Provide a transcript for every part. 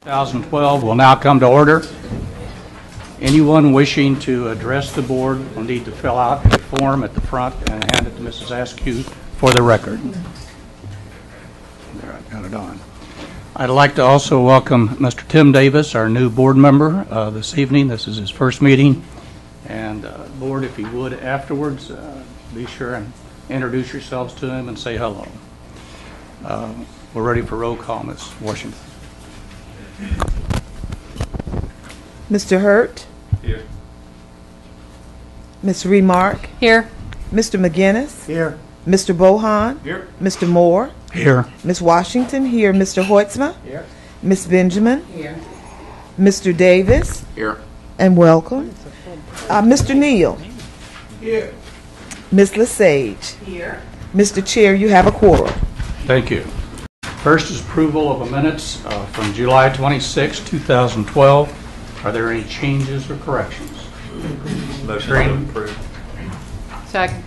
2012 will now come to order. Anyone wishing to address the board will need to fill out a form at the front and hand it to Mrs. Askew for the record. There, I got it on. I'd like to also welcome Mr. Tim Davis, our new board member this evening. This is his first meeting. And board, if you would, afterwards, be sure and introduce yourselves to him and say hello. We're ready for roll call, Ms. Washington. Mr. Hurt? Here. Ms. Remark? Here. Mr. McGinnis? Here. Mr. Bohan? Here. Mr. Moore? Here. Ms. Washington? Here. Mr. Hoitzma? Here. Ms. Benjamin? Here. Mr. Davis? Here. And welcome. Mr. Neal? Here. Ms. Lesage? Here. Mr. Chair, you have a quorum. Thank you. First is approval of the minutes from July 26, 2012. Are there any changes or corrections? Motion to approve. Second.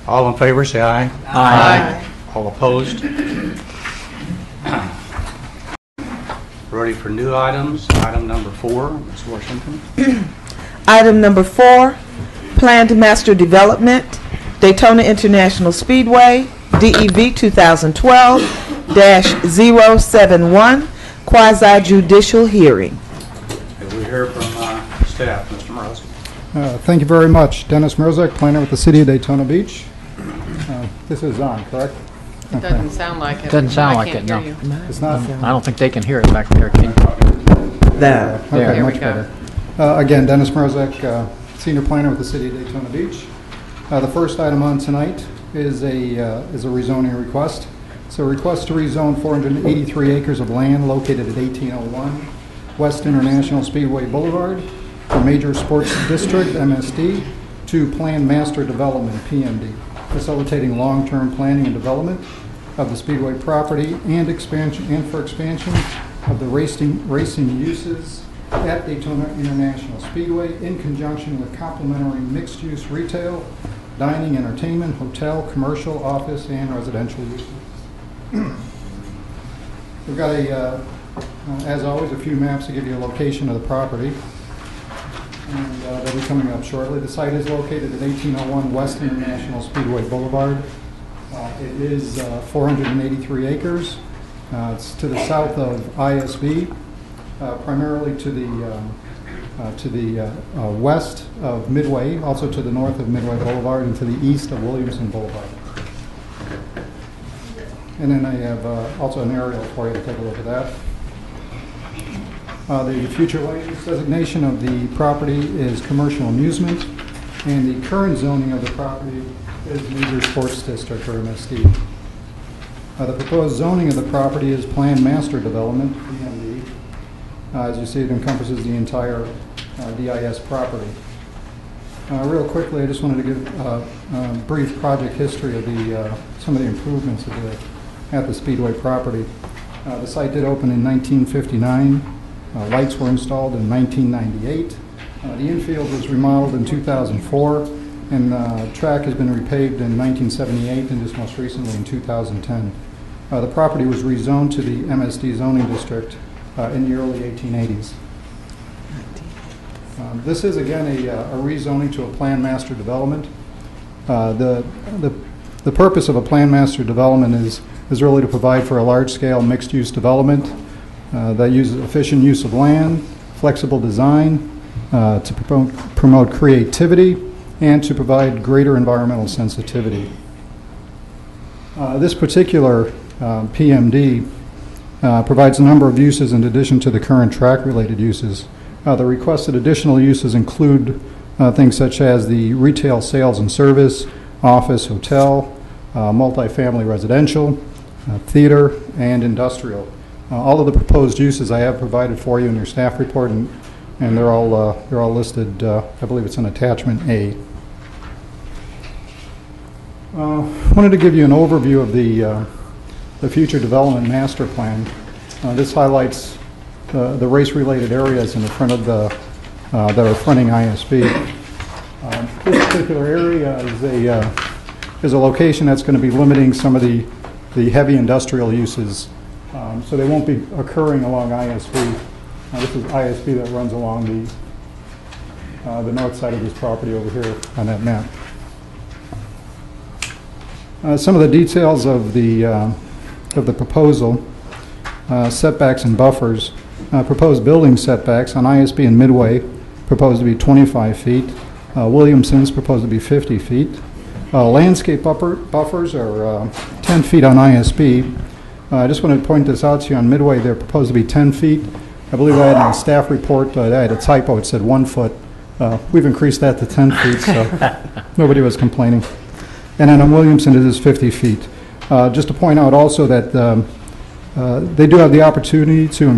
All in favor, say aye. Aye. All opposed? Ready for new items. Item number 4, Ms. Washington. Item number 4, Planned Master Development, Daytona International Speedway, DEV 2012-071, quasi-judicial hearing. May we hear from staff, Mr. Morozzi? Thank you very much. Dennis Merzak, planner with the City of Daytona Beach. This is on, correct? It doesn't sound like it. Doesn't sound I like can't it, no. hear you. It's not? I don't think they can hear it back there, King. There. Okay, Here we much go. better. Again, Dennis Merzak, senior planner with the City of Daytona Beach. The first item on tonight is a rezoning request. So a request to rezone 483 acres of land located at 1801 West International Speedway Boulevard from Major Sports District, MSD, to Planned Master Development, PMD, facilitating long-term planning and development of the Speedway property and for expansion of the racing uses at Daytona International Speedway in conjunction with complementary mixed-use retail, dining, entertainment, hotel, commercial, office, and residential uses. We've got as always, a few maps to give you a location of the property, and they'll be coming up shortly. The site is located at 1801 West International Speedway Boulevard. It is 483 acres. It's to the south of ISB, primarily to the west of Midway, also to the north of Midway Boulevard, and to the east of Williamson Boulevard. And then I have also an aerial for you to take a look at that. The future land use designation of the property is commercial amusement, and the current zoning of the property is Major Sports District, or MSD. The proposed zoning of the property is Planned Master Development, PMD. As you see, it encompasses the entire DIS property. Real quickly, I just wanted to give a brief project history of some of the improvements at the Speedway property. The site did open in 1959. Lights were installed in 1998. The infield was remodeled in 2004, and the track has been repaved in 1978 and just most recently in 2010. The property was rezoned to the MSD zoning district in the early 1880s. This is again a rezoning to a planned master development. The purpose of a planned master development is really to provide for a large-scale mixed-use development that uses efficient use of land, flexible design, to promote creativity, and to provide greater environmental sensitivity. This particular PMD provides a number of uses in addition to the current track-related uses. The requested additional uses include things such as the retail sales and service, office, hotel, multifamily residential, theater, and industrial. All of the proposed uses I have provided for you in your staff report, and they're all listed. I believe it's in attachment A. Wanted to give you an overview of the future development master plan. This highlights the race-related areas in the front of that are fronting ISB. This particular area is a location that's going to be limiting some of the heavy industrial uses So they won't be occurring along ISB. This is ISB that runs along the north side of this property over here on that map. Some of the details of the proposal, setbacks and buffers. Proposed building setbacks on ISB and Midway proposed to be 25 feet. Williamson's proposed to be 50 feet. Landscape buffers are 10 feet on ISB. I just wanted to point this out to you. On Midway, they're proposed to be 10 feet. I believe I had in the staff report, I had a typo. It said 1 foot. We've increased that to 10 feet, so nobody was complaining. And then on Williamson, it is 50 feet. Just to point out also that they do have the opportunity to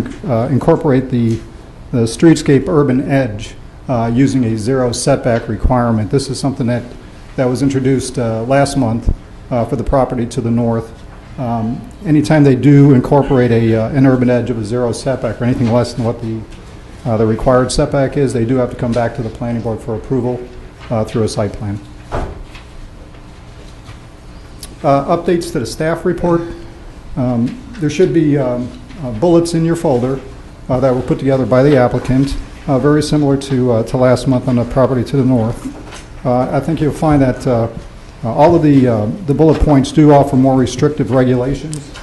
incorporate the streetscape urban edge using a zero setback requirement. This is something that was introduced last month for the property to the north. Anytime they do incorporate an urban edge of a zero setback or anything less than what the required setback is, they do have to come back to the planning board for approval through a site plan. Updates to the staff report. There should be bullets in your folder that were put together by the applicant, very similar to last month on the property to the north. I think you'll find that all of the bullet points do offer more restrictive regulations.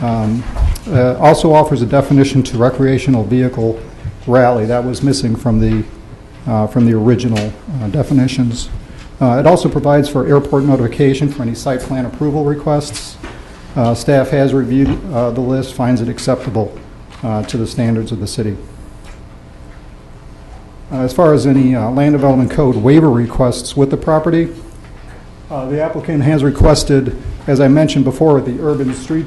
Also offers a definition to recreational vehicle rally. That was missing from the original definitions. It also provides for airport notification for any site plan approval requests. Staff has reviewed the list, finds it acceptable to the standards of the city. As far as any land development code waiver requests with the property, the applicant has requested, as I mentioned before, the urban street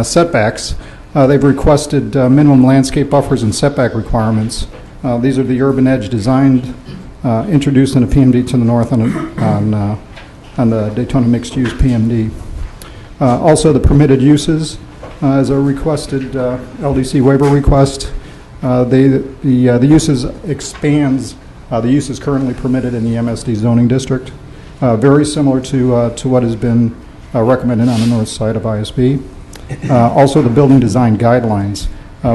setbacks. They've requested minimum landscape buffers and setback requirements. These are the urban edge designed, introduced in a PMD to the north on the Daytona mixed use PMD. Also, the permitted uses as a requested LDC waiver request. The uses expands the uses currently permitted in the MSD zoning district, very similar to what has been recommended on the north side of ISB. Also, the building design guidelines.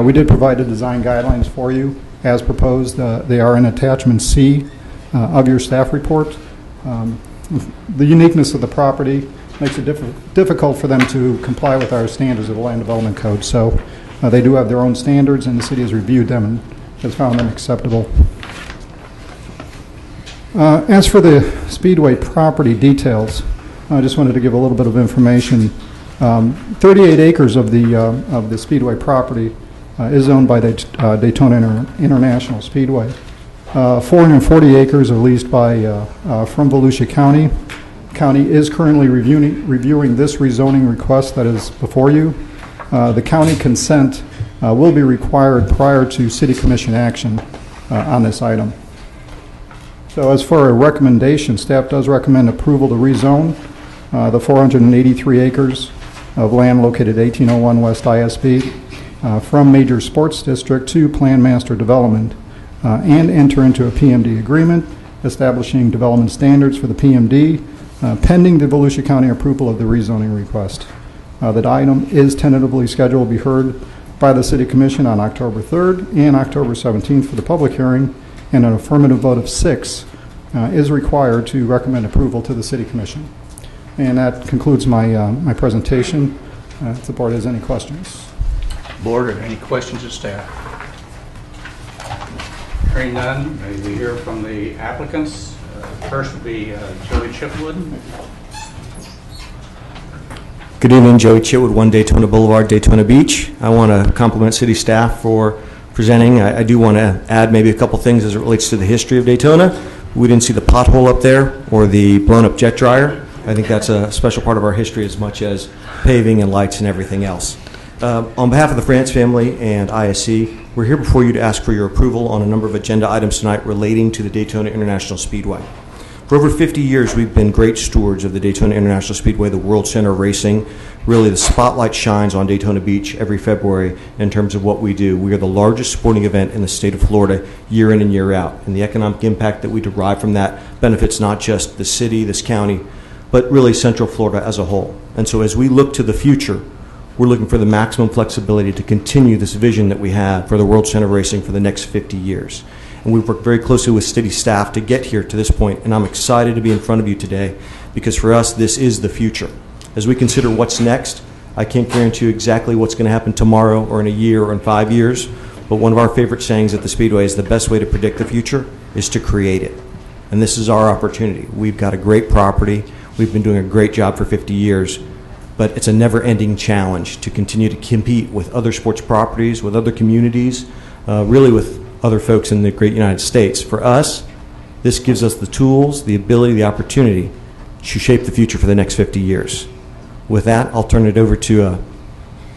We did provide the design guidelines for you as proposed. They are in attachment C of your staff report. The uniqueness of the property makes it difficult for them to comply with our standards of the Land Development Code. So they do have their own standards, and the city has reviewed them and has found them acceptable. As for the Speedway property details, I just wanted to give a little bit of information. 38 acres of the Speedway property is owned by the Daytona International Speedway. 440 acres are leased by from Volusia County. County is currently reviewing this rezoning request that is before you. The county consent will be required prior to city commission action on this item. So as for a recommendation, staff does recommend approval to rezone the 483 acres of land located at 1801 West ISB from major sports district to planned master development and enter into a PMD agreement establishing development standards for the PMD pending the Volusia County approval of the rezoning request. That item is tentatively scheduled to be heard by the City Commission on October 3rd and October 17th for the public hearing, and an affirmative vote of 6 is required to recommend approval to the City Commission. And that concludes my, my presentation. If the board has any questions. Board, are any questions of staff? Hearing none, may we hear from the applicants. First will be Joey Chipwood. Good evening, Joey Chitwood, 1 Daytona Boulevard, Daytona Beach. I want to compliment city staff for presenting. I do want to add maybe a couple things as it relates to the history of Daytona. We didn't see the pothole up there or the blown up jet dryer. I think that's a special part of our history as much as paving and lights and everything else. On behalf of the France family and ISC, we're here before you to ask for your approval on a number of agenda items tonight relating to the Daytona International Speedway. For over 50 years, we've been great stewards of the Daytona International Speedway, the World Center of Racing. Really, the spotlight shines on Daytona Beach every February in terms of what we do. We are the largest sporting event in the state of Florida year in and year out. And the economic impact that we derive from that benefits not just the city, this county, but really Central Florida as a whole. And so as we look to the future, we're looking for the maximum flexibility to continue this vision that we have for the World Center of Racing for the next 50 years. And we've worked very closely with city staff to get here to this point, and I'm excited to be in front of you today because for us, this is the future. As we consider what's next, I can't guarantee you exactly what's going to happen tomorrow or in a year or in 5 years, but one of our favorite sayings at the Speedway is the best way to predict the future is to create it. And this is our opportunity. We've got a great property. We've been doing a great job for 50 years, but it's a never-ending challenge to continue to compete with other sports properties, with other communities, really with other folks in the great United States. For us, this gives us the tools, the ability, the opportunity to shape the future for the next 50 years. With that, I'll turn it over to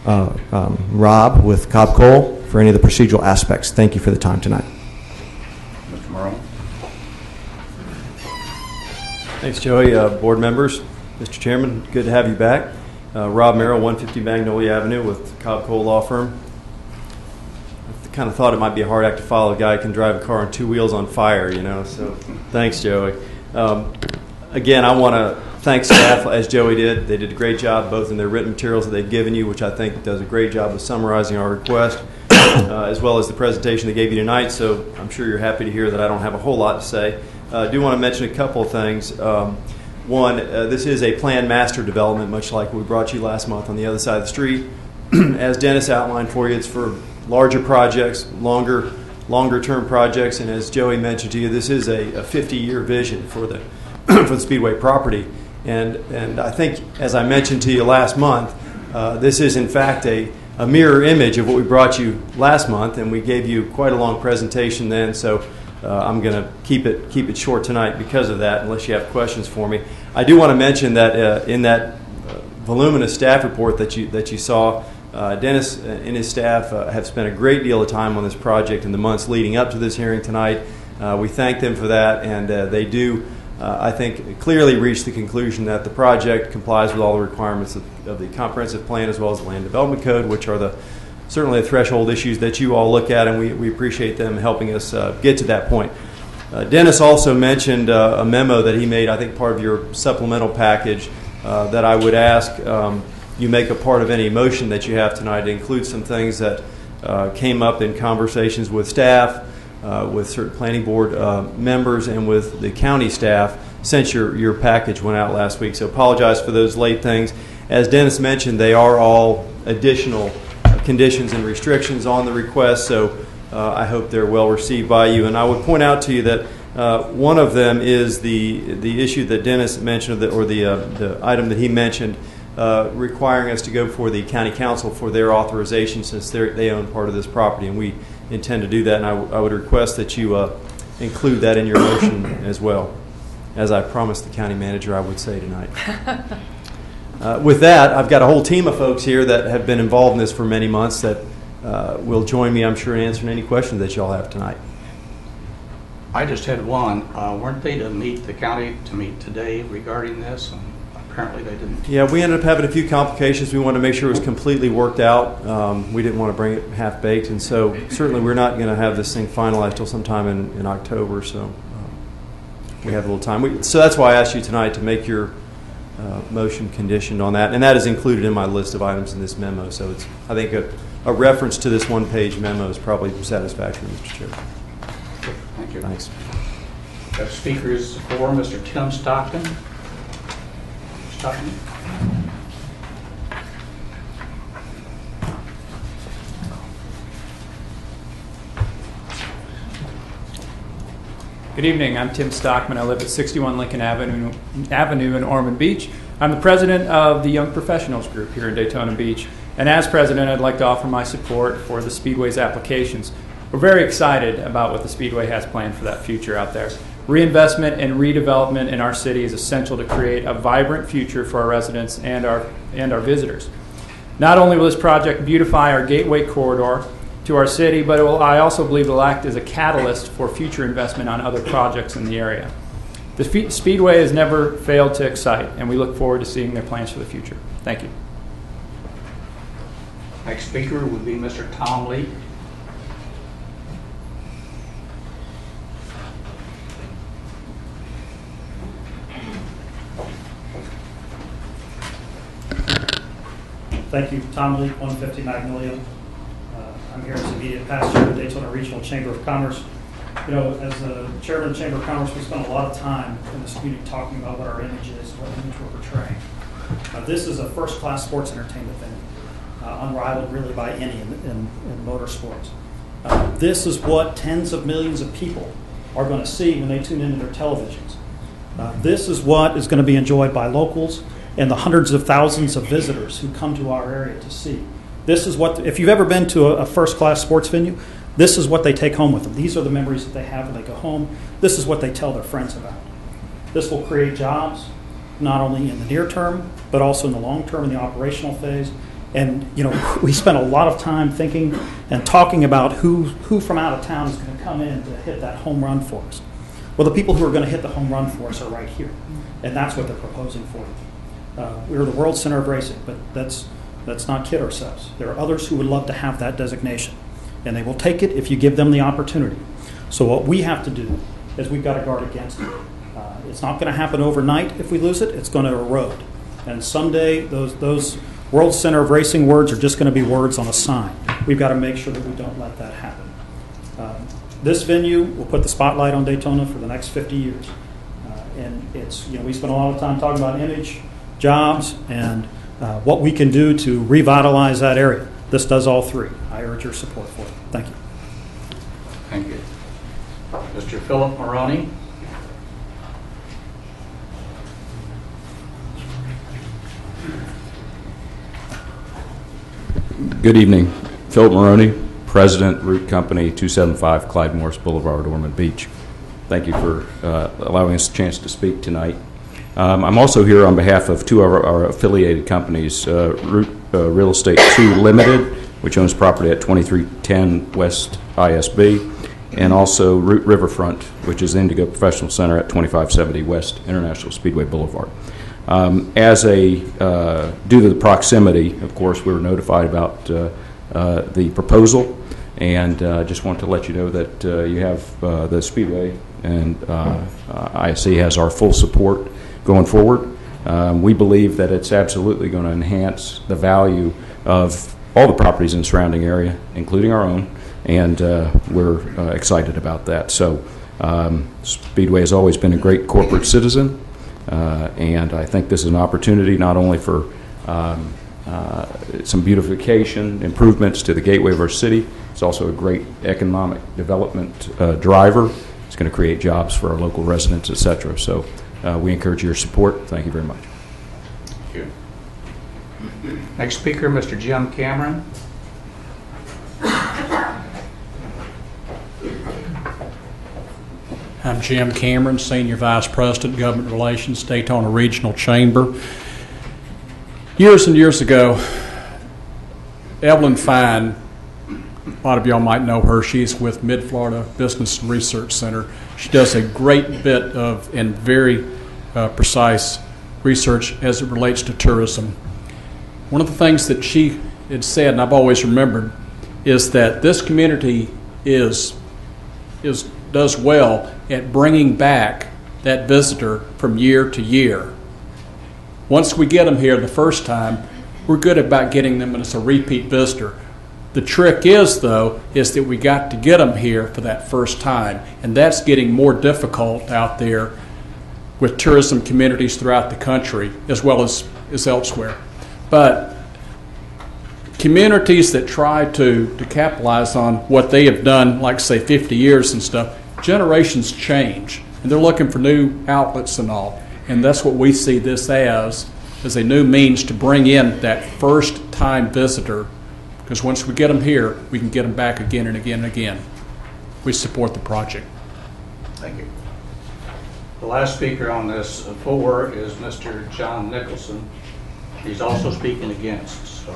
Rob with Cobb Cole for any of the procedural aspects. Thank you for the time tonight. Mr. Morrow. Thanks, Joey. Board members, Mr. Chairman, good to have you back. Rob Merrill, 150 Magnolia Avenue with Cobb Cole Law Firm. I kind of thought it might be a hard act to follow. A guy who can drive a car on 2 wheels on fire, you know, so thanks, Joey. Again, I want to thank staff, as Joey did. They did a great job both in their written materials that they've given you, which I think does a great job of summarizing our request, as well as the presentation they gave you tonight, so I'm sure you're happy to hear that I don't have a whole lot to say. I do want to mention a couple of things. One, this is a planned master development, much like we brought you last month on the other side of the street. As Dennis outlined for you, it's for larger projects, longer-term projects, and as Joey mentioned to you, this is a 50-year vision for the for the Speedway property. And I think, as I mentioned to you last month, this is in fact a mirror image of what we brought you last month, and we gave you quite a long presentation then, so I'm going to keep it short tonight because of that, unless you have questions for me. I do want to mention that in that voluminous staff report that you saw, Dennis and his staff have spent a great deal of time on this project in the months leading up to this hearing tonight. We thank them for that, and they do, I think, clearly reach the conclusion that the project complies with all the requirements of the comprehensive plan as well as the land development code, which are certainly the threshold issues that you all look at, and we appreciate them helping us get to that point. Dennis also mentioned a memo that he made, I think part of your supplemental package, that I would ask you make a part of any motion that you have tonight to include some things that came up in conversations with staff, with certain planning board members, and with the county staff since your package went out last week. So apologize for those late things. As Dennis mentioned, they are all additional conditions and restrictions on the request, so I hope they're well received by you. And I would point out to you that one of them is the issue that Dennis mentioned, or the item that he mentioned, requiring us to go before the county council for their authorization, since they own part of this property, and we intend to do that. And I would request that you include that in your motion as well, as I promised the county manager I would say tonight. With that, I've got a whole team of folks here that have been involved in this for many months that will join me, I'm sure, in answering any questions that you all have tonight. I just had one. Weren't they to meet the county to meet today regarding this? And apparently they didn't. Yeah, we ended up having a few complications. We wanted to make sure it was completely worked out. We didn't want to bring it half-baked, and so certainly we're not going to have this thing finalized till sometime in October, so we have a little time. So that's why I asked you tonight to make your motion conditioned on that, and that is included in my list of items in this memo. So it's, I think, a reference to this one-page memo is probably satisfactory, Mr. Chair. Thank you. Thanks. Got speakers for Mr. Tim Stockton. Stockton. Good evening. I'm Tim Stockman. I live at 61 Lincoln Avenue in Ormond Beach. I'm the president of the Young Professionals Group here in Daytona Beach. And as president, I'd like to offer my support for the Speedway's applications. We're very excited about what the Speedway has planned for that future out there. Reinvestment and redevelopment in our city is essential to create a vibrant future for our residents and our visitors. Not only will this project beautify our gateway corridor to our city, but I also believe it will act as a catalyst for future investment on other projects in the area. The Speedway has never failed to excite, and we look forward to seeing their plans for the future. Thank you. Next speaker would be Mr. Tom Lee. Thank you, Tom Leak, 150 Magnolia. I'm here as immediate past chair of the Daytona Regional Chamber of Commerce. You know, as the chairman of the Chamber of Commerce, we spend a lot of time in this community talking about what our image is, what image we're portraying. This is a first-class sports entertainment venue, unrivaled really by any in motorsports. This is what tens of millions of people are going to see when they tune into their televisions. This is what is going to be enjoyed by locals and the hundreds of thousands of visitors who come to our area to see. This is what, if you've ever been to a first-class sports venue, this is what they take home with them. These are the memories that they have when they go home. This is what they tell their friends about. This will create jobs, not only in the near term, but also in the long term, in the operational phase. And, you know, we spent a lot of time thinking and talking about who from out of town is going to come in to hit that home run for us. Well, the people who are going to hit the home run for us are right here, and that's what they're proposing for you. We're the world center of racing, but let's not kid ourselves. There are others who would love to have that designation, and they will take it if you give them the opportunity. So what we have to do is we've got to guard against it. It's not going to happen overnight if we lose it. It's going to erode. And someday those World Center of Racing words are just going to be words on a sign. We've got to make sure that we don't let that happen. This venue will put the spotlight on Daytona for the next 50 years. And it's, you know, we spend a lot of time talking about image, jobs, and what we can do to revitalize that area. This does all three. I urge your support for it. Thank you. Thank you. Mr. Philip Maroney. Good evening. Philip Maroney, President, Root Company, 275 Clyde Morris Boulevard, Ormond Beach. Thank you for allowing us a chance to speak tonight. I'm also here on behalf of two of our affiliated companies, Root Real Estate 2 Limited, which owns property at 2310 West ISB, and also Root Riverfront, which is Indigo Professional Center at 2570 West International Speedway Boulevard. Due to the proximity, of course, we were notified about the proposal, and just want to let you know that you have the Speedway and ISC has our full support going forward. We believe that it's absolutely going to enhance the value of all the properties in the surrounding area, including our own, and we're excited about that. So Speedway has always been a great corporate citizen, and I think this is an opportunity not only for some beautification improvements to the gateway of our city, it's also a great economic development driver. It's going to create jobs for our local residents, et cetera. So we encourage your support. Thank you very much. Thank you. Next speaker, Mr. Jim Cameron. I'm Jim Cameron, Senior Vice President, Government Relations, Daytona Regional Chamber. Years and years ago, Evelyn Fine, a lot of y'all might know her, she's with Mid-Florida Business and Research Center. She does a great bit of and very precise research as it relates to tourism. One of the things that she had said, and I've always remembered, is that this community does well at bringing back that visitor from year to year. Once we get them here the first time, we're good about getting them as a repeat visitor. The trick is, though, is that we got to get them here for that first time, and that's getting more difficult out there with tourism communities throughout the country as well as elsewhere. But communities that try to capitalize on what they have done, like say 50 years and stuff, generations change, and they're looking for new outlets and all. And that's what we see this as a new means to bring in that first-time visitor, because once we get them here, we can get them back again and again and again. We support the project. Thank you. The last speaker on this floor is Mr. John Nicholson. He's also speaking against. So.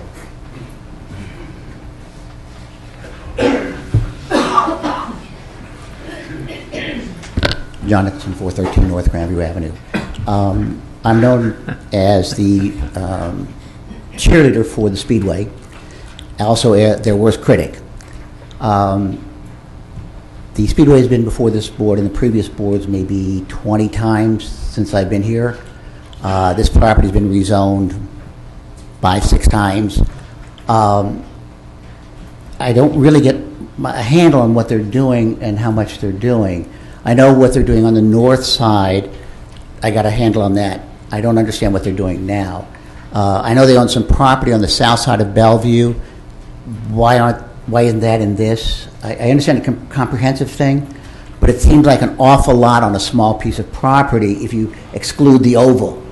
John Nicholson, 413 North Grandview Avenue. I'm known as the cheerleader for the Speedway, also their worst critic. The Speedway has been before this board and the previous boards maybe 20 times since I've been here. This property has been rezoned 5, 6 times. I don't really get a handle on what they're doing and how much they're doing. I know what they're doing on the north side. I got a handle on that. I don't understand what they're doing now. I know they own some property on the south side of Bellevue. Why isn't that in this? I understand the comprehensive thing, but it seems like an awful lot on a small piece of property if you exclude the oval.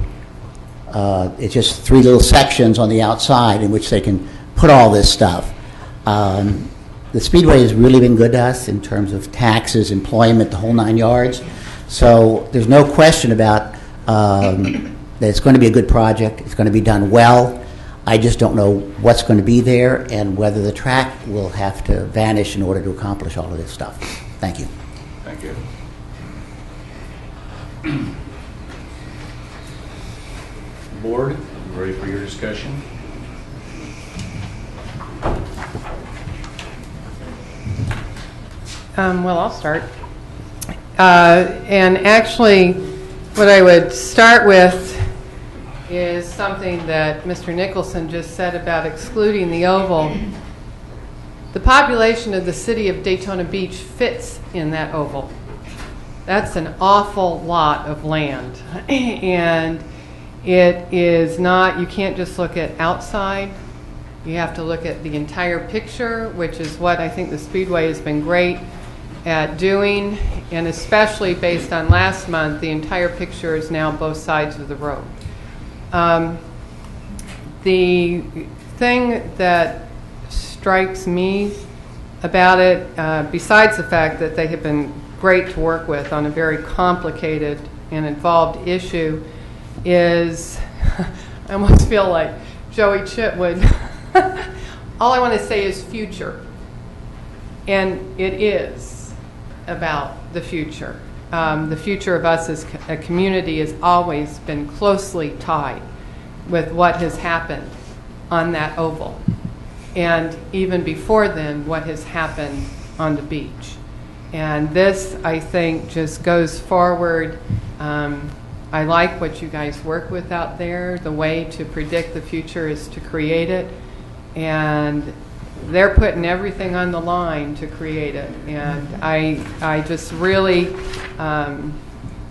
It's just 3 little sections on the outside in which they can put all this stuff. The Speedway has really been good to us in terms of taxes, employment, the whole 9 yards. So there's no question about that it's going to be a good project. It's going to be done well. I just don't know what's going to be there and whether the track will have to vanish in order to accomplish all of this stuff. Thank you. Thank you. Board, ready for your discussion? Well, I'll start. And actually, what I would start with is something that Mr. Nicholson just said about excluding the oval. The population of the city of Daytona Beach fits in that oval. That's an awful lot of land. And it is not, you can't just look at outside. You have to look at the entire picture, which is what I think the Speedway has been great at doing, and especially based on last month, the entire picture is now both sides of the road. The thing that strikes me about it, besides the fact that they have been great to work with on a very complicated and involved issue, is I almost feel like Joey Chitwood. All I want to say is future, and it is about the future. The future of us as a community has always been closely tied with what has happened on that oval, and even before then, what has happened on the beach. And this, I think, just goes forward. I like what you guys work with out there. The way to predict the future is to create it, and they're putting everything on the line to create it. And I just really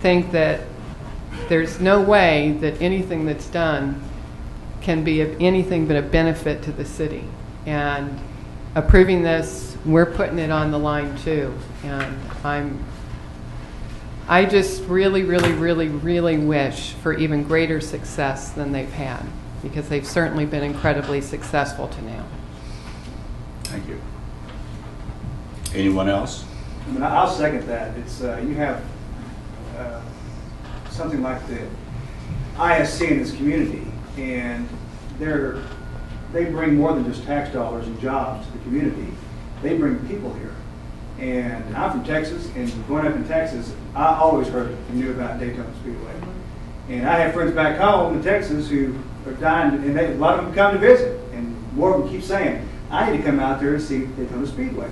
think that there's no way that anything that's done can be of anything but a benefit to the city. And approving this, we're putting it on the line too. And I just really, really, really, really wish for even greater success than they've had, because they've certainly been incredibly successful to now. Thank you. Anyone else? I mean, I'll second that. It's you have something like the ISC in this community, and they bring more than just tax dollars and jobs to the community. They bring people here. And I'm from Texas, and growing up in Texas, I always heard and knew about Daytona Speedway. And I have friends back home in Texas who are dying, and a lot of them come to visit. And more of them keep saying, I need to come out there and see Daytona Speedway.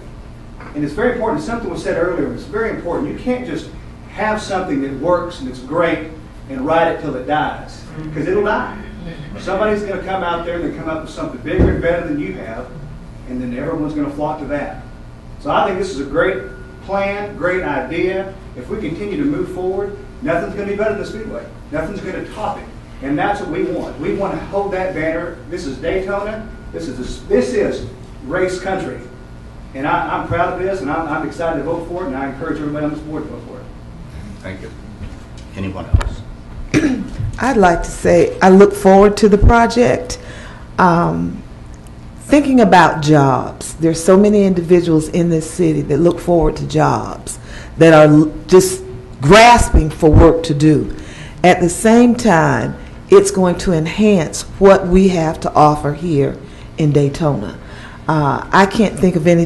And it's very important. Something was said earlier. It's very important. You can't just have something that works and it's great and ride it till it dies, because it'll die. Somebody's going to come out there and they come up with something bigger and better than you have, and then everyone's going to flock to that. So I think this is a great plan, great idea. If we continue to move forward, nothing's going to be better than the Speedway. Nothing's going to top it. And that's what we want. We want to hold that banner. This is Daytona. This is race country. And I'm proud of this, and I'm excited to vote for it, and I encourage everybody on this board to vote for it. Thank you. Anyone else? I'd like to say I look forward to the project. Thinking about jobs, there's so many individuals in this city that look forward to jobs, that are just grasping for work to do. At the same time, it's going to enhance what we have to offer here in Daytona. I can't think of any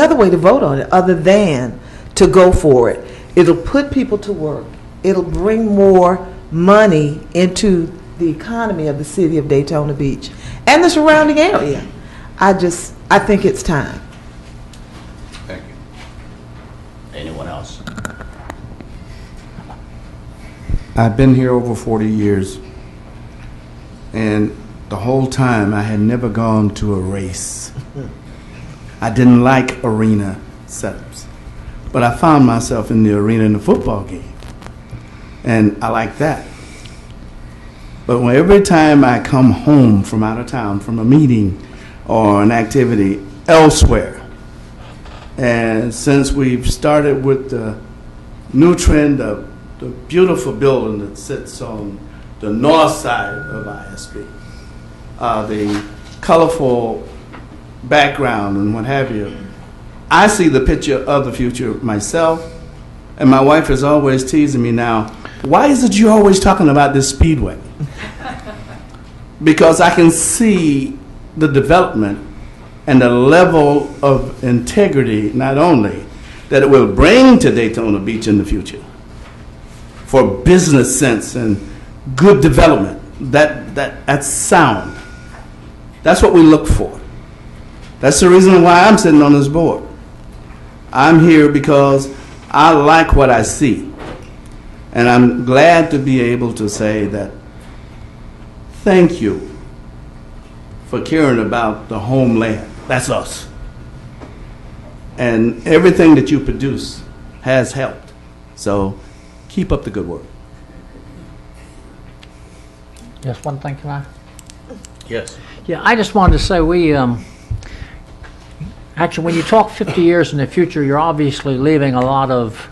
other way to vote on it other than to go for it. It'll put people to work. It'll bring more money into the economy of the city of Daytona Beach and the surrounding area. I think it's time. Thank you. Anyone else? I've been here over 40 years. And the whole time I had never gone to a race. I didn't like arena setups. But I found myself in the arena in a football game. And I like that. But every time I come home from out of town, from a meeting or an activity elsewhere, and since we've started with the new trend of the beautiful building that sits on the north side of ISB, the colorful background and what have you, I see the picture of the future myself, and my wife is always teasing me now, why is it you're always talking about this speedway? Because I can see the development and the level of integrity, not only that it will bring to Daytona Beach in the future, for business sense and good development, that's sound. That's what we look for. That's the reason why I'm sitting on this board. I'm here because I like what I see. And I'm glad to be able to say that thank you for caring about the homeland. That's us. And everything that you produce has helped. So keep up the good work. Just one thing, can I? Yes. Yeah, I just wanted to say we, actually, when you talk 50 years in the future, you're obviously leaving a lot of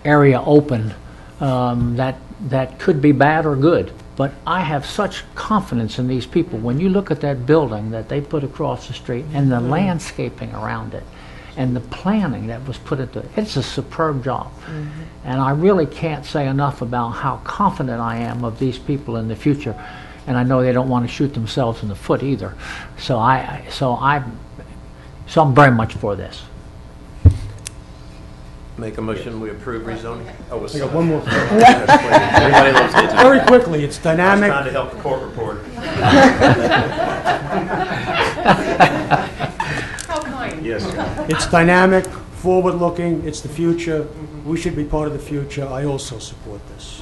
area open that could be bad or good. But I have such confidence in these people. When you look at that building that they put across the street and the landscaping around it and the planning that was put into it, it's a superb job. And I really can't say enough about how confident I am of these people in the future. And I know they don't want to shoot themselves in the foot either. So I'm very much for this. Make a motion, we approve rezoning. Oh, I got one more thing. Very quickly, it's dynamic. I'm trying to help the court reporter. How kind. Yes, sir. It's dynamic, forward-looking, it's the future. We should be part of the future. I also support this.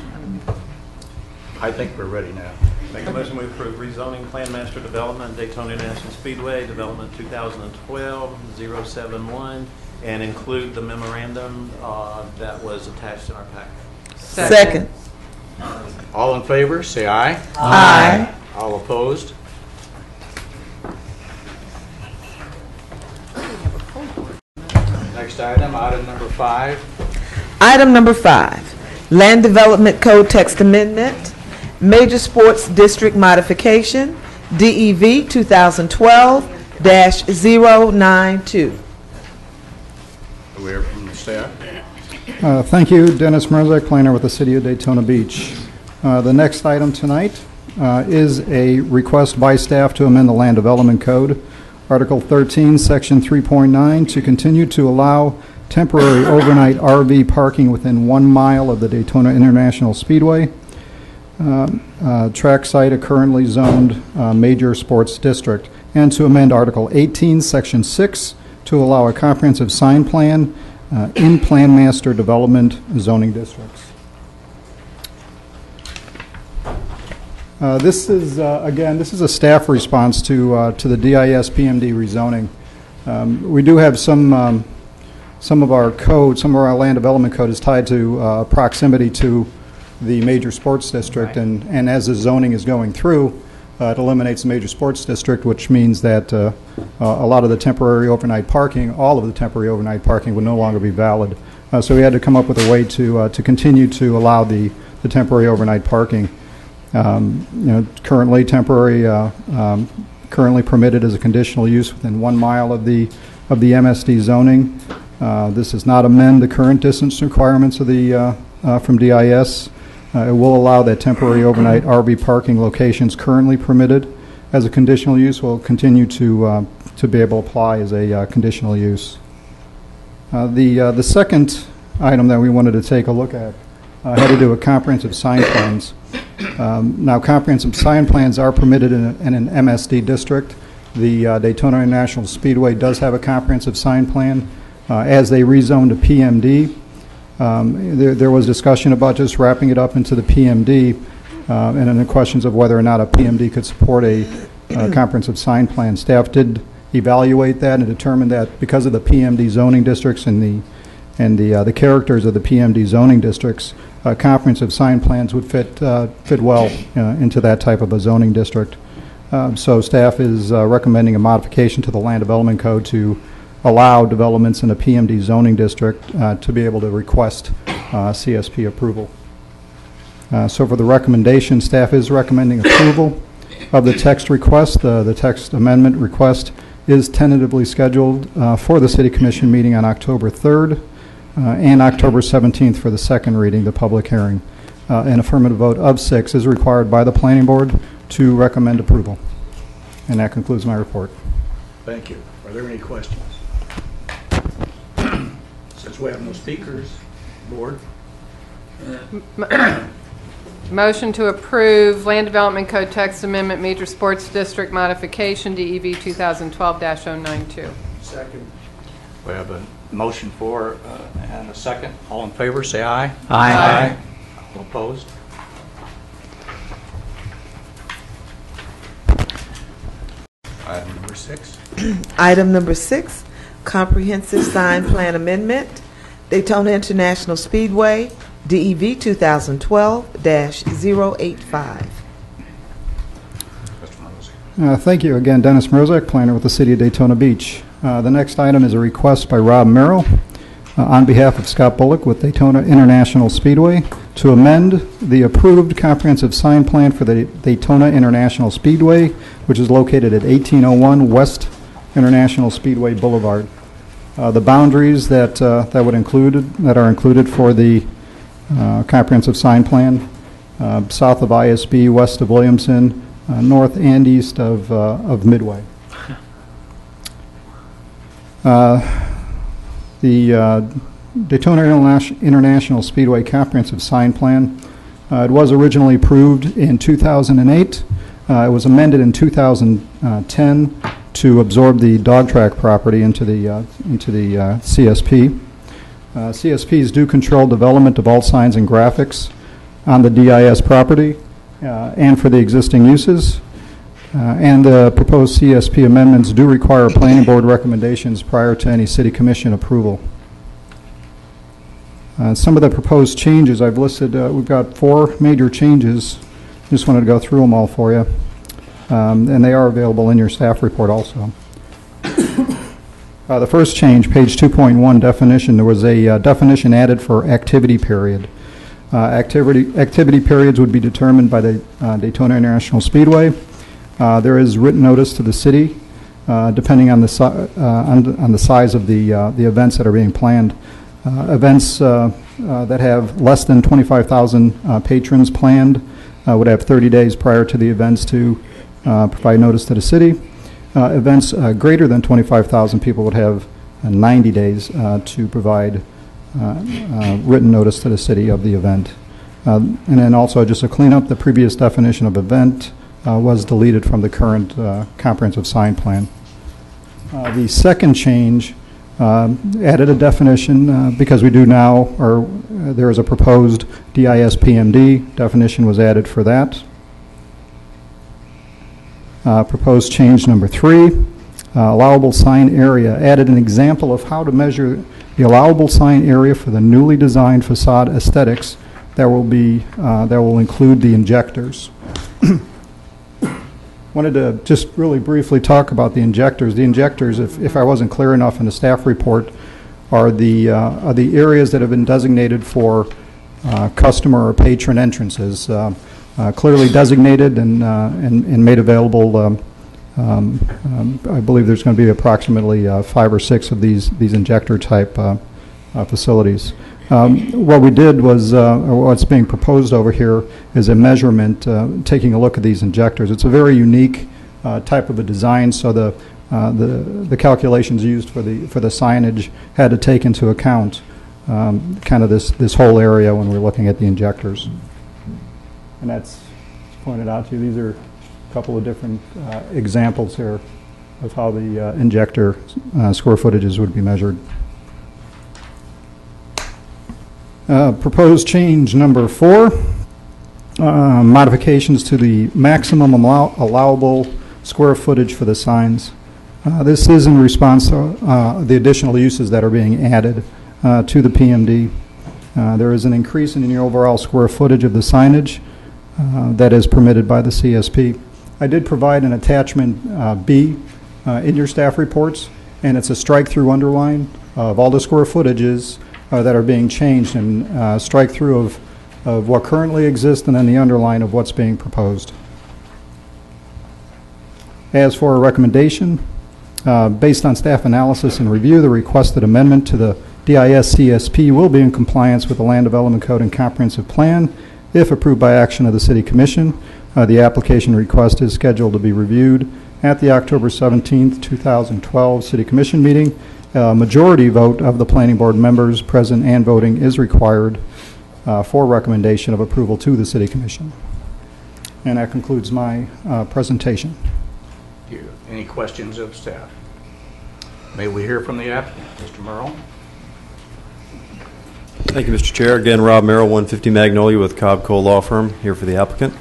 I think we're ready now. Make a motion, we approve rezoning plan master development, Daytona International Speedway, development 2012-071, and include the memorandum that was attached in our packet. Second. All in favor, say aye. Aye. All opposed? Next item, item number 5. Item number 5, Land Development Code Text Amendment, Major Sports District Modification, DEV 2012-092. We hear from the staff. Thank you, Dennis Merzak, planner with the City of Daytona Beach. The next item tonight is a request by staff to amend the Land Development Code, Article 13, Section 3.9, to continue to allow temporary overnight RV parking within 1 mile of the Daytona International Speedway. Track site, a currently zoned major sports district, and to amend Article 18, Section 6, to allow a comprehensive sign plan in Plan Master Development zoning districts. This is, again, this is a staff response to the DIS PMD rezoning. We do have some of our code, some of our land development code is tied to proximity to the major sports district, right. And as the zoning is going through, it eliminates the major sports district, which means that a lot of the temporary overnight parking, all of the temporary overnight parking would no longer be valid. So we had to come up with a way to continue to allow the temporary overnight parking. Currently currently permitted as a conditional use within 1 mile of the MSD zoning. This does not amend the current distance requirements of the from DIS. It will allow that temporary overnight RV parking locations currently permitted as a conditional use will continue to be able to apply as a conditional use. The second item that we wanted to take a look at had to do with comprehensive sign plans. Now, comprehensive sign plans are permitted in an MSD district. The Daytona International Speedway does have a comprehensive sign plan. As they rezoned to PMD, there was discussion about just wrapping it up into the PMD. and then the questions of whether or not a PMD could support a comprehensive sign plan. Staff did evaluate that and determined that because of the PMD zoning districts and the characters of the PMD zoning districts, comprehensive sign plans would fit well into that type of a zoning district. So staff is recommending a modification to the Land Development Code to allow developments in a PMD zoning district to be able to request CSP approval. So for the recommendation, staff is recommending approval of the text request. The text amendment request is tentatively scheduled for the City Commission meeting on October 3rd and October 17th for the second reading, the public hearing. An affirmative vote of 6 is required by the Planning Board to recommend approval. And that concludes my report. Thank you. Are there any questions? Since we have no speakers, Board. Motion to approve Land Development Code Text Amendment Major Sports District Modification, DEV 2012-092. Second. We have a motion for and a second. All in favor, say aye. Aye. All opposed? Item number 6. Item number 6, comprehensive sign plan amendment, Daytona International Speedway, DEV 2012-085. Thank you again, Dennis Mrozek, planner with the City of Daytona Beach. The next item is a request by Rob Merrill on behalf of Scott Bullock with Daytona International Speedway to amend the approved comprehensive sign plan for the Daytona International Speedway, which is located at 1801 West International Speedway Boulevard. The boundaries that are included for the comprehensive sign plan: south of ISB, west of Williamson, north and east of Midway. The Daytona International Speedway Comprehensive Sign Plan, it was originally approved in 2008. It was amended in 2010 to absorb the dog track property into the CSP. CSPs do control development of all signs and graphics on the DIS property and for the existing uses. And the proposed CSP amendments do require planning board recommendations prior to any city commission approval. Some of the proposed changes I've listed, we've got 4 major changes. Just wanted to go through them all for you. And they are available in your staff report also. The first change, page 2.1 definition, there was a definition added for activity period. Activity periods would be determined by the Daytona International Speedway. There is written notice to the city, depending on the size of the events that are being planned. Events that have less than 25,000 patrons planned would have 30 days prior to the events to provide notice to the city. Events greater than 25,000 people would have 90 days to provide written notice to the city of the event. And then also, just to clean up, the previous definition of event was deleted from the current comprehensive sign plan. The second change added a definition because we do now, or there is a proposed DIS PMD definition was added for that. Proposed change number 3, allowable sign area, added an example of how to measure the allowable sign area for the newly designed facade aesthetics that will include the injectors. Wanted to just really briefly talk about the injectors. The injectors, if I wasn't clear enough in the staff report, are the areas that have been designated for customer or patron entrances, clearly designated and made available. I believe there's going to be approximately 5 or 6 of these injector type facilities. What we did was, or what's being proposed over here is a measurement, taking a look at these injectors. It's a very unique type of a design, so the calculations used for the signage had to take into account kind of this whole area when we're looking at the injectors. And that's pointed out to you. These are a couple of different examples here of how the injector square footages would be measured. Proposed change number 4, modifications to the maximum allowable square footage for the signs. This is in response to the additional uses that are being added to the PMD. There is an increase in the overall square footage of the signage that is permitted by the CSP. I did provide an attachment B in your staff reports, and it's a strike-through underline of all the square footages that are being changed, and strike-through of what currently exists, and then the underline of what's being proposed. As for a recommendation, based on staff analysis and review, the requested amendment to the DIS CSP will be in compliance with the Land Development Code and Comprehensive Plan if approved by action of the City Commission. The application request is scheduled to be reviewed at the October 17th, 2012 City Commission meeting. Majority vote of the Planning Board members present and voting is required for recommendation of approval to the City Commission. And that concludes my presentation. Thank you. Any questions of staff? May we hear from the applicant, Mr. Merrill? Thank you, Mr. Chair. Again, Rob Merrill, 150 Magnolia with Cobb Cole Law Firm, here for the applicant.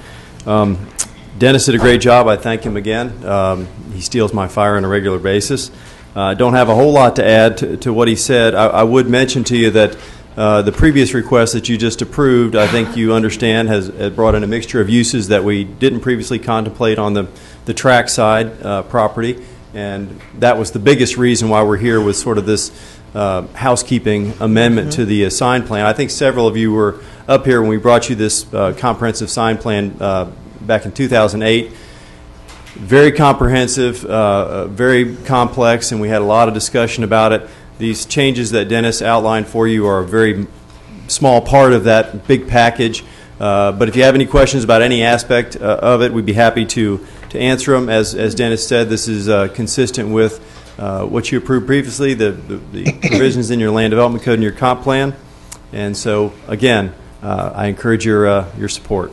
Dennis did a great job. I thank him again. He steals my fire on a regular basis. I don't have a whole lot to add to what he said. I would mention to you that the previous request that you just approved, I think you understand, has brought in a mixture of uses that we didn't previously contemplate on the track side property, and that was the biggest reason why we're here with sort of this housekeeping amendment to the sign plan. I think several of you were up here when we brought you this comprehensive sign plan back in 2008. Very comprehensive, very complex, and we had a lot of discussion about it. These changes that Dennis outlined for you are a very small part of that big package. But if you have any questions about any aspect of it, we'd be happy to answer them. As Dennis said, this is consistent with what you approved previously, the provisions in your land development code and your comp plan. And so, again, I encourage your support.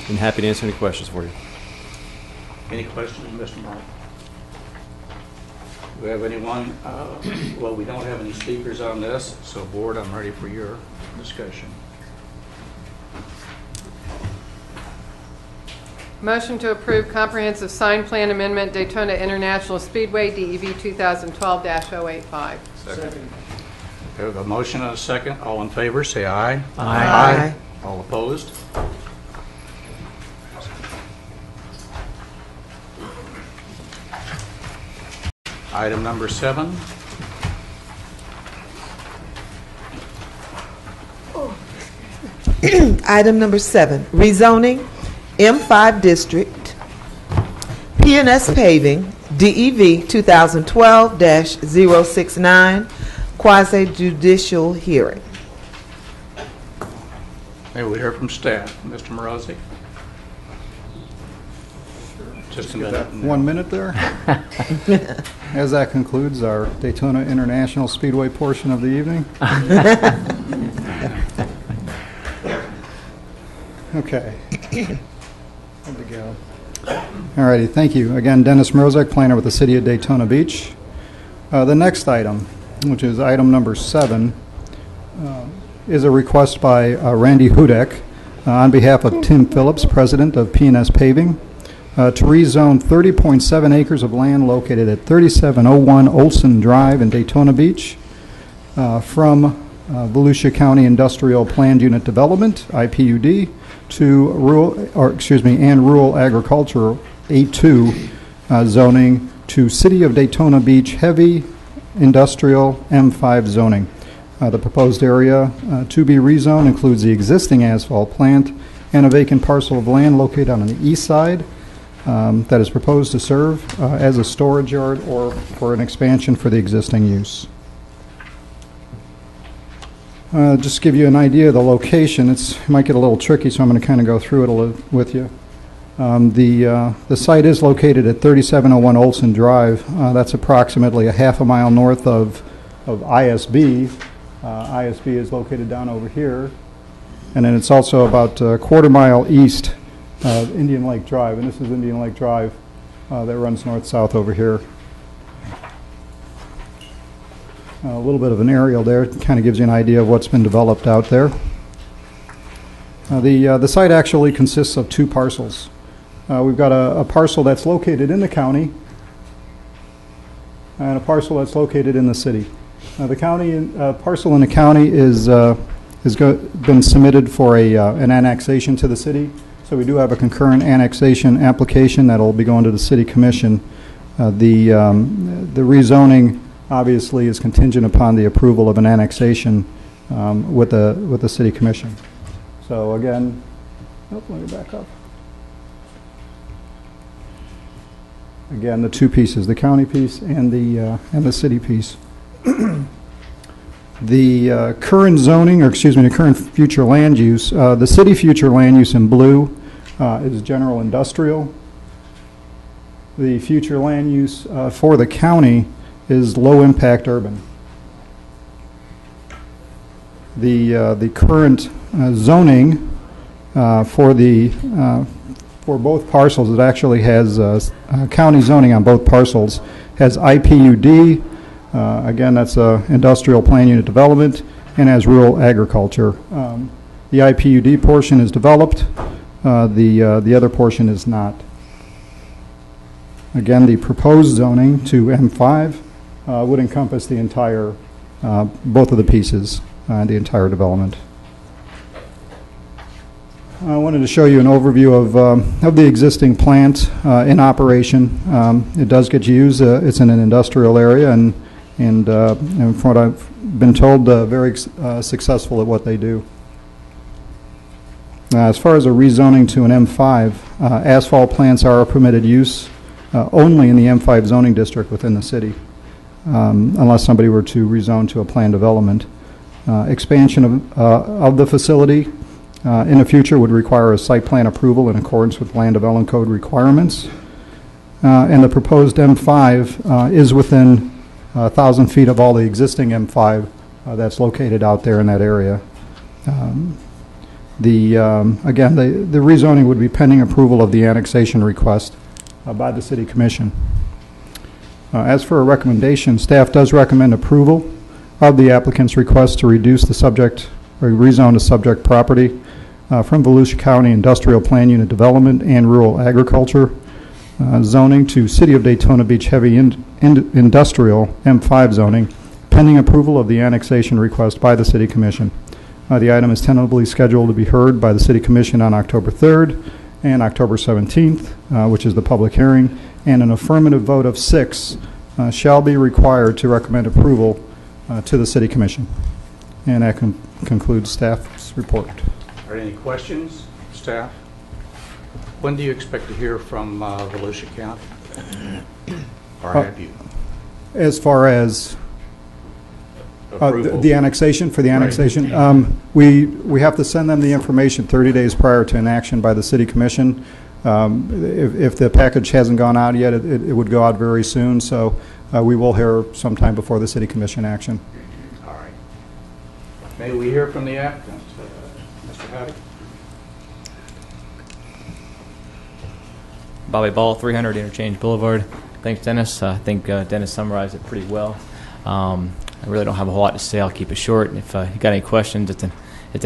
I'm happy to answer any questions for you. Any questions, Mr. Mark? Do we have anyone? Well, we don't have any speakers on this, so board, I'm ready for your discussion. Motion to approve comprehensive sign plan amendment, Daytona International Speedway, DEV 2012-085. Second. We have a motion and a second. All in favor, say aye. Aye. Aye. All opposed? Item number 7. Item number 7, rezoning M5 District, PNS Paving, DEV 2012-069, quasi-judicial hearing. May we hear from staff? Mr. Morosi? Just a minute. 1 minute there. As that concludes our Daytona International Speedway portion of the evening. Okay. Good to go. All righty, thank you. Again, Dennis Mrozek, planner with the City of Daytona Beach. The next item, which is item number 7, is a request by Randy Hudek on behalf of Tim Phillips, president of PNS Paving, to rezone 30.7 acres of land located at 3701 Olson Drive in Daytona Beach from Volusia County Industrial Planned Unit Development, IPUD, to rural agricultural A2 zoning to City of Daytona Beach heavy industrial M5 zoning. The proposed area to be rezoned includes the existing asphalt plant and a vacant parcel of land located on the east side that is proposed to serve as a storage yard or for an expansion for the existing use. Just to give you an idea of the location, it might get a little tricky, so I'm going to kind of go through it with you. The site is located at 3701 Olson Drive. That's approximately a half a mile north of ISB. ISB is located down over here. And then it's also about a quarter mile east of Indian Lake Drive. And this is Indian Lake Drive that runs north-south over here. A little bit of an aerial there. It kind of gives you an idea of what's been developed out there. The site actually consists of 2 parcels. We've got a parcel that's located in the county and a parcel that's located in the city. The county parcel in the county been submitted for an annexation to the city. So we do have a concurrent annexation application that will be going to the city commission. The rezoning obviously is contingent upon the approval of an annexation with the city commission. So again, let me back up. Again, the 2 pieces, the county piece and the city piece. The current zoning, or excuse me, the current future land use, the city future land use in blue is general industrial. The future land use for the county is low impact urban. The current zoning for both parcels, it actually has county zoning on both parcels, has IPUD. Again, that's industrial plan unit development, and as rural agriculture. The IPUD portion is developed. The other portion is not. Again, the proposed zoning to M5 would encompass the entire, both of the pieces, the entire development. I wanted to show you an overview of the existing plant in operation. It does get used. It's in an industrial area, and from what I've been told, very successful at what they do. As far as a rezoning to an M5, asphalt plants are a permitted use only in the M5 zoning district within the city, unless somebody were to rezone to a planned development. Expansion of the facility in the future would require a site plan approval in accordance with Land Development Code requirements. And the proposed M5 is within 1,000 feet of all the existing M5 that's located out there in that area. Again, the rezoning would be pending approval of the annexation request by the City Commission. As for a recommendation, staff does recommend approval of the applicant's request to reduce the subject or rezone the subject property from Volusia County Industrial Plan Unit Development and Rural Agriculture zoning to City of Daytona Beach Heavy Industrial M5 zoning, pending approval of the annexation request by the City Commission. The item is tentatively scheduled to be heard by the City Commission on October 3rd and October 17th, which is the public hearing, and an affirmative vote of 6 shall be required to recommend approval to the City Commission. And that concludes staff's report. Are there any questions, staff? When do you expect to hear from Volusia County? Or have you? As far as the annexation, for the annexation, we have to send them the information 30 days prior to an action by the City Commission. If the package hasn't gone out yet, it would go out very soon, so we will hear sometime before the City Commission action. All right. May we hear from the applicant, Mr. Haddock? Bobby Ball, 300 Interchange Boulevard. Thanks, Dennis. I think Dennis summarized it pretty well. I really don't have a whole lot to say. I'll keep it short. If you got any questions, it's an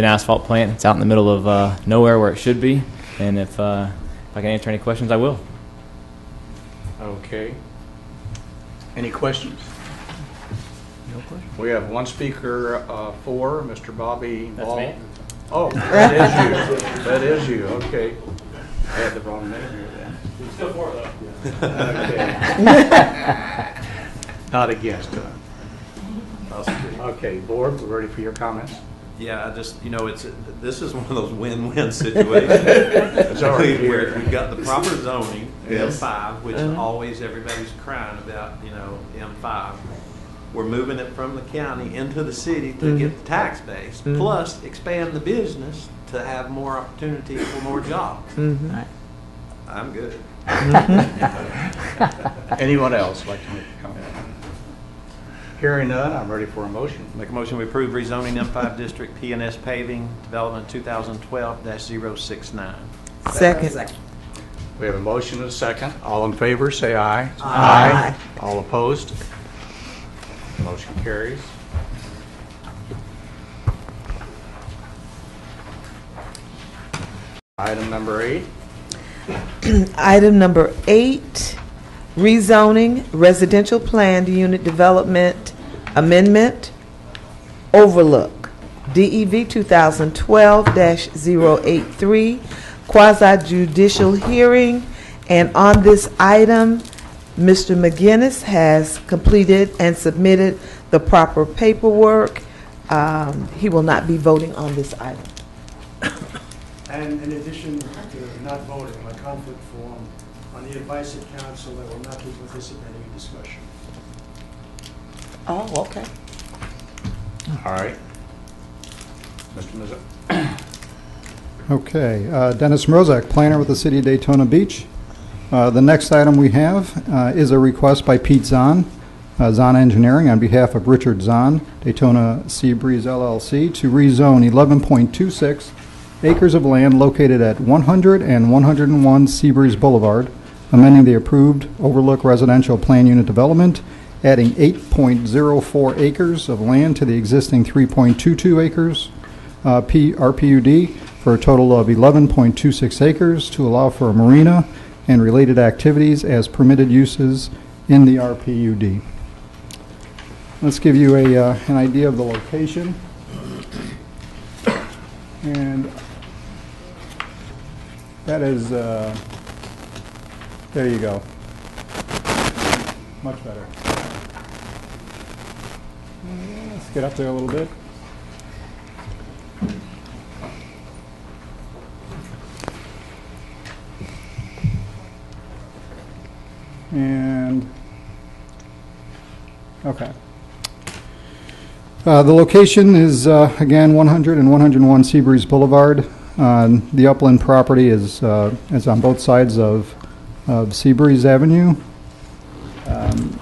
asphalt plant. It's out in the middle of nowhere where it should be. And if I can answer any questions, I will. Okay. Any questions? No questions. We have one speaker for Mr. Bobby That's Ball. me. Oh, that is you. That is you. Okay. I had the wrong name here then. Still 4 though. Okay. Not against. Okay, board, we're ready for your comments. Yeah, this is one of those win-win situations. It's already where here. we've got the proper zoning, Yes. M5, which always everybody's crying about, M5. We're moving it from the county into the city to get the tax base, plus expand the business to have more opportunity for more jobs. I'm good. Anyone else like to make a comment? Hearing none, I'm ready for a motion. Make a motion we approve rezoning M5 District PNS Paving Development 2012-069. Second. We have a motion and a second. All in favor, say aye. Aye. All opposed? Motion carries. Item number 8. Item number 8, rezoning residential planned unit development amendment overlook, DEV 2012-083, quasi-judicial hearing. And on this item, Mr. McGinnis has completed and submitted the proper paperwork. He will not be voting on this item. And in addition to not voting, my conflict form on the advice of counsel that will not be participating in discussion. Oh, okay. All right. Mr. Mizzo. Okay, Dennis Mrozak, planner with the City of Daytona Beach. The next item we have is a request by Pete Zahn, Zahn Engineering, on behalf of Richard Zahn, Daytona Seabreeze LLC, to rezone 11.26 acres of land located at 100 and 101 Seabreeze Boulevard, amending the approved Overlook Residential Plan Unit Development, adding 8.04 acres of land to the existing 3.22 acres RPUD for a total of 11.26 acres to allow for a marina and related activities as permitted uses in the RPUD. Let's give you an idea of the location. And that is, there you go. Much better. Let's get up there a little bit. And, okay. The location is, again, 100 and 101 Seabreeze Boulevard. The upland property is on both sides of Seabreeze Avenue. And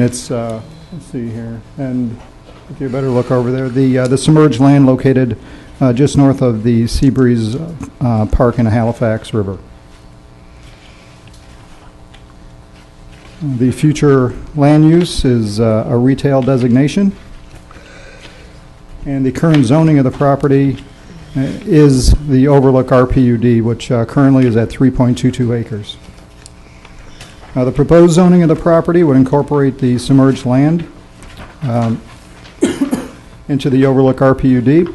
it's, let's see here, and if you better look over there, the submerged land located just north of the Seabreeze Park in the Halifax River. The future land use is a retail designation. And the current zoning of the property is the Overlook RPUD, which currently is at 3.22 acres. The proposed zoning of the property would incorporate the submerged land into the Overlook RPUD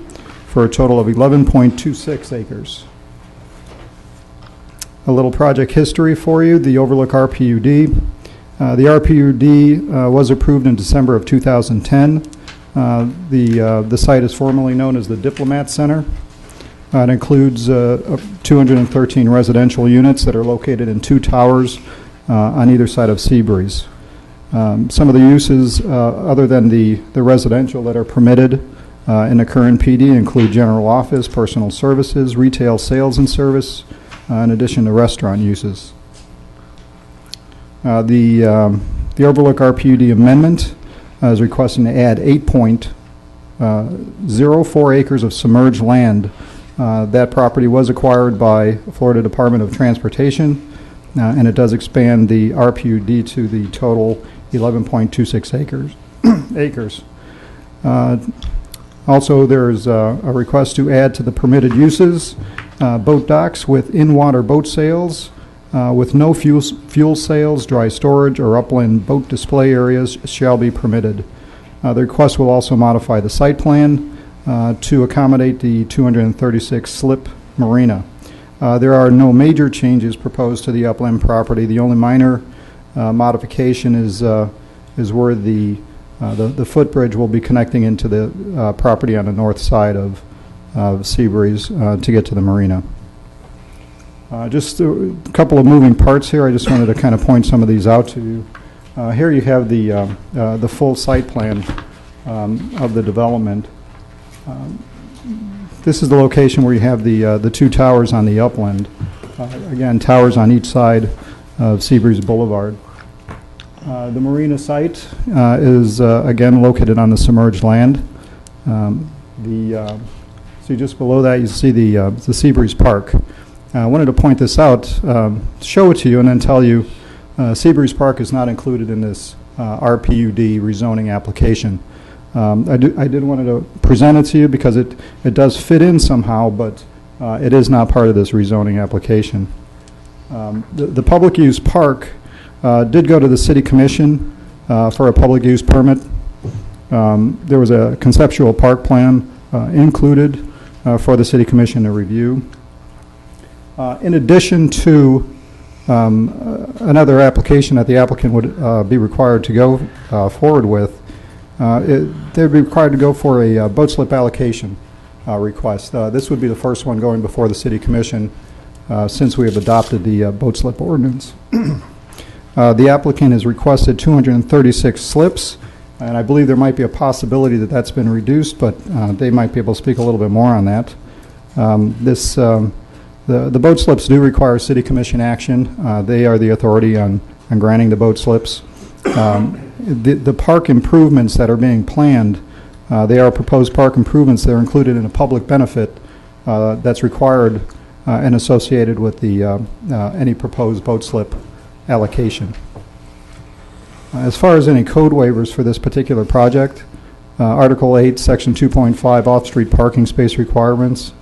for a total of 11.26 acres. A little project history for you, the Overlook RPUD. The RPUD was approved in December of 2010. The site is formally known as the Diplomat Center. It includes 213 residential units that are located in 2 towers on either side of Seabreeze. Some of the uses other than the residential that are permitted in the current PD include general office, personal services, retail sales and service, in addition to restaurant uses. The Overlook RPUD amendment is requesting to add 8.04 acres of submerged land. That property was acquired by Florida Department of Transportation, and it does expand the RPUD to the total 11.26 acres. Also, there's a request to add to the permitted uses boat docks with in-water boat sales, with no fuel sales, dry storage, or upland boat display areas shall be permitted. The request will also modify the site plan to accommodate the 236 slip marina. There are no major changes proposed to the upland property. The only minor modification is where the footbridge will be connecting into the property on the north side of Seabreeze to get to the marina. Just a couple of moving parts here. I just wanted to kind of point some of these out to you. Here you have the full site plan of the development. This is the location where you have the 2 towers on the upland. Again, towers on each side of Seabreeze Boulevard. The marina site is again located on the submerged land. See just below that you see the Seabreeze Park. I wanted to point this out, show it to you, and then tell you Seabreeze Park is not included in this RPUD rezoning application. I did want to present it to you because it does fit in somehow, but It is not part of this rezoning application. The public use park did go to the City Commission for a public use permit. There was a conceptual park plan included for the City Commission to review. In addition to another application that the applicant would be required to go forward with, they'd be required to go for a boat slip allocation request. This would be the first one going before the City Commission since we have adopted the boat slip ordinance. The applicant has requested 236 slips, and I believe there might be a possibility that that's been reduced, but they might be able to speak a little bit more on that. The boat slips do require City Commission action. They are the authority on granting the boat slips. The park improvements that are being planned, they are proposed park improvements that are included in a public benefit that's required and associated with the any proposed boat slip allocation. As far as any code waivers for this particular project, Article 8, Section 2.5, off-street parking space requirements,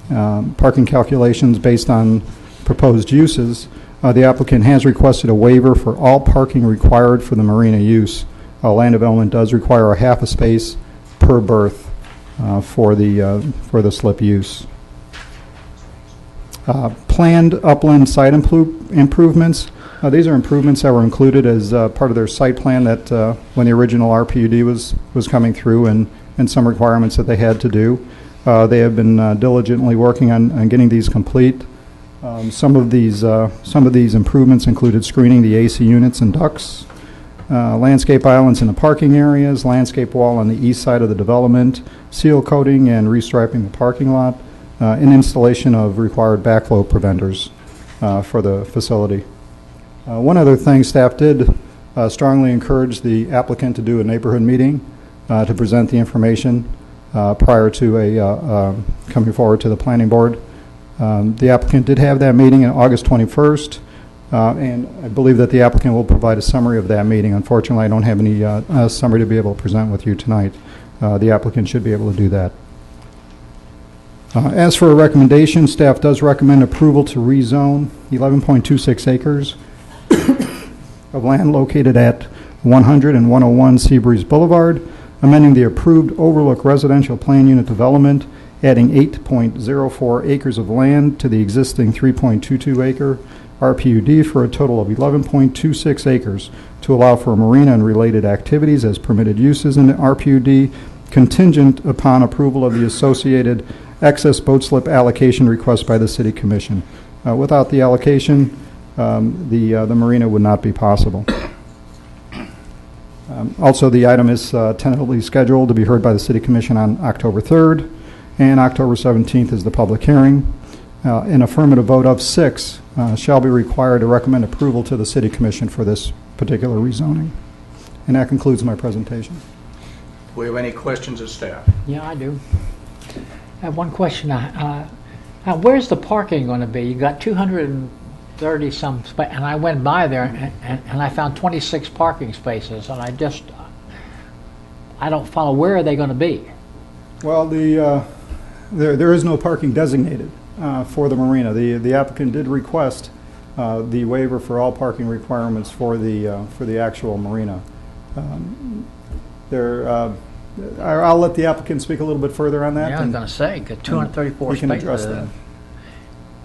parking calculations based on proposed uses, the applicant has requested a waiver for all parking required for the marina use. Land development does require a half a space per berth for the slip use. Planned upland site improvements. These are improvements that were included as part of their site plan that when the original RPUD was coming through, and some requirements that they had to do. They have been diligently working on getting these complete. Some of these improvements included screening the AC units and ducts, landscape islands in the parking areas, landscape wall on the east side of the development, seal coating and restriping the parking lot, and installation of required backflow preventers for the facility. One other thing, staff did strongly encourage the applicant to do a neighborhood meeting to present the information prior to coming forward to the planning board. The applicant did have that meeting on August 21st, and I believe that the applicant will provide a summary of that meeting. Unfortunately, I don't have any summary to be able to present with you tonight. The applicant should be able to do that. As for a recommendation, staff does recommend approval to rezone 11.26 acres of land located at 100 and 101 Seabreeze Boulevard, amending the approved Overlook Residential Plan Unit Development, adding 8.04 acres of land to the existing 3.22 acre RPUD for a total of 11.26 acres to allow for marina and related activities as permitted uses in the RPUD, contingent upon approval of the associated excess boat slip allocation request by the City Commission. Without the allocation, the marina would not be possible. Also, the item is tentatively scheduled to be heard by the City Commission on October 3rd, and October 17th is the public hearing. An affirmative vote of 6 shall be required to recommend approval to the City Commission for this particular rezoning. And that concludes my presentation. Do we have any questions of staff? Yeah, I do. I have one question. Now, where's the parking going to be? You got 230 some, and I went by there and I found 26 parking spaces, and I don't follow. Where are they going to be? Well, there is no parking designated for the marina. The applicant did request the waiver for all parking requirements for the actual marina. I'll let the applicant speak a little bit further on that. Yeah, I was going to say, 234 we can spaces. address that.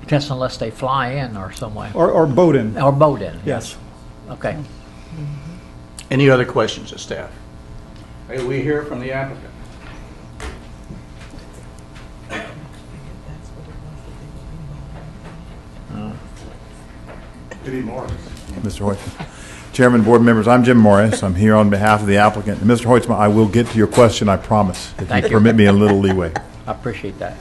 Just unless they fly in or some way. Or boat in. Or boat in. Yes. Okay. Any other questions of staff? May we hear from the applicant? Mr. Hoytsman. Chairman, board members, I'm Jim Morris. I'm here on behalf of the applicant. And Mr. Hoytsman, I will get to your question, I promise, if you permit me a little leeway. I appreciate that.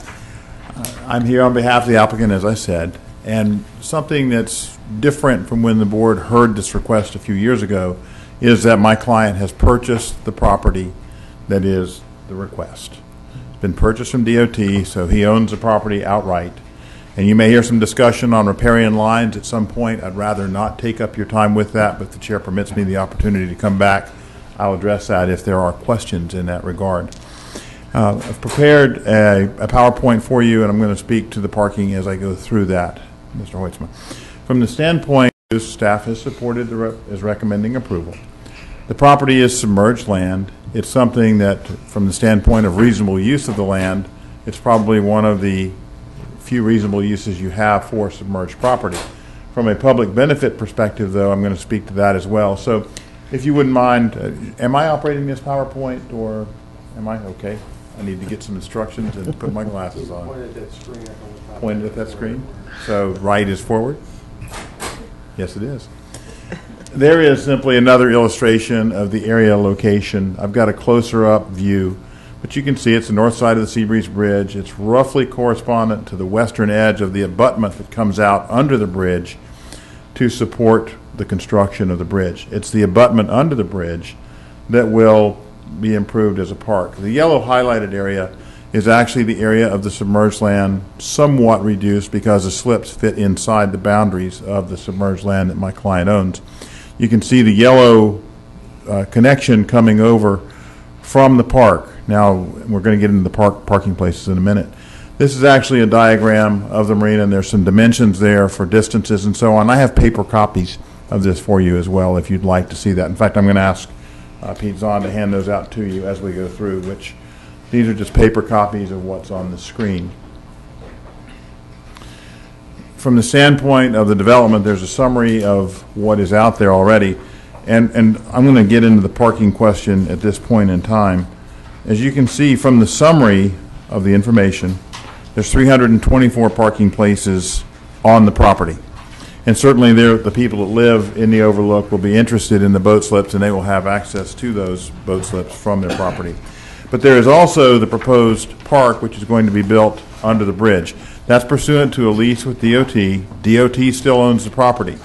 I'm here on behalf of the applicant, as I said, and something that's different from when the board heard this request a few years ago is that my client has purchased the property that is the request. It's been purchased from DOT, so he owns the property outright. And you may hear some discussion on riparian lines at some point. I'd rather not take up your time with that, but if the chair permits me the opportunity to come back, I'll address that if there are questions in that regard. I've prepared a PowerPoint for you, and I'm going to speak to the parking as I go through that, Mr. Hoitzman. From the standpoint, staff has supported is recommending approval. The property is submerged land. It's something that, from the standpoint of reasonable use of the land, it's probably one of the few reasonable uses you have for submerged property. From a public benefit perspective, though, I'm going to speak to that as well. So, if you wouldn't mind, am I operating this PowerPoint, or am I okay? I need to get some instructions and put my glasses on. Point at that screen. Pointed at that screen. So right is forward? Yes, it is. There is simply another illustration of the area location. I've got a closer up view, but you can see it's the north side of the Seabreeze Bridge. It's roughly correspondent to the western edge of the abutment that comes out under the bridge to support the construction of the bridge. It's the abutment under the bridge that will be improved as a park. The yellow highlighted area is actually the area of the submerged land, somewhat reduced because the slips fit inside the boundaries of the submerged land that my client owns. You can see the yellow connection coming over from the park. Now, we're going to get into the parking places in a minute. This is actually a diagram of the marina, and there's some dimensions there for distances and so on. I have paper copies of this for you as well if you'd like to see that. In fact, I'm going to ask Pete Zahn to hand those out to you as we go through, which these are just paper copies of what's on the screen. From the standpoint of the development, there's a summary of what is out there already, and I'm going to get into the parking question at this point in time. As you can see from the summary of the information, there's 324 parking places on the property. And certainly the people that live in the overlook will be interested in the boat slips, and they will have access to those boat slips from their property. But there is also the proposed park, which is going to be built under the bridge. That's pursuant to a lease with DOT. DOT still owns the property.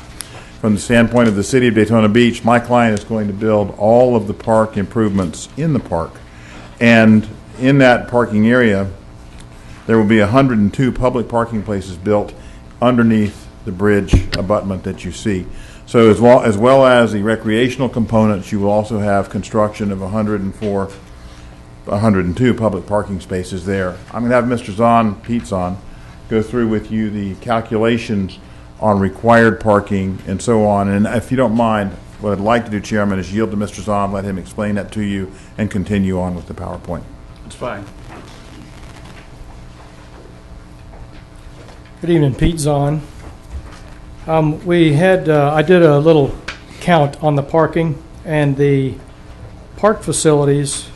From the standpoint of the city of Daytona Beach, my client is going to build all of the park improvements in the park. And in that parking area, there will be 102 public parking places built underneath the bridge abutment that you see. So as well as the recreational components, you will also have construction of 102 public parking spaces there. I'm going to have Mr. Zahn, Pete Zahn, go through with you the calculations on required parking and so on. And if you don't mind, what I'd like to do, Chairman, is yield to Mr. Zahn, let him explain that to you, and continue on with the PowerPoint. That's fine. Good evening, Pete Zahn. I did a little count on the parking, and the park facilities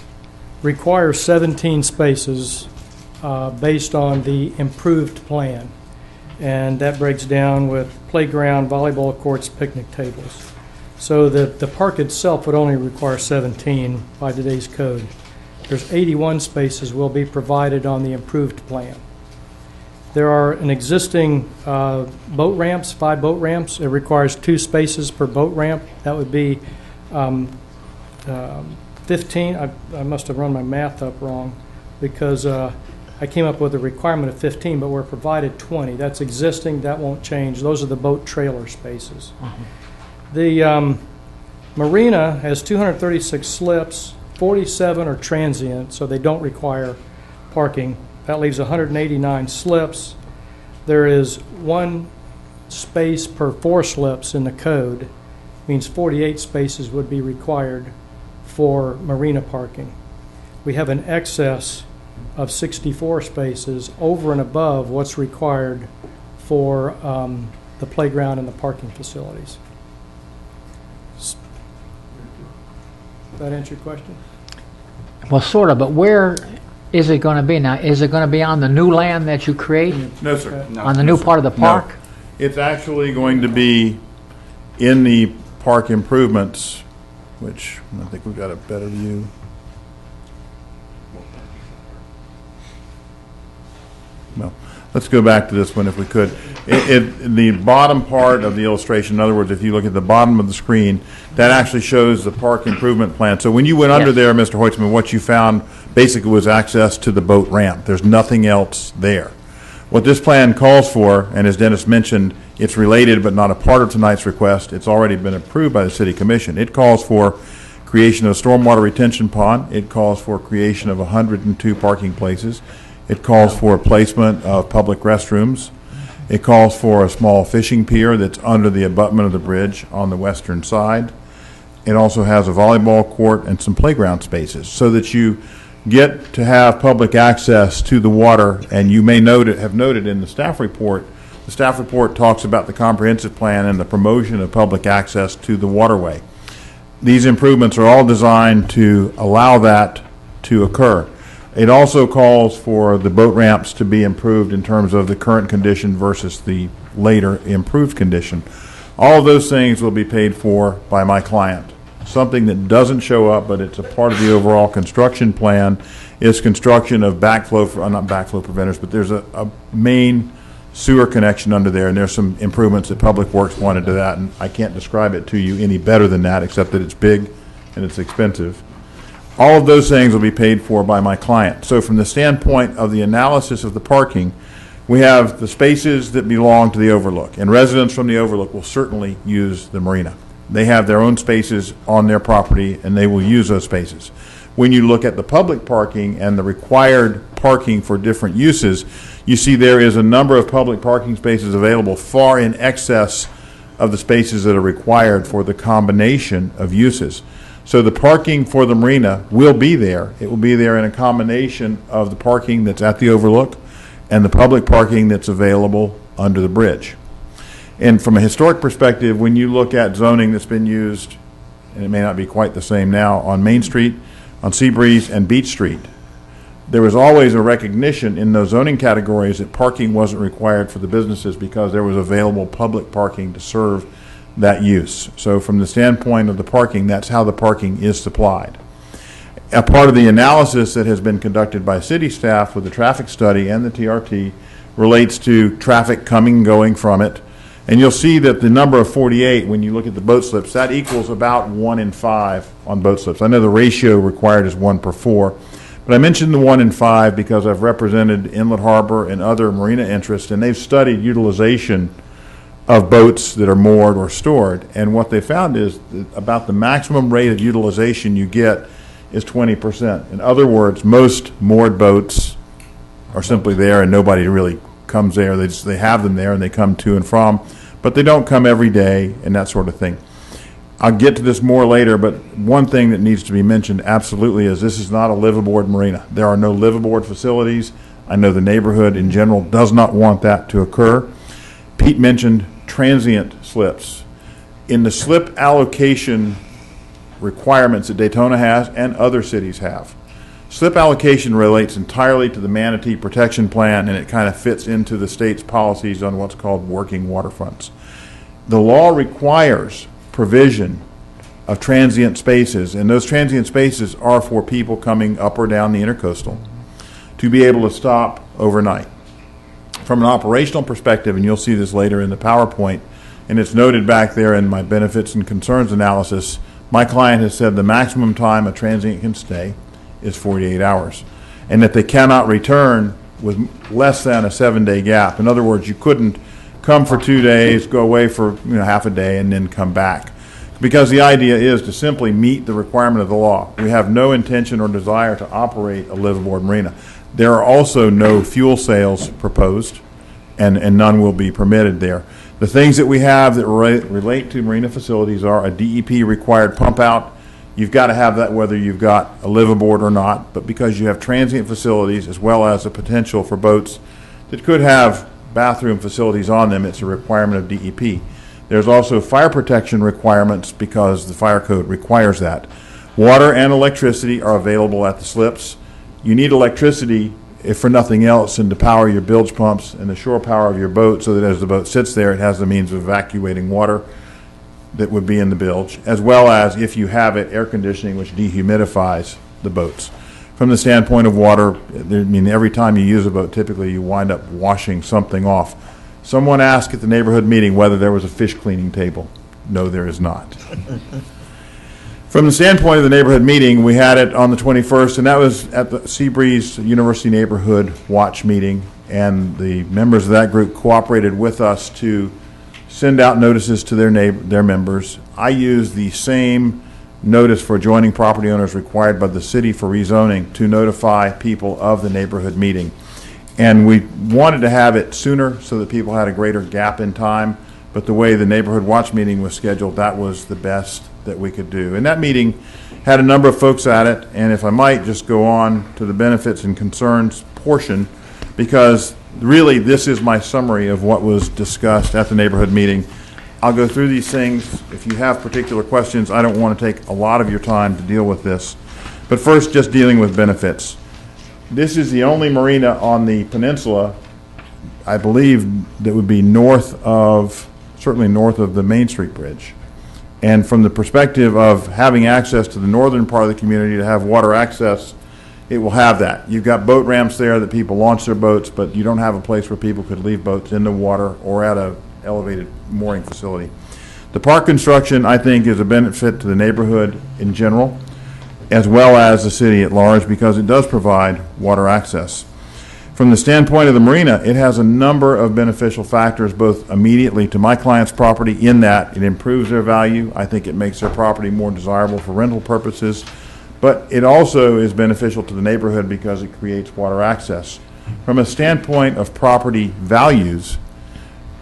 require 17 spaces based on the improved plan. And that breaks down with playground, volleyball courts, picnic tables. So the park itself would only require 17 by today's code. There's 81 spaces will be provided on the improved plan. There are an existing boat ramps, 5 boat ramps. It requires 2 spaces per boat ramp. That would be 15. I must have run my math up wrong because I came up with a requirement of 15, but we're provided 20. That's existing. That won't change. Those are the boat trailer spaces. The marina has 236 slips. 47 are transient, so they don't require parking. That leaves 189 slips. There is 1 space per 4 slips in the code. Means 48 spaces would be required for marina parking. We have an excess of 64 spaces over and above what's required for the playground and the parking facilities. Does that answer your question? Well, sort of, but where is it going to be now? Is it going to be on the new land that you create? No, sir. No. On the new part of the park? No. It's actually going to be in the park improvements, which I think we've got a better view. No. Let's go back to this one if we could. The bottom part of the illustration, in other words, if you look at the bottom of the screen, that actually shows the park improvement plan. So when you went under there, Mr. Hoitzman, what you found basically was access to the boat ramp. There's nothing else there. What this plan calls for, and as Dennis mentioned, it's related but not a part of tonight's request. It's already been approved by the City Commission. It calls for creation of a stormwater retention pond. It calls for creation of 102 parking places. It calls for placement of public restrooms. It calls for a small fishing pier that's under the abutment of the bridge on the western side. It also has a volleyball court and some playground spaces so that you get to have public access to the water. And you may have noted in the staff report talks about the comprehensive plan and the promotion of public access to the waterway. These improvements are all designed to allow that to occur. It also calls for the boat ramps to be improved in terms of the current condition versus the later improved condition. All of those things will be paid for by my client. Something that doesn't show up, but it's a part of the overall construction plan, is construction of not backflow preventers, but there's a main sewer connection under there, and there's some improvements that Public Works wanted to that, and I can't describe it to you any better than that, except that it's big and it's expensive. All of those things will be paid for by my client. So from the standpoint of the analysis of the parking, we have the spaces that belong to the Overlook, and residents from the Overlook will certainly use the marina. They have their own spaces on their property, and they will use those spaces. When you look at the public parking and the required parking for different uses, you see there is a number of public parking spaces available far in excess of the spaces that are required for the combination of uses. So the parking for the marina will be there. It will be there in a combination of the parking that's at the Overlook and the public parking that's available under the bridge. And from a historic perspective, when you look at zoning that's been used, and it may not be quite the same now, on Main Street, on Seabreeze, and Beach Street, there was always a recognition in those zoning categories that parking wasn't required for the businesses because there was available public parking to serve that use. So from the standpoint of the parking, that's how the parking is supplied. A part of the analysis that has been conducted by city staff with the traffic study and the TRT relates to traffic coming and going from it. And you'll see that the number of 48, when you look at the boat slips, that equals about 1 in 5 on boat slips. I know the ratio required is 1 per 4, but I mentioned the 1 in 5 because I've represented Inlet Harbor and other marina interests, and they've studied utilization of boats that are moored or stored. And what they found is that about the maximum rate of utilization you get is 20%. In other words, most moored boats are simply there and nobody really comes there. They have them there and they come to and from, but they don't come every day and that sort of thing. I'll get to this more later, but one thing that needs to be mentioned absolutely is this is not a liveaboard marina. There are no liveaboard facilities. I know the neighborhood in general does not want that to occur. Pete mentioned transient slips. In the slip allocation requirements that Daytona has and other cities have, slip allocation relates entirely to the Manatee Protection Plan, and it kind of fits into the state's policies on what's called working waterfronts. The law requires provision of transient spaces, and those transient spaces are for people coming up or down the intercoastal to be able to stop overnight. From an operational perspective, and you'll see this later in the PowerPoint, and it's noted back there in my benefits and concerns analysis, my client has said the maximum time a transient can stay is 48 hours, and that they cannot return with less than a 7-day gap. In other words, you couldn't come for 2 days, go away for half a day, and then come back. Because the idea is to simply meet the requirement of the law. We have no intention or desire to operate a liveaboard marina. There are also no fuel sales proposed, and none will be permitted there. The things that we have that relate to marina facilities are a DEP required pump out. You've got to have that whether you've got a liveaboard or not, but because you have transient facilities as well as a potential for boats that could have bathroom facilities on them, it's a requirement of DEP. There's also fire protection requirements because the fire code requires that. Water and electricity are available at the slips. You need electricity, if for nothing else, and to power your bilge pumps and the shore power of your boat so that as the boat sits there, it has the means of evacuating water that would be in the bilge, as well as, if you have it, air conditioning, which dehumidifies the boats. From the standpoint of water, I mean, every time you use a boat, typically you wind up washing something off. Someone asked at the neighborhood meeting whether there was a fish cleaning table. No, there is not. From the standpoint of the neighborhood meeting, we had it on the 21st, and that was at the Seabreeze University Neighborhood Watch meeting, and the members of that group cooperated with us to send out notices to their members. I used the same notice for adjoining property owners required by the city for rezoning to notify people of the neighborhood meeting. And we wanted to have it sooner so that people had a greater gap in time, but the way the neighborhood watch meeting was scheduled, that was the best that we could do. And that meeting had a number of folks at it, and if I might just go on to the benefits and concerns portion, because really this is my summary of what was discussed at the neighborhood meeting. I'll go through these things. If you have particular questions, I don't want to take a lot of your time to deal with this. But first, just dealing with benefits. This is the only marina on the peninsula, I believe, that would be certainly north of the Main Street Bridge. And from the perspective of having access to the northern part of the community to have water access, it will have that. You've got boat ramps there that people launch their boats, but you don't have a place where people could leave boats in the water or at a elevated mooring facility. The park construction, I think, is a benefit to the neighborhood in general, as well as the city at large, because it does provide water access. From the standpoint of the marina, it has a number of beneficial factors, both immediately to my client's property in that it improves their value. I think it makes their property more desirable for rental purposes, but it also is beneficial to the neighborhood because it creates water access. From a standpoint of property values,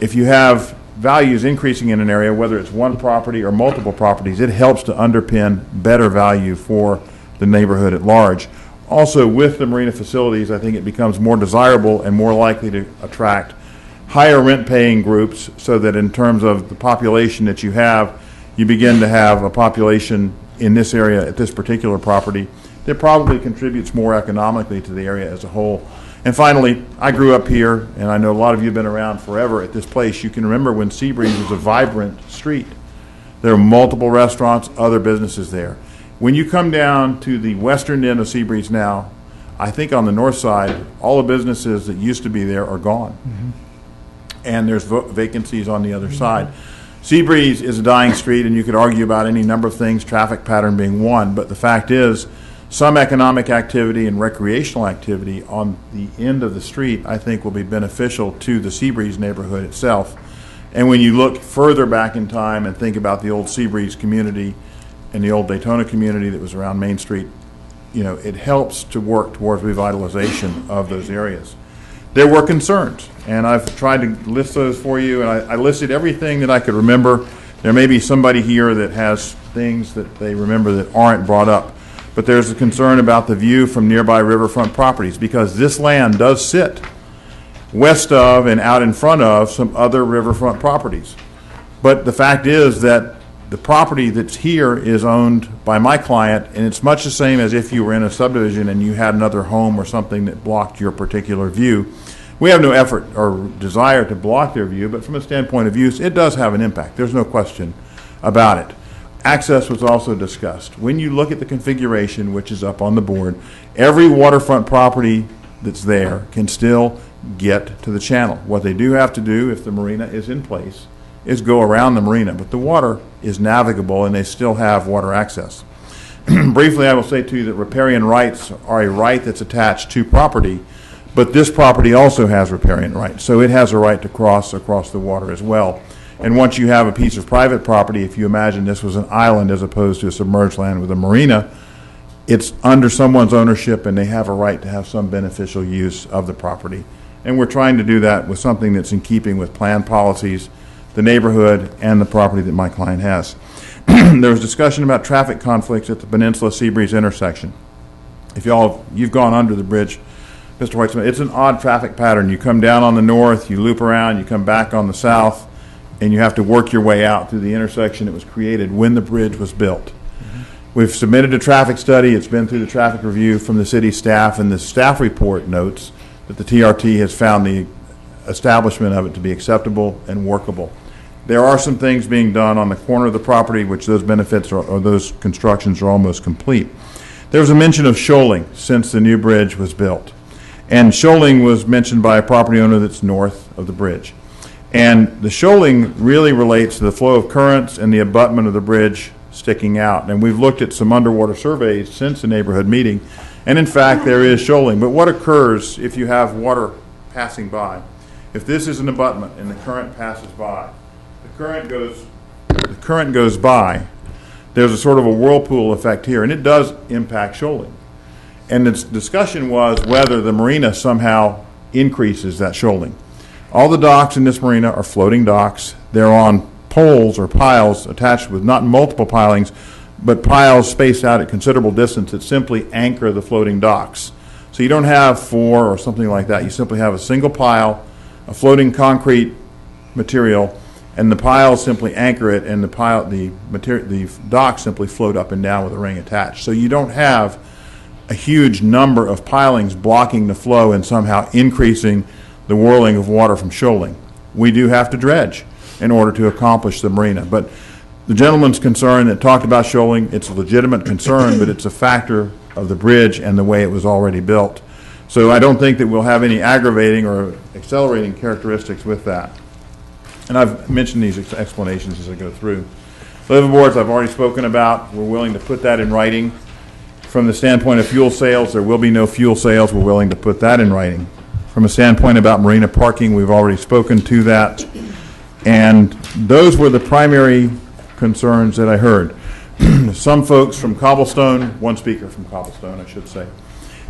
if you have values increasing in an area, whether it's one property or multiple properties, it helps to underpin better value for the neighborhood at large. Also, with the marina facilities, I think it becomes more desirable and more likely to attract higher rent-paying groups, so that in terms of the population that you have, you begin to have a population in this area at this particular property that probably contributes more economically to the area as a whole. And finally, I grew up here, and I know a lot of you have been around forever at this place. You can remember when Seabreeze was a vibrant street. There are multiple restaurants, other businesses there. When you come down to the western end of Seabreeze now, I think on the north side, all the businesses that used to be there are gone. And there's vacancies on the other side. Seabreeze is a dying street, and you could argue about any number of things, traffic pattern being one, but the fact is, some economic activity and recreational activity on the end of the street, I think, will be beneficial to the Seabreeze neighborhood itself. And when you look further back in time and think about the old Seabreeze community and the old Daytona community that was around Main Street, you know, it helps to work towards revitalization of those areas. There were concerns, and I've tried to list those for you, and I listed everything that I could remember. There may be somebody here that has things that they remember that aren't brought up. But there's a concern about the view from nearby riverfront properties, because this land does sit west of and out in front of some other riverfront properties. But the fact is that the property that's here is owned by my client, and it's much the same as if you were in a subdivision and you had another home or something that blocked your particular view. We have no effort or desire to block their view, but from a standpoint of use, it does have an impact. There's no question about it. Access was also discussed. When you look at the configuration, which is up on the board, every waterfront property that's there can still get to the channel. What they do have to do, if the marina is in place, is go around the marina, but the water is navigable and they still have water access. Briefly, I will say to you that riparian rights are a right that's attached to property, but this property also has riparian rights, so it has a right to cross across the water as well. And once you have a piece of private property, if you imagine this was an island as opposed to a submerged land with a marina, it's under someone's ownership and they have a right to have some beneficial use of the property. And we're trying to do that with something that's in keeping with plan policies, the neighborhood, and the property that my client has. There was discussion about traffic conflicts at the Peninsula Seabreeze intersection. If you've gone under the bridge, Mr. Weitzman, it's an odd traffic pattern. You come down on the north, you loop around, you come back on the south, and you have to work your way out through the intersection that was created when the bridge was built. We've submitted a traffic study. It's been through the traffic review from the city staff, and the staff report notes that the TRT has found the establishment of it to be acceptable and workable. There are some things being done on the corner of the property, which those benefits or those constructions are almost complete. There was a mention of shoaling since the new bridge was built. And shoaling was mentioned by a property owner that's north of the bridge. And the shoaling really relates to the flow of currents and the abutment of the bridge sticking out. And we've looked at some underwater surveys since the neighborhood meeting, and in fact there is shoaling. But what occurs if you have water passing by? If this is an abutment and the current passes by, the current goes by, there's a sort of a whirlpool effect here, and it does impact shoaling. And the discussion was whether the marina somehow increases that shoaling. All the docks in this marina are floating docks. They're on poles or piles attached with not multiple pilings, but piles spaced out at considerable distance that simply anchor the floating docks. So you don't have four or something like that. You simply have a single pile, a floating concrete material, and the piles simply anchor it, and the docks simply float up and down with a ring attached. So you don't have a huge number of pilings blocking the flow and somehow increasing the whirling of water from shoaling. We do have to dredge in order to accomplish the marina. But the gentleman's concern that talked about shoaling, it's a legitimate concern, but it's a factor of the bridge and the way it was already built. So I don't think that we'll have any aggravating or accelerating characteristics with that. And I've mentioned these explanations as I go through. Liveaboards I've already spoken about. We're willing to put that in writing. From the standpoint of fuel sales, there will be no fuel sales. We're willing to put that in writing. From a standpoint about marina parking, we've already spoken to that. And those were the primary concerns that I heard. Some folks from Cobblestone, one speaker from Cobblestone, I should say,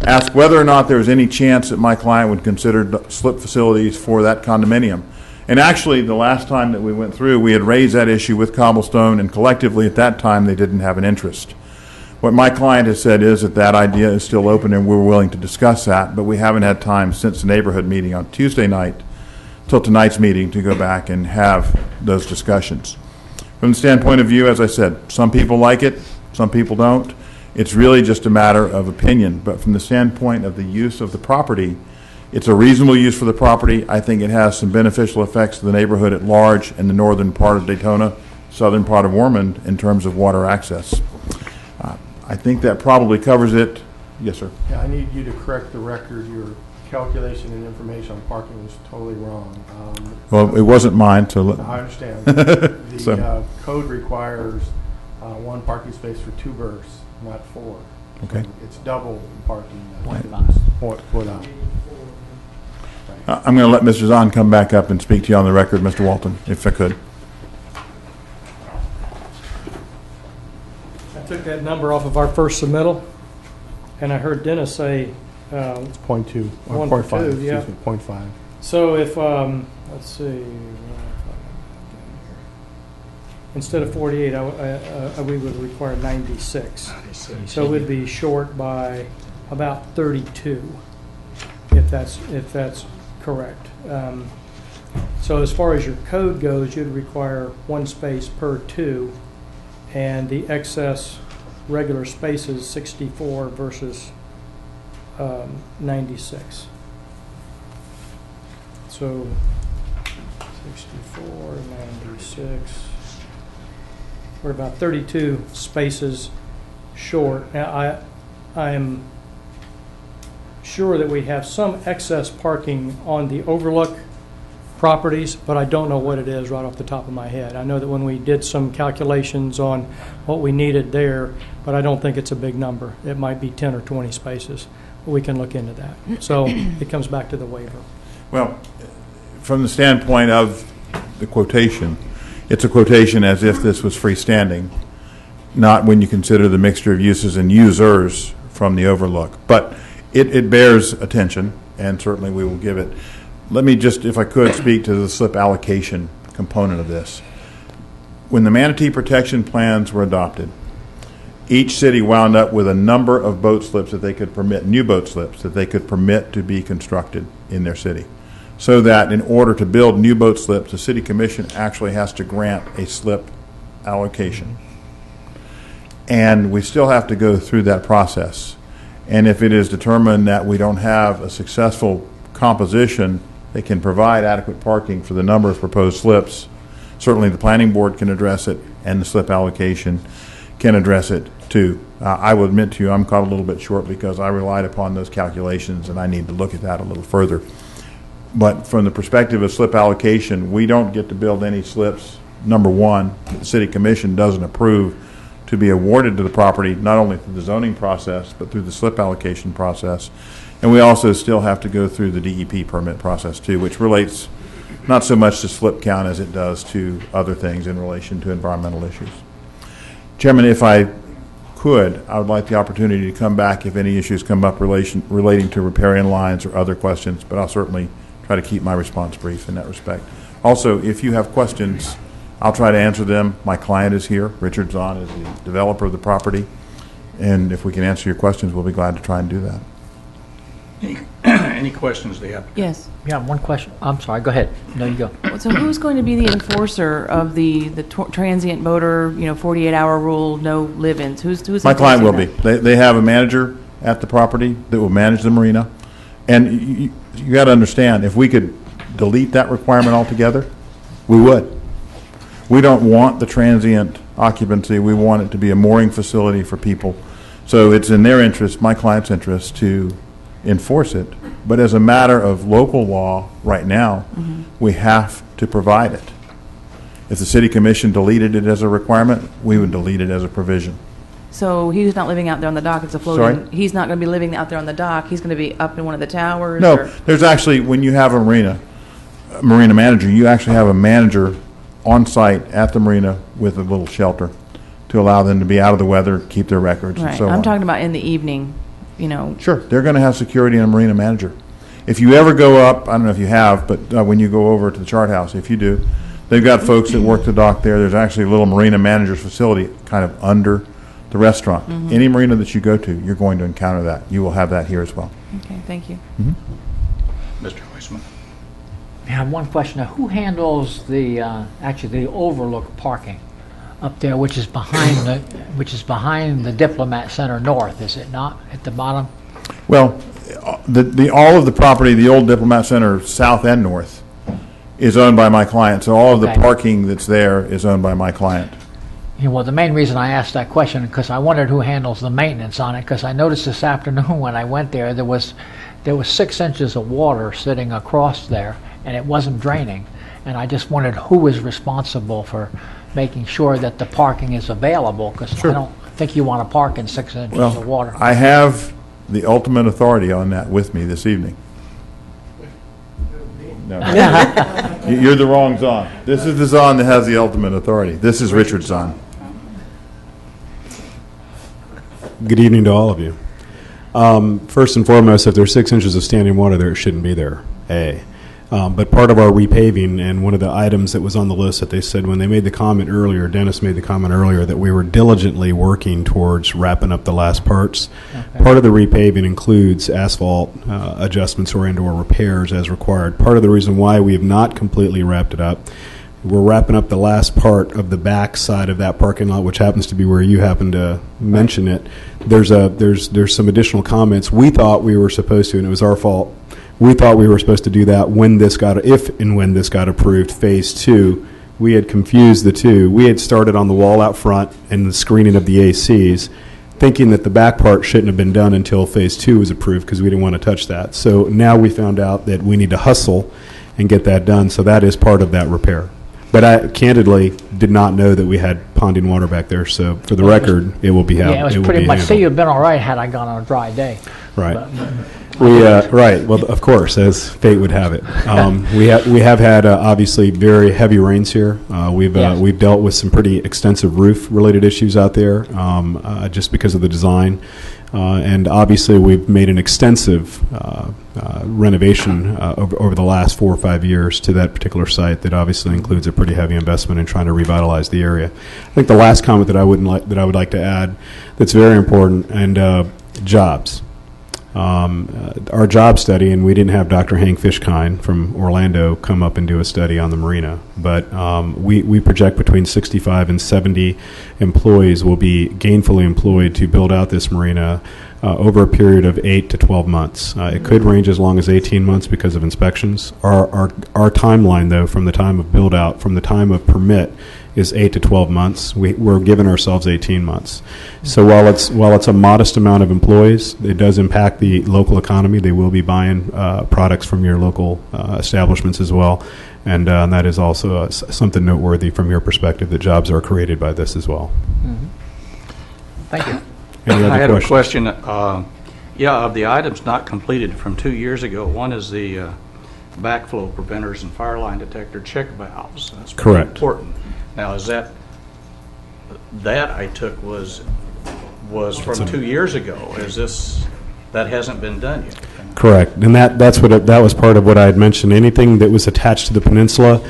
asked whether or not there was any chance that my client would consider slip facilities for that condominium. And actually, the last time that we went through, we had raised that issue with Cobblestone, and collectively at that time, they didn't have an interest. What my client has said is that that idea is still open, and we're willing to discuss that, but we haven't had time since the neighborhood meeting on Tuesday night till tonight's meeting to go back and have those discussions. From the standpoint of view, as I said, some people like it, some people don't. It's really just a matter of opinion, but from the standpoint of the use of the property, it's a reasonable use for the property. I think it has some beneficial effects to the neighborhood at large in the northern part of Daytona, southern part of Ormond in terms of water access. I think that probably covers it. Yes, sir. Yeah, I need you to correct the record. Your calculation and information on parking was totally wrong. Well, it wasn't mine, so I understand. The code requires one parking space for 2 berths, not 4. Okay. So it's double parking. Put out. I'm going to let Mr. Zahn come back up and speak to you on the record, Mr. Walton, if I could. I took that number off of our first submittal, and I heard Dennis say it's 0.2 or 1 0.5. for 2, yeah. Excuse me, 0.5. So if let's see, instead of 48, we would require 96. So we'd be short by about 32, if that's correct. So as far as your code goes, you'd require 1 space per 2, and the excess regular space is 64 versus 96. So 64, 96. We're about 32 spaces short. Now I'm sure that we have some excess parking on the overlook properties, but I don't know what it is right off the top of my head. I know that when we did some calculations on what we needed there, but I don't think it's a big number. It might be 10 or 20 spaces. We can look into that. So it comes back to the waiver. Well, from the standpoint of the quotation, it's a quotation as if this was freestanding, not when you consider the mixture of uses and users from the overlook. But it bears attention, and certainly we will give it. Let me just, if I could, speak to the slip allocation component of this. When the manatee protection plans were adopted, each city wound up with a number of boat slips that they could permit, new boat slips that they could permit to be constructed in their city. So that in order to build new boat slips, the city commission actually has to grant a slip allocation. And we still have to go through that process. And if it is determined that we don't have a successful composition that can provide adequate parking for the number of proposed slips, certainly the planning board can address it, and the slip allocation can address it too. I will admit to you, I'm caught a little bit short because I relied upon those calculations, and I need to look at that a little further. But from the perspective of slip allocation, we don't get to build any slips, number one, that the city commission doesn't approve to be awarded to the property, not only through the zoning process, but through the slip allocation process. And we also still have to go through the DEP permit process too, which relates not so much to slip count as it does to other things in relation to environmental issues. Chairman, if I could, I would like the opportunity to come back if any issues come up relating to repairing lines or other questions, but I'll certainly try to keep my response brief in that respect. Also, if you have questions, I'll try to answer them. My client is here. Richard Zahn is the developer of the property. And if we can answer your questions, we'll be glad to try and do that. Any questions the applicant? Yes. Yeah, one question. I'm sorry, go ahead. No, you go. So who's going to be the enforcer of the transient voter, 48-hour rule, no live-ins? Who's My client will enforcing be. They have a manager at the property that will manage the marina. And you got to understand, if we could delete that requirement altogether, we would. We don't want the transient occupancy. We want it to be a mooring facility for people. So it's in their interest, my client's interest, to enforce it. But as a matter of local law right now, we have to provide it. If the city commission deleted it as a requirement, we would delete it as a provision. So he's not living out there on the dock, it's a floating. Sorry? He's not going to be living out there on the dock, he's going to be up in one of the towers? No, or- there's actually, when you have a marina manager, you actually have a manager on site at the marina with a little shelter to allow them to be out of the weather, keep their records, and Right, so on. I'm talking about in the evening, Sure, they're going to have security and a marina manager. If you ever go up, I don't know if you have, but when you go over to the chart house, if you do, they've got folks that work the dock there. There's actually a little marina manager's facility kind of under the restaurant. Any marina that you go to, you're going to encounter that. You will have that here as well. Okay, thank you. Mr. Weissman. I have one question. Now, who handles actually the overlook parking up there, which is behind the Diplomat Center North, is it not, at the bottom? Well, all of the property, the old Diplomat Center south and north, is owned by my client. So all of the Okay. parking that's there is owned by my client. Yeah, well, the main reason I asked that question, because I wondered who handles the maintenance on it, because I noticed this afternoon when I went there, there was 6 inches of water sitting across there, and it wasn't draining. And I just wondered who was responsible for making sure that the parking is available, because I don't think you want to park in 6 inches of water. I have the ultimate authority on that with me this evening. No. You're the wrong Zahn. This is the Zahn that has the ultimate authority. This is Richard Zahn. Good evening to all of you. First and foremost, if there's 6 inches of standing water there, it shouldn't be there, A. But part of our repaving, and one of the items that was on the list that they said when they made the comment earlier, Dennis made the comment earlier, that we were diligently working towards wrapping up the last parts. Okay. Part of the repaving includes asphalt adjustments or and/or repairs as required. Part of the reason why we have not completely wrapped it up, we're wrapping up the last part of the back side of that parking lot, which happens to be where you happen to mention it. There's some additional comments. We thought we were supposed to, and it was our fault. We thought we were supposed to do that when this got, if and when this got approved, phase 2. We had confused the two. We had started on the wall out front and the screening of the ACs, thinking that the back part shouldn't have been done until phase 2 was approved because we didn't want to touch that. So now we found out that we need to hustle and get that done. So that is part of that repair. But I candidly did not know that we had ponding water back there. So for the record, it will be handled. Yeah, it was pretty much, see, you've been all right had I gone on a dry day. Right. Right. Well, of course, as fate would have it. We have had obviously very heavy rains here. We've dealt with some pretty extensive roof-related issues out there, just because of the design, and obviously we've made an extensive renovation over the last 4 or 5 years to that particular site. That obviously includes a pretty heavy investment in trying to revitalize the area. I think the last comment that I would like to add that's very important, and jobs. Our job study, and we didn't have Dr. Hank Fishkind from Orlando come up and do a study on the marina, but we project between 65 and 70 employees will be gainfully employed to build out this marina over a period of 8 to 12 months. It could range as long as 18 months because of inspections. Our timeline, though, from the time of build out, from the time of permit, is 8 to 12 months. We're giving ourselves 18 months. So while it's a modest amount of employees, it does impact the local economy. They will be buying products from your local establishments as well, and that is also something noteworthy from your perspective, that jobs are created by this as well. Mm-hmm. Thank you. I had a question. Of the items not completed from 2 years ago, one is the backflow preventers and fire line detector check valves. That's correct. Important. Now, is that that I took was from 2 years ago. Is this, that hasn't been done yet? Correct, and that was part of what I had mentioned. Anything that was attached to the peninsula,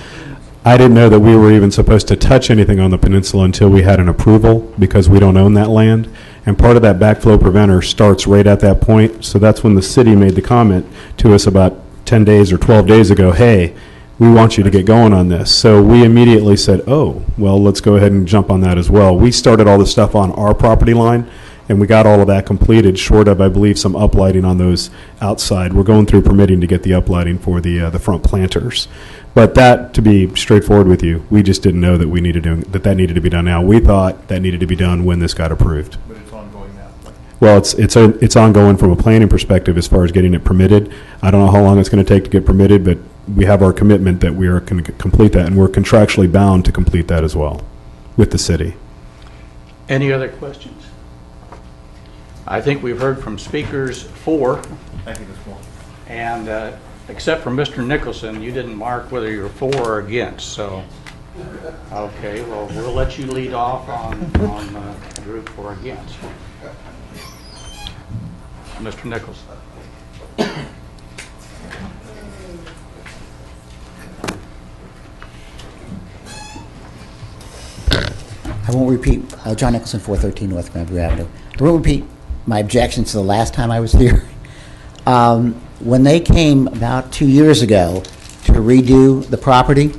I didn't know that we were even supposed to touch anything on the peninsula until we had an approval, because we don't own that land. And part of that backflow preventer starts right at that point. So that's when the city made the comment to us about 10 days or 12 days ago, hey, we want you to get going on this. So we immediately said, oh, well, let's go ahead and jump on that as well. We started all this stuff on our property line, and we got all of that completed, short of, I believe, some uplighting on those outside. We're going through permitting to get the uplighting for the front planters. But that, to be straightforward with you, we just didn't know that we needed that needed to be done now. We thought that needed to be done when this got approved. But it's ongoing now. Well, it's ongoing from a planning perspective as far as getting it permitted. I don't know how long it's going to take to get permitted, but we have our commitment that we are going to complete that, and we're contractually bound to complete that as well with the city. Any other questions? I think we've heard from speakers 4. Thank you, Mr. Moore. And except for Mr. Nicholson, you didn't mark whether you're for or against. So, okay, well, we'll let you lead off on group for or against. Mr. Nicholson. I won't repeat, John Nicholson, 413 North Granview Avenue. I won't repeat my objections to the last time I was here. When they came about 2 years ago to redo the property,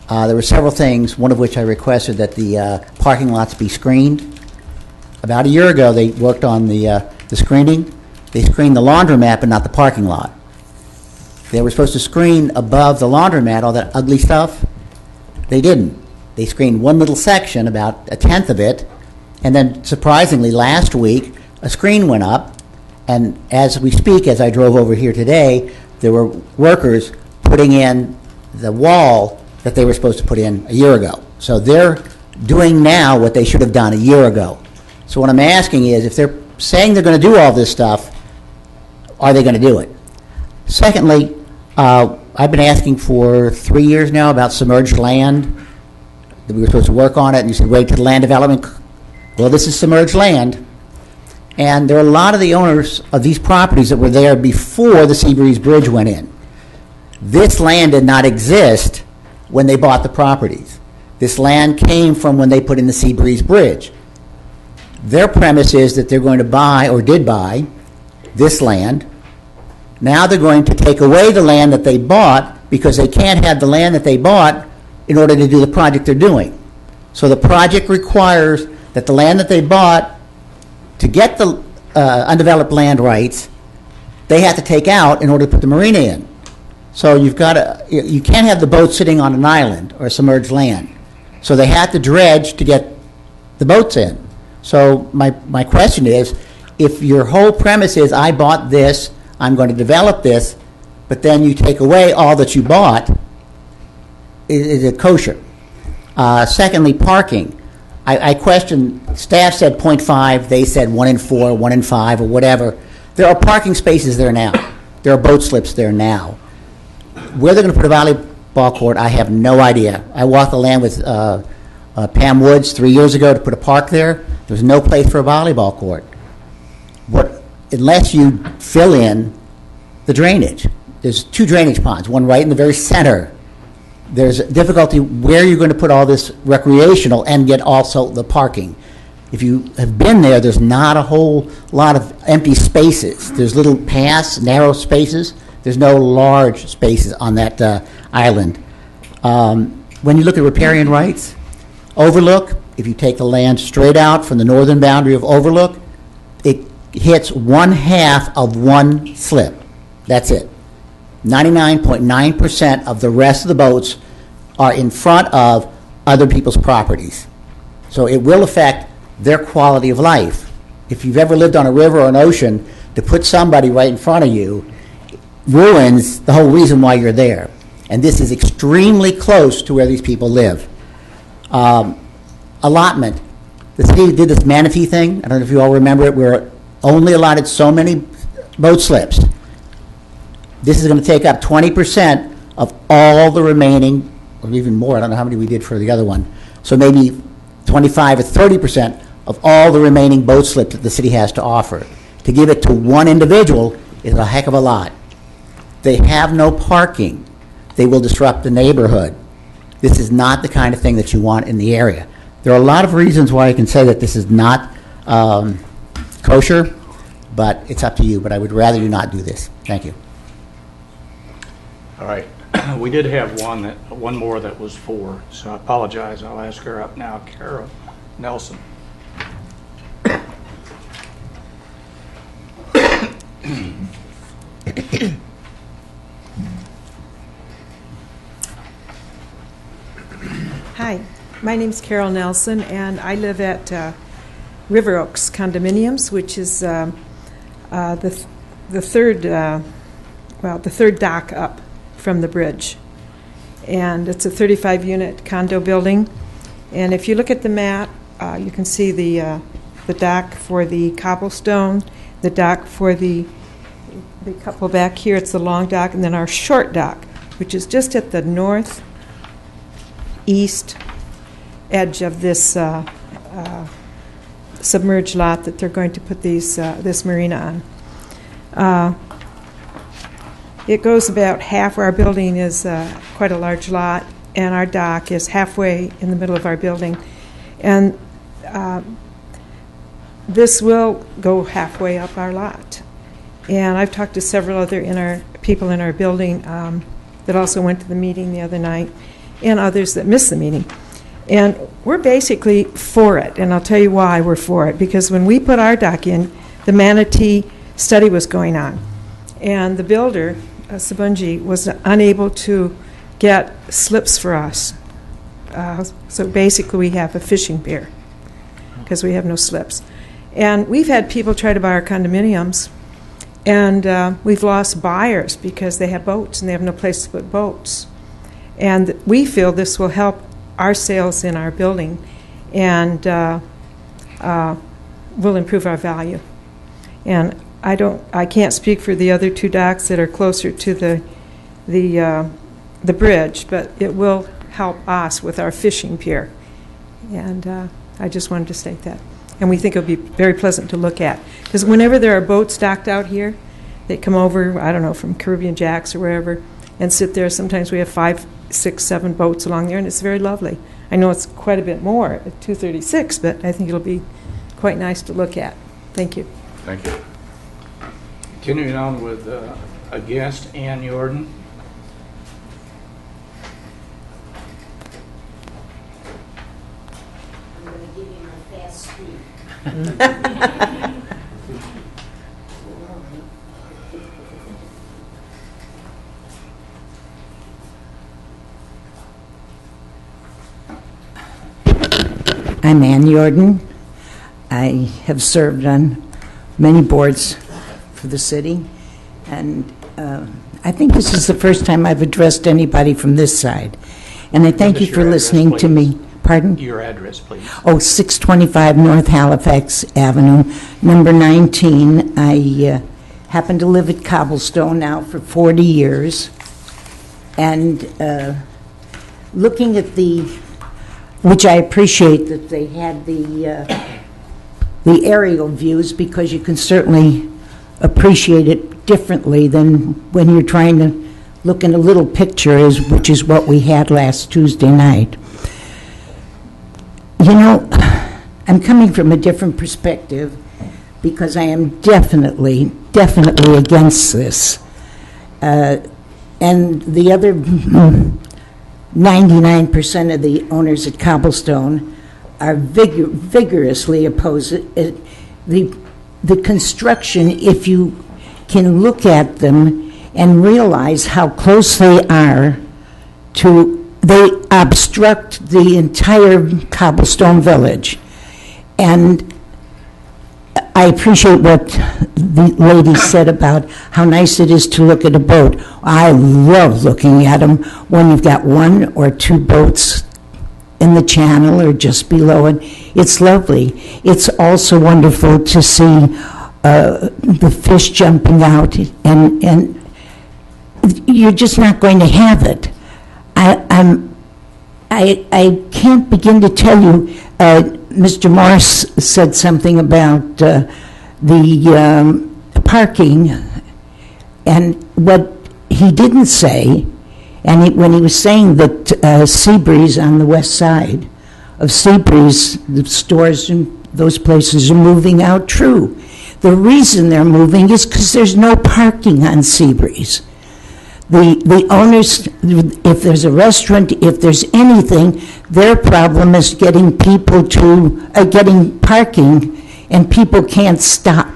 there were several things, one of which I requested that the parking lots be screened. About a year ago, they worked on the screening. They screened the laundromat, but not the parking lot. They were supposed to screen above the laundromat all that ugly stuff. They didn't. They screened one little section, about 1/10 of it, and then surprisingly last week a screen went up, and as we speak, as I drove over here today, there were workers putting in the wall that they were supposed to put in a year ago. So they're doing now what they should have done a year ago. So what I'm asking is, if they're saying they're going to do all this stuff, are they going to do it? Secondly, I've been asking for 3 years now about submerged land. That we were supposed to work on it, and you said wait till the land development. Well, this is submerged land, and there are a lot of the owners of these properties that were there before the Seabreeze Bridge went in. This land did not exist when they bought the properties. This land came from when they put in the Seabreeze Bridge. Their premise is that they're going to buy, or did buy, this land. Now they're going to take away the land that they bought because they can't have the land that they bought in order to do the project they're doing. So the project requires that the land that they bought, to get the undeveloped land rights, they have to take out in order to put the marina in. So you can't have the boat sitting on an island or submerged land. So they have to dredge to get the boats in. So my question is, if your whole premise is, I bought this, I'm going to develop this, but then you take away all that you bought, is it kosher? Secondly, parking. I questioned, staff said 0.5, they said 1 in 4, 1 in 5, or whatever. There are parking spaces there now. There are boat slips there now. Where they're going to put a volleyball court, I have no idea. I walked the land with Pam Woods 3 years ago to put a park there. There's no place for a volleyball court. Unless you fill in the drainage. There's 2 drainage ponds, one right in the very center. There's difficulty where you're going to put all this recreational and get also the parking. If you have been there, there's not a whole lot of empty spaces. There's little paths, narrow spaces. There's no large spaces on that island. When you look at riparian rights, Overlook, if you take the land straight out from the northern boundary of Overlook, it hits 1/2 of one slip. That's it. 99.9% of the rest of the boats are in front of other people's properties. So it will affect their quality of life. If you've ever lived on a river or an ocean, to put somebody right in front of you ruins the whole reason why you're there. And this is extremely close to where these people live. Allotment. The city did this Manatee thing. I don't know if you all remember it. We're only allotted so many boat slips. This is going to take up 20% of all the remaining, or even more. I don't know how many we did for the other one. So maybe 25 or 30% of all the remaining boat slips that the city has to offer. To give it to one individual is a heck of a lot. They have no parking. They will disrupt the neighborhood. This is not the kind of thing that you want in the area. There are a lot of reasons why I can say that this is not kosher, but it's up to you. But I would rather you not do this. Thank you. All right. We did have one more that was 4, so I apologize. I'll ask her up now. Carol Nelson. Hi, my name's Carol Nelson, and I live at River Oaks Condominiums, which is the third dock up from the bridge. And it's a 35-unit condo building. And if you look at the map, you can see the dock for the cobblestone, the dock for the couple back here, it's the long dock, and then our short dock, which is just at the northeast edge of this submerged lot that they're going to put this marina on. It goes about half. Our building is quite a large lot, and our dock is halfway in the middle of our building. And this will go halfway up our lot. And I've talked to several other people in our building that also went to the meeting the other night, and others that missed the meeting. And we're basically for it, and I'll tell you why we're for it. Because when we put our dock in, the manatee study was going on. And the builder, Sabunji, was unable to get slips for us. So basically we have a fishing pier because we have no slips. And we've had people try to buy our condominiums, and we've lost buyers because they have boats and they have no place to put boats. And we feel this will help our sales in our building and will improve our value. And I can't speak for the other 2 docks that are closer to the bridge, but it will help us with our fishing pier. And I just wanted to state that. And we think it'll be very pleasant to look at. Because whenever there are boats docked out here, they come over, I don't know, from Caribbean Jacks or wherever, and sit there. Sometimes we have 5, 6, 7 boats along there, and it's very lovely. I know it's quite a bit more at 236, but I think it'll be quite nice to look at. Thank you. Thank you. Continuing on with a guest, Ann Jordan. I'm going to give you my fast speed. I'm Ann Jordan. I have served on many boards for the city, and I think this is the first time I've addressed anybody from this side. And I thank you for listening to me. Pardon? Your address, please. Oh, 625 North Halifax Avenue, number 19. I happen to live at Cobblestone now for 40 years. And looking at which I appreciate that they had the aerial views, because you can certainly appreciate it differently than when you're trying to look in a little picture, which is what we had last Tuesday night. You know, I'm coming from a different perspective because I am definitely against this. And the other 99% of the owners at Cobblestone are vigorously opposed. The construction, if you can look at them and realize how close they are to, they obstruct the entire Cobblestone Village. And I appreciate what the lady said about how nice it is to look at a boat. I love looking at them when you've got 1 or 2 boats in the channel or just below it. It's lovely. It's also wonderful to see the fish jumping out, and you're just not going to have it. I can't begin to tell you, Mr. Morris said something about the parking, and what he didn't say, and when he was saying that Seabreeze on the west side of Seabreeze, the stores and those places are moving out, true. The reason they're moving is because there's no parking on Seabreeze. The owners, if there's a restaurant, if there's anything, their problem is getting people to, getting parking, and people can't stop.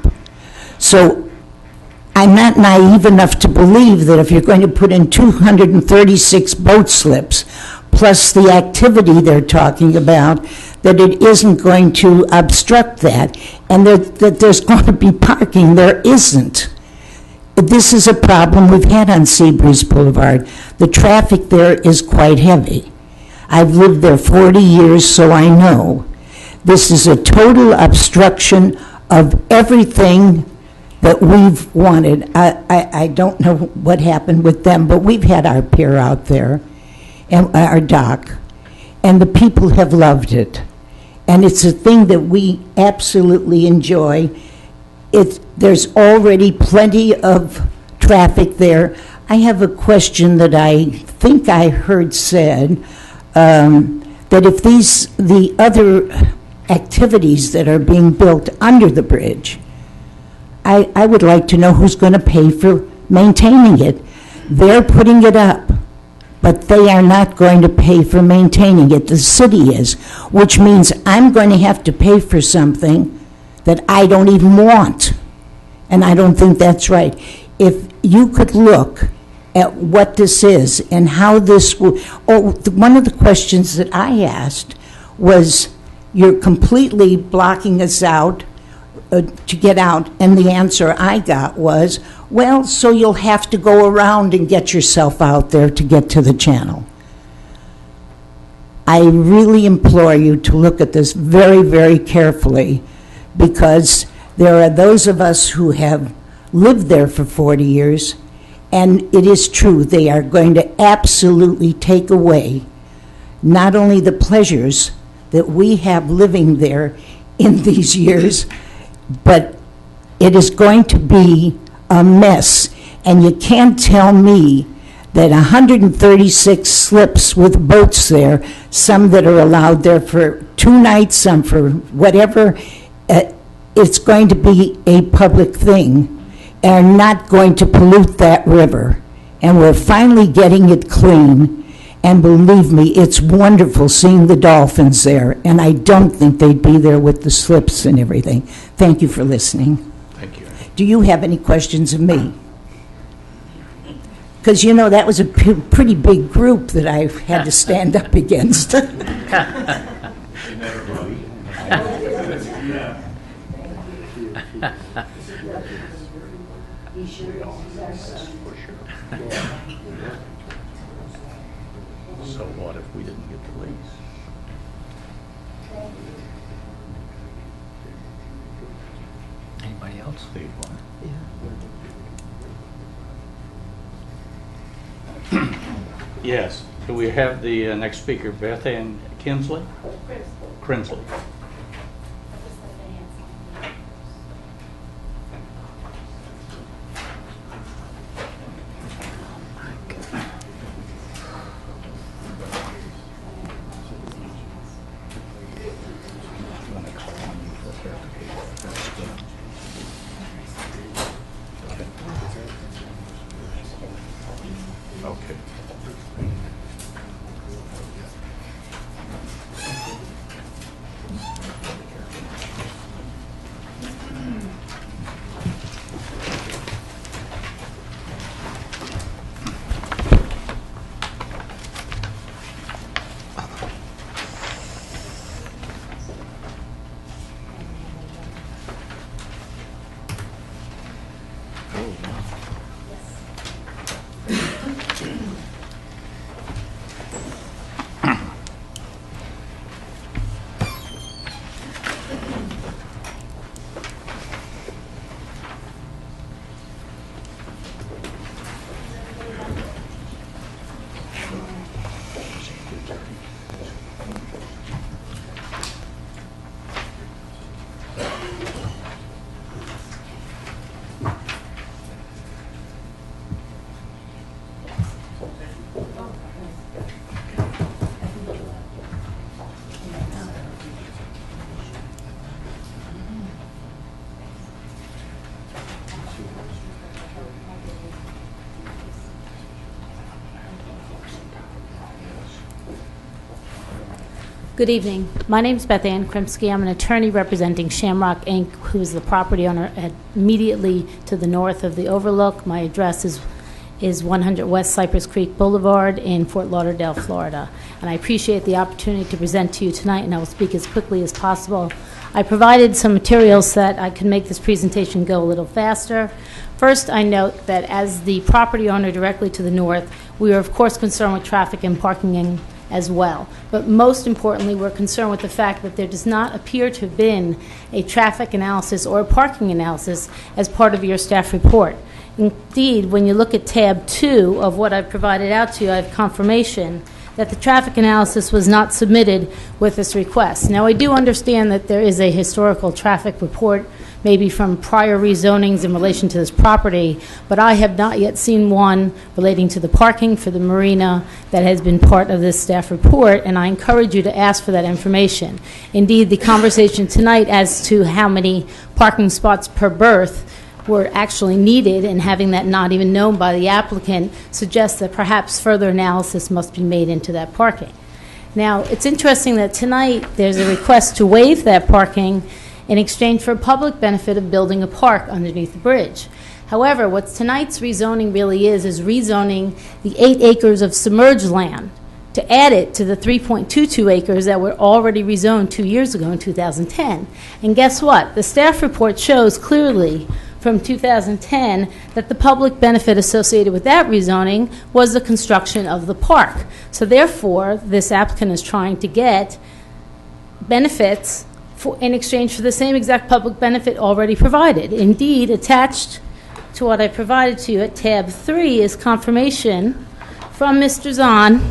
So I'm not naive enough to believe that if you're going to put in 236 boat slips, plus the activity they're talking about, that it isn't going to obstruct that, and that there's going to be parking. There isn't. This is a problem we've had on Seabreeze Boulevard. The traffic there is quite heavy. I've lived there 40 years, so I know. This is a total obstruction of everything that we've wanted. I don't know what happened with them, but we've had our pier out there, and our dock, and the people have loved it. And it's a thing that we absolutely enjoy. There's already plenty of traffic there. I have a question that I think I heard said, that if the other activities that are being built under the bridge, I would like to know who's going to pay for maintaining it. They're putting it up, but they are not going to pay for maintaining it. The city is, which means I'm going to have to pay for something that I don't even want. And I don't think that's right. If you could look at what this is and how this will, one of the questions that I asked was, you're completely blocking us out to get out, and the answer I got was, well, so you'll have to go around and get yourself out there to get to the channel. I really implore you to look at this very, very carefully, because there are those of us who have lived there for 40 years, and it is true, they are going to absolutely take away not only the pleasures that we have living there in these years, but it is going to be a mess. And you can't tell me that 136 slips with boats there, some that are allowed there for 2 nights, some for whatever, it's going to be a public thing, and not going to pollute that river. And we're finally getting it clean. And believe me, it's wonderful seeing the dolphins there. And I don't think they'd be there with the slips and everything. Thank you for listening. Thank you. Do you have any questions of me? Because, you know, that was a pretty big group that I had to stand up against. So what if we didn't get the lease? Anybody else? Yes. Do we have the next speaker, Beth Ann Kinsley? Crinsley. Okay. Good evening. My name is Beth Ann Krimsky. I'm an attorney representing Shamrock Inc., who is the property owner immediately to the north of the Overlook. My address is 100 West Cypress Creek Boulevard in Fort Lauderdale, Florida. And I appreciate the opportunity to present to you tonight, and I will speak as quickly as possible. I provided some materials so that I could make this presentation go a little faster. First, I note that as the property owner directly to the north, we are of course concerned with traffic and parking as well. But most importantly, we're concerned with the fact that there does not appear to have been a traffic analysis or a parking analysis as part of your staff report. Indeed, when you look at tab 2 of what I've provided out to you, I have confirmation that the traffic analysis was not submitted with this request. Now, I do understand that there is a historical traffic report, maybe from prior rezonings in relation to this property, but I have not yet seen one relating to the parking for the marina that has been part of this staff report, and I encourage you to ask for that information. Indeed, the conversation tonight as to how many parking spots per berth were actually needed, and having that not even known by the applicant suggests that perhaps further analysis must be made into that parking. Now, it's interesting that tonight there's a request to waive that parking in exchange for a public benefit of building a park underneath the bridge. However, what tonight's rezoning really is rezoning the 8 acres of submerged land to add it to the 3.22 acres that were already rezoned 2 years ago in 2010. And guess what? The staff report shows clearly from 2010 that the public benefit associated with that rezoning was the construction of the park. So therefore, this applicant is trying to get benefits in exchange for the same exact public benefit already provided. Indeed, attached to what I provided to you at tab 3 is confirmation from Mr. Zahn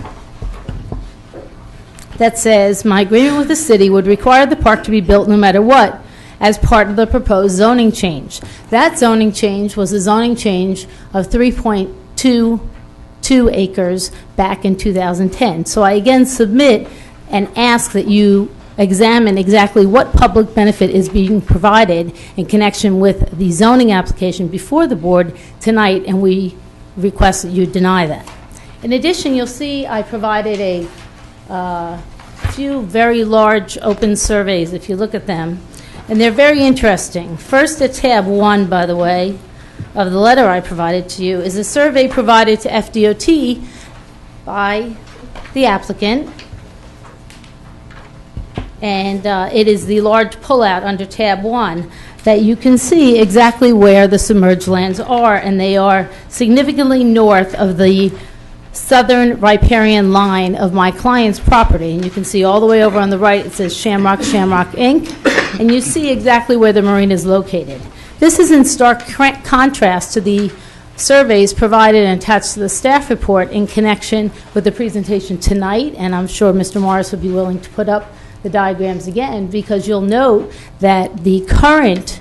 that says, my agreement with the city would require the park to be built no matter what, as part of the proposed zoning change. That zoning change was a zoning change of 3.22 acres back in 2010. So I again submit and ask that you examine exactly what public benefit is being provided in connection with the zoning application before the board tonight, and we request that you deny that. In addition, you'll see I provided a few very large open surveys, if you look at them. And they're very interesting. First, at tab 1, by the way, of the letter I provided to you, is a survey provided to FDOT by the applicant. And it is the large pullout under tab 1 that you can see exactly where the submerged lands are, and they are significantly north of the southern riparian line of my client's property. And you can see all the way over on the right, it says Shamrock Inc., and you see exactly where the marina is located. This is in stark contrast to the surveys provided and attached to the staff report in connection with the presentation tonight, and I'm sure Mr. Morris would be willing to put up the diagrams again, because you'll note that the current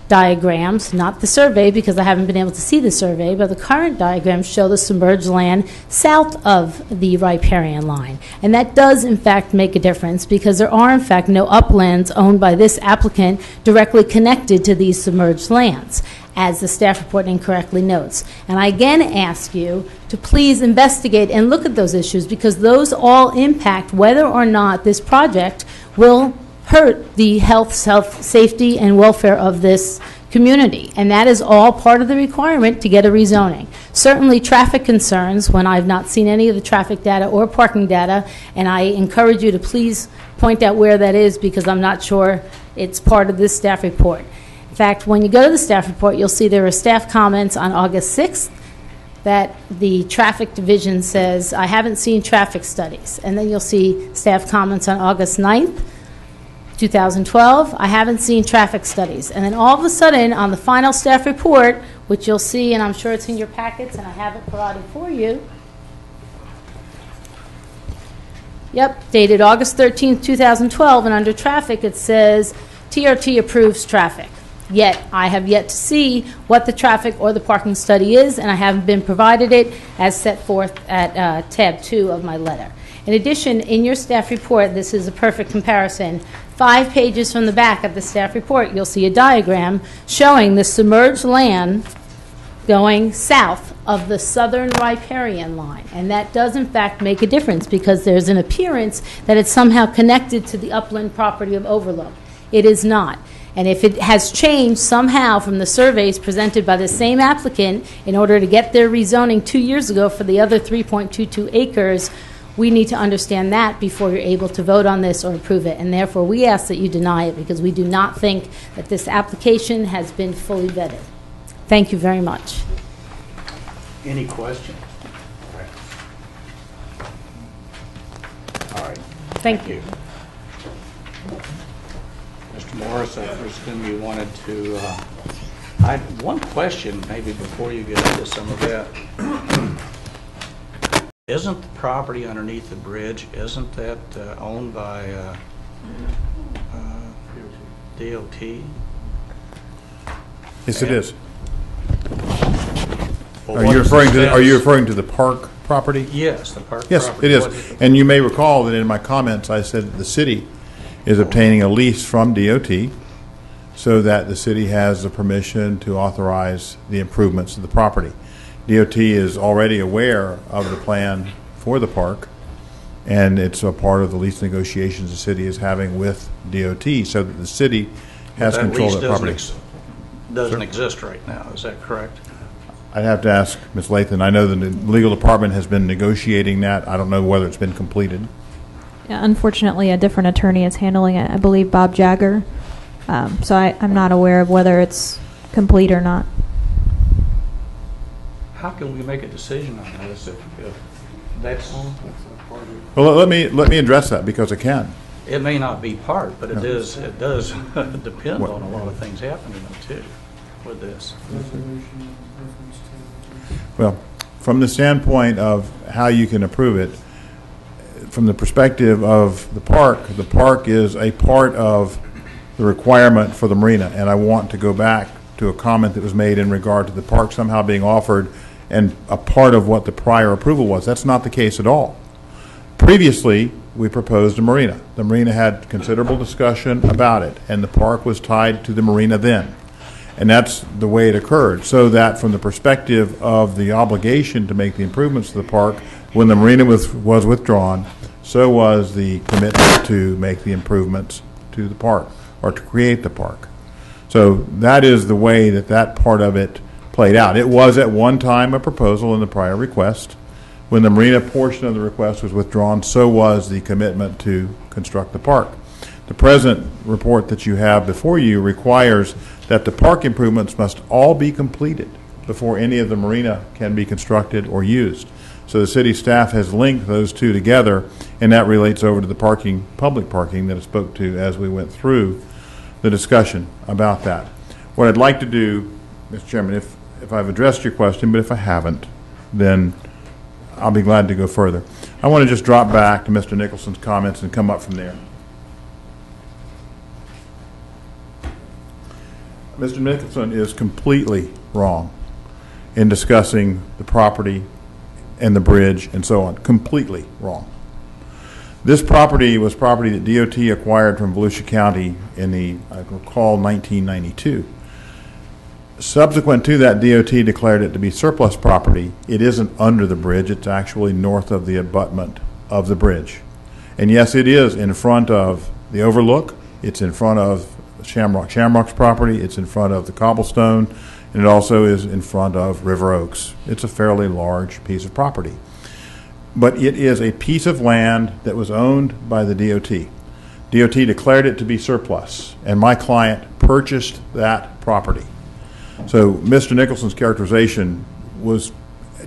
diagrams, not the survey because I haven't been able to see the survey, but the current diagrams show the submerged land south of the riparian line. And that does in fact make a difference, because there are in fact no uplands owned by this applicant directly connected to these submerged lands, as the staff report incorrectly notes. And I again ask you to please investigate and look at those issues, because those all impact whether or not this project will hurt the health, safety, and welfare of this community. And that is all part of the requirement to get a rezoning. Certainly traffic concerns, when I've not seen any of the traffic data or parking data, and I encourage you to please point out where that is, because I'm not sure it's part of this staff report. In fact, when you go to the staff report, you'll see there are staff comments on August 6th that the traffic division says, I haven't seen traffic studies. And then you'll see staff comments on August 9th, 2012, I haven't seen traffic studies. And then all of a sudden, on the final staff report, which you'll see, and I'm sure it's in your packets, and I have it provided for you. Yep, dated August 13th, 2012, and under traffic it says TRT approves traffic. Yet, I have yet to see what the traffic or the parking study is, and I haven't been provided it as set forth at tab 2 of my letter. In addition, in your staff report, this is a perfect comparison. 5 pages from the back of the staff report, you'll see a diagram showing the submerged land going south of the southern riparian line. And that does in fact make a difference because there's an appearance that it's somehow connected to the upland property of Overlook. It is not. And if it has changed somehow from the surveys presented by the same applicant in order to get their rezoning 2 years ago for the other 3.22 acres, we need to understand that before you're able to vote on this or approve it. And therefore, we ask that you deny it because we do not think that this application has been fully vetted. Thank you very much. Any questions? All right. Thank you. Mr. Morris, I presume you wanted to, I had one question maybe before you get into some of that. Isn't the property underneath the bridge, isn't that owned by DOT? Yes, it is. Well, Are what you is referring the to, are you status? referring to the park property? Yes, the park Yes, property. it is. What is it? And you may recall that in my comments, I said that the city is obtaining a lease from DOT so that the city has the permission to authorize the improvements to the property. DOT is already aware of the plan for the park, and it's a part of the lease negotiations the city is having with DOT so that the city has control of the property. Doesn't exist right now, is that correct? I'd have to ask Ms. Lathan. I know the legal department has been negotiating that. I don't know whether it's been completed. Yeah, unfortunately, a different attorney is handling it. I believe Bob Jagger. So I'm not aware of whether it's complete or not. How can we make a decision on this if that's, Well, let me address that because I can. it may not be part, but it No. does depend on a lot of things happening too with this. Well, from the standpoint of how you can approve it, from the perspective of the park is a part of the requirement for the marina. And I want to go back to a comment that was made in regard to the park somehow being offered and a part of what the prior approval was. That's not the case at all. Previously, we proposed a marina. The marina had considerable discussion about it, and the park was tied to the marina then. And that's the way it occurred, so that from the perspective of the obligation to make the improvements to the park, when the marina was withdrawn, so was the commitment to make the improvements to the park, or to create the park. So that is the way that part of it played out. It was at one time a proposal in the prior request. When the marina portion of the request was withdrawn, so was the commitment to construct the park. The present report that you have before you requires that the park improvements must all be completed before any of the marina can be constructed or used. So the city staff has linked those two together, and that relates over to the parking, public parking that I spoke to as we went through the discussion about that. What I'd like to do, Mr. Chairman, if I've addressed your question, but if I haven't, then I'll be glad to go further. I want to just drop back to Mr. Nicholson's comments and come up from there. Mr. Nicholson is completely wrong in discussing the property and the bridge and so on. Completely wrong. This property was property that DOT acquired from Volusia County in the, I recall, 1992. Subsequent to that, DOT declared it to be surplus property. It isn't under the bridge. It's actually north of the abutment of the bridge. And yes, it is in front of the overlook. It's in front of Shamrock's property. It's in front of the Cobblestone. And it also is in front of River Oaks. It's a fairly large piece of property. But it is a piece of land that was owned by the DOT. DOT declared it to be surplus, and my client purchased that property. So Mr. Nicholson's characterization was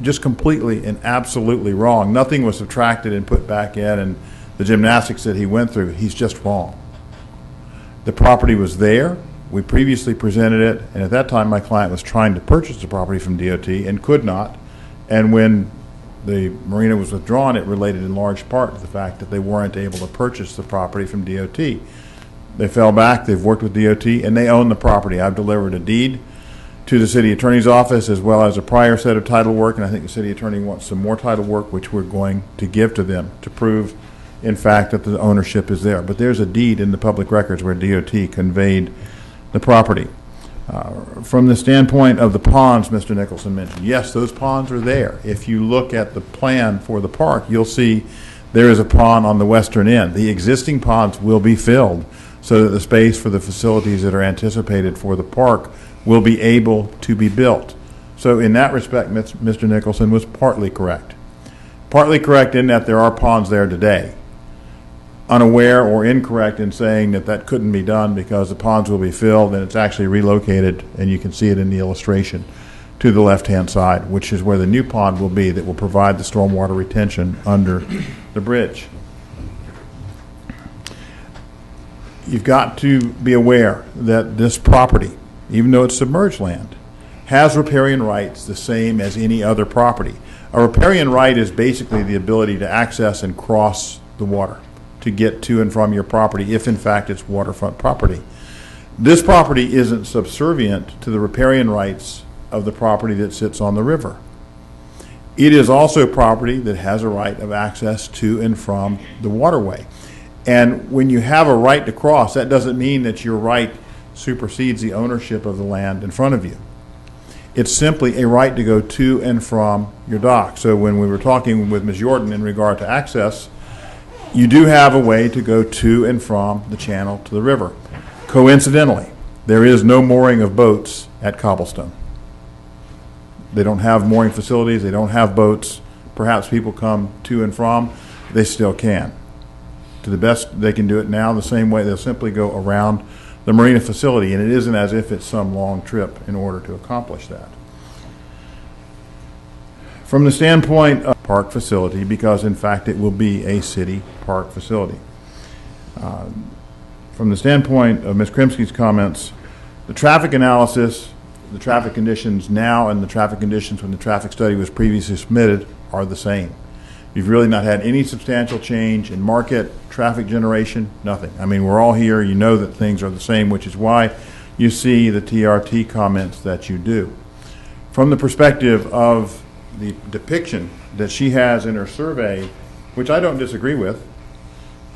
just completely and absolutely wrong. Nothing was subtracted and put back in, and the gymnastics that he went through, he's just wrong. The property was there. We previously presented it, and at that time my client was trying to purchase the property from DOT and could not. And when the marina was withdrawn, it related in large part to the fact that they weren't able to purchase the property from DOT. They fell back. They've worked with DOT, and they own the property. I've delivered a deed to the city attorney's office as well as a prior set of title work, and I think the city attorney wants some more title work, which we're going to give to them to prove, in fact, that the ownership is there. But there's a deed in the public records where DOT conveyed the property. From the standpoint of the ponds Mr. Nicholson mentioned, yes, those ponds are there. If you look at the plan for the park, you'll see there is a pond on the western end. The existing ponds will be filled so that the space for the facilities that are anticipated for the park will be able to be built. So in that respect, Mr. Nicholson was partly correct. Partly correct in that there are ponds there today. Unaware or incorrect in saying that that couldn't be done because the ponds will be filled and it's actually relocated, and you can see it in the illustration to the left-hand side, which is where the new pond will be that will provide the stormwater retention under the bridge. You've got to be aware that this property, even though it's submerged land, has riparian rights the same as any other property. A riparian right is basically the ability to access and cross the water to get to and from your property if in fact it's waterfront property. This property isn't subservient to the riparian rights of the property that sits on the river. It is also property that has a right of access to and from the waterway. And when you have a right to cross, that doesn't mean that your right supersedes the ownership of the land in front of you. It's simply a right to go to and from your dock. So when we were talking with Ms. Jordan in regard to access, you do have a way to go to and from the channel to the river. Coincidentally, there is no mooring of boats at Cobblestone. They don't have mooring facilities, they don't have boats. Perhaps people come to and from, they still can. To the best they can do it now, the same way they'll simply go around the marina facility, and it isn't as if it's some long trip in order to accomplish that. From the standpoint of park facility, because in fact it will be a city park facility. From the standpoint of Ms. Krimsky's comments, the traffic analysis, the traffic conditions now and the traffic conditions when the traffic study was previously submitted are the same. You've really not had any substantial change in market, traffic generation, nothing. I mean, we're all here, you know that things are the same, which is why you see the TRT comments that you do. From the perspective of the depiction that she has in her survey, which I don't disagree with,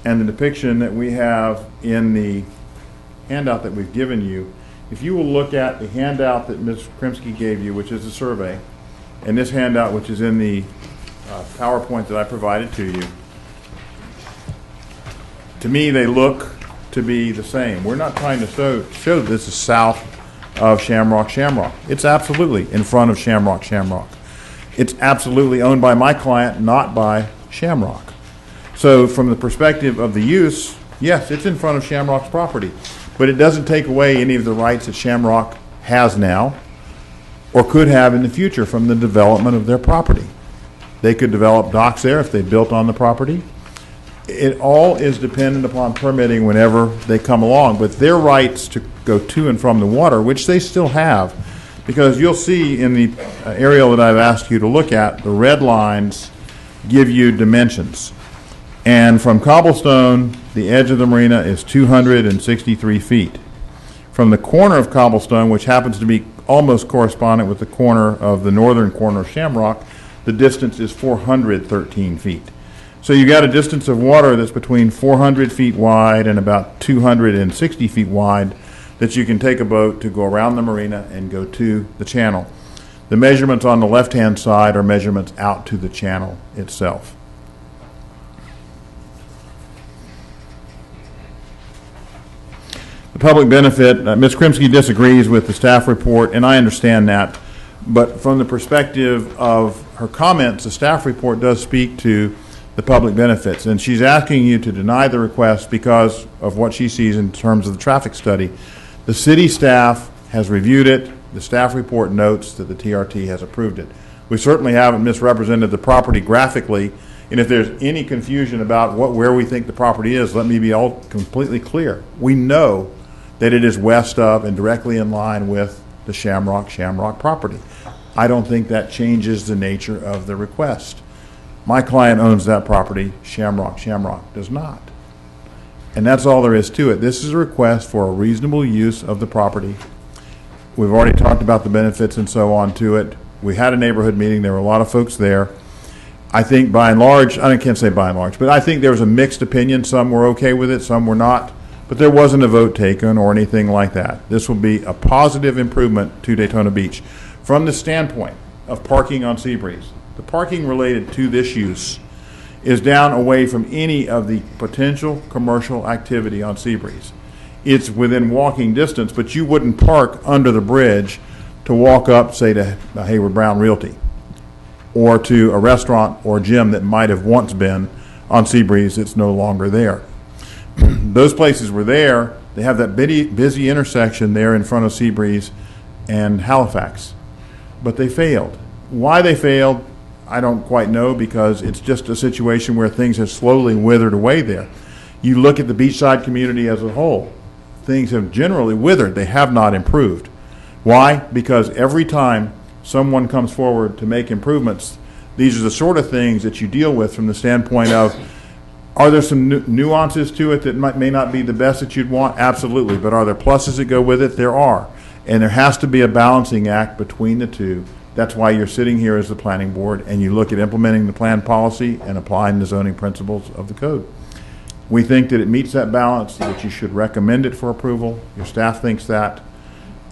and the depiction that we have in the handout that we've given you, if you will look at the handout that Ms. Krimsky gave you, which is the survey, and this handout, which is in the PowerPoint that I provided to you, to me they look to be the same. We're not trying to show that this is south of Shamrock. It's absolutely in front of Shamrock. It's absolutely owned by my client, not by Shamrock. So from the perspective of the use, yes, it's in front of Shamrock's property, but it doesn't take away any of the rights that Shamrock has now or could have in the future from the development of their property. They could develop docks there if they built on the property. It all is dependent upon permitting whenever they come along, but their rights to go to and from the water, which they still have, because you'll see in the aerial that I've asked you to look at, the red lines give you dimensions. And from Cobblestone, the edge of the marina is 263 feet. From the corner of Cobblestone, which happens to be almost correspondent with the corner of the northern corner of Shamrock, the distance is 413 feet. So you got a distance of water that's between 400 feet wide and about 260 feet wide that you can take a boat to go around the marina and go to the channel. The measurements on the left-hand side are measurements out to the channel itself. The public benefit, Ms. Krimsky disagrees with the staff report, and I understand that. But from the perspective of her comments, the staff report does speak to the public benefits. And she's asking you to deny the request because of what she sees in terms of the traffic study. The city staff has reviewed it. The staff report notes that the TRT has approved it. We certainly haven't misrepresented the property graphically. And if there's any confusion about where we think the property is, let me be all completely clear. We know that it is west of and directly in line with the Shamrock property. I don't think that changes the nature of the request. My client owns that property, Shamrock does not. And that's all there is to it. This is a request for a reasonable use of the property. We've already talked about the benefits and so on to it. We had a neighborhood meeting, there were a lot of folks there. I think by and large, I can't say by and large, but I think there was a mixed opinion. Some were okay with it, some were not. but there wasn't a vote taken or anything like that. This will be a positive improvement to Daytona Beach. From the standpoint of parking on Seabreeze, the parking related to this use is down away from any of the potential commercial activity on Seabreeze. It's within walking distance, but you wouldn't park under the bridge to walk up, say, to Hayward Brown Realty, or to a restaurant or gym that might have once been on Seabreeze that's no longer there. Those places were there. They have that busy intersection there in front of Seabreeze and Halifax, but they failed. Why they failed, I don't quite know, because it's just a situation where things have slowly withered away there. You look at the beachside community as a whole, things have generally withered. They have not improved. Why? Because every time someone comes forward to make improvements, these are the sort of things that you deal with from the standpoint of, are there some nuances to it that may not be the best that you'd want? Absolutely. But are there pluses that go with it? There are. And there has to be a balancing act between the two. That's why you're sitting here as the planning board and you look at implementing the plan policy and applying the zoning principles of the code. We think that it meets that balance, that you should recommend it for approval. Your staff thinks that.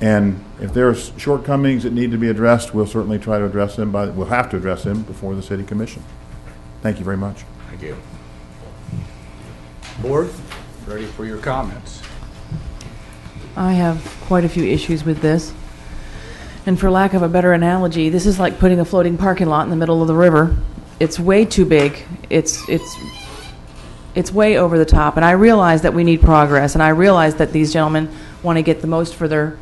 And if there's shortcomings that need to be addressed, we'll certainly try to address them. We'll have to address them before the City Commission. Thank you very much. Thank you. Board, ready for your comments. I have quite a few issues with this. And for lack of a better analogy, this is like putting a floating parking lot in the middle of the river. It's way too big. It's way over the top. And I realize that we need progress, and I realize that these gentlemen want to get the most for their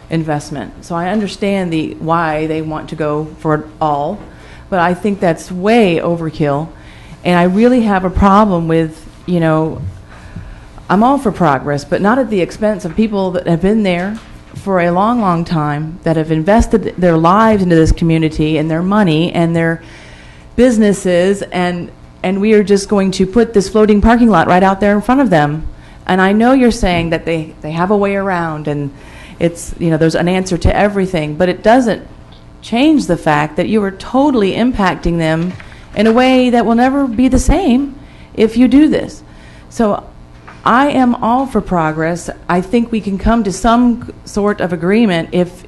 investment. So I understand why they want to go for it all, but I think that's way overkill. And I really have a problem with, I'm all for progress, but not at the expense of people that have been there for a long, long time, that have invested their lives into this community and their money and their businesses, and we are just going to put this floating parking lot right out there in front of them. And I know you're saying that they have a way around, and it's, there's an answer to everything, but it doesn't change the fact that you are totally impacting them in a way that will never be the same if you do this. So I am all for progress. I think we can come to some sort of agreement if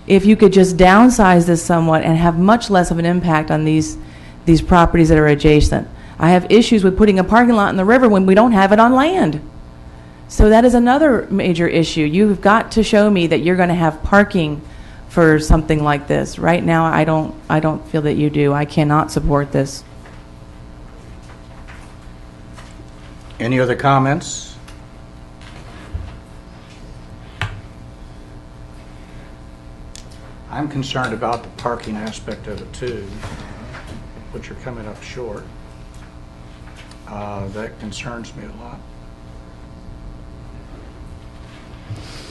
you could just downsize this somewhat and have much less of an impact on these properties that are adjacent. I have issues with putting a parking lot in the river when we don't have it on land. So that is another major issue. You've got to show me that you're going to have parking for something like this. Right now, I don't feel that you do. I cannot support this. Any other comments? I'm concerned about the parking aspect of it too, but you're coming up short. That concerns me a lot.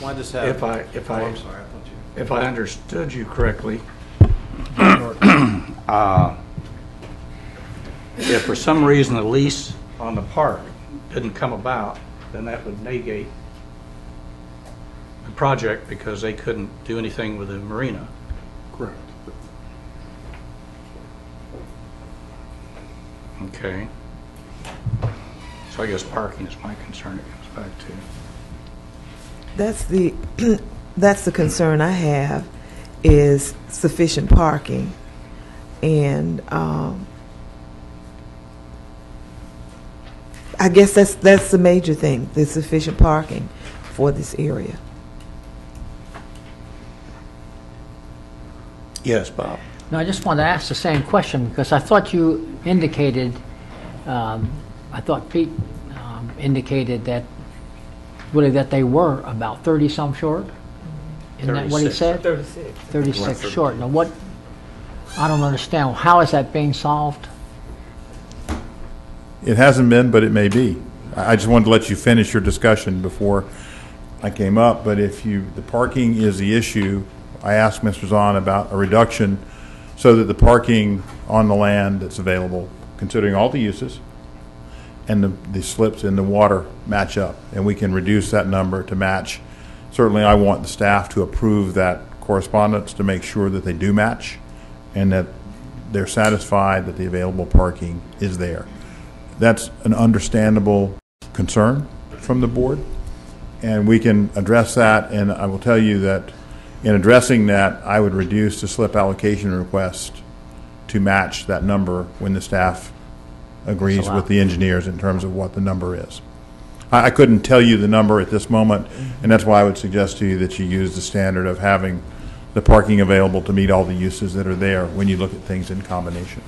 Why does that? If I I'm sorry, I thought you. If I understood you correctly, if for some reason the lease on the park didn't come about, then that would negate the project because they couldn't do anything with the marina. Correct. Okay. So I guess parking is my concern. It comes back to. That's the concern I have, is sufficient parking, and I guess that's the major thing, the sufficient parking for this area. Yes, Bob. No, I just wanted to ask the same question because I thought you indicated, I thought Pete indicated that really that they were about 30-some short. Isn't that what he said? 36. 36 short. Now what, I don't understand, how is that being solved? It hasn't been, but it may be. I just wanted to let you finish your discussion before I came up, but the parking is the issue. I asked Mr. Zahn about a reduction so that the parking on the land that's available, considering all the uses, and the slips in the water match up, and we can reduce that number to match. Certainly I want the staff to approve that correspondence to make sure that they do match and that they're satisfied that the available parking is there. That's an understandable concern from the board, and we can address that. And I will tell you that in addressing that, I would reduce the slip allocation request to match that number when the staff agrees with the engineers in terms of what the number is. I couldn't tell you the number at this moment, and that's why I would suggest to you that you use the standard of having the parking available to meet all the uses that are there when you look at things in combination.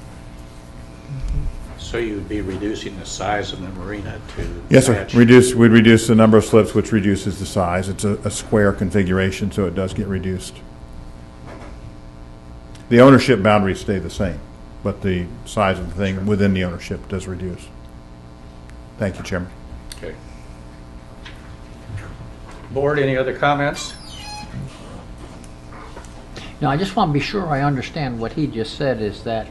So you would be reducing the size of the marina to Yes, sir. match? We'd reduce the number of slips, which reduces the size. It's a square configuration, so it does get reduced. The ownership boundaries stay the same, but the size of the thing within the ownership does reduce. Thank you, Chairman. Okay. Board, any other comments? Now, I just want to be sure I understand what he just said is that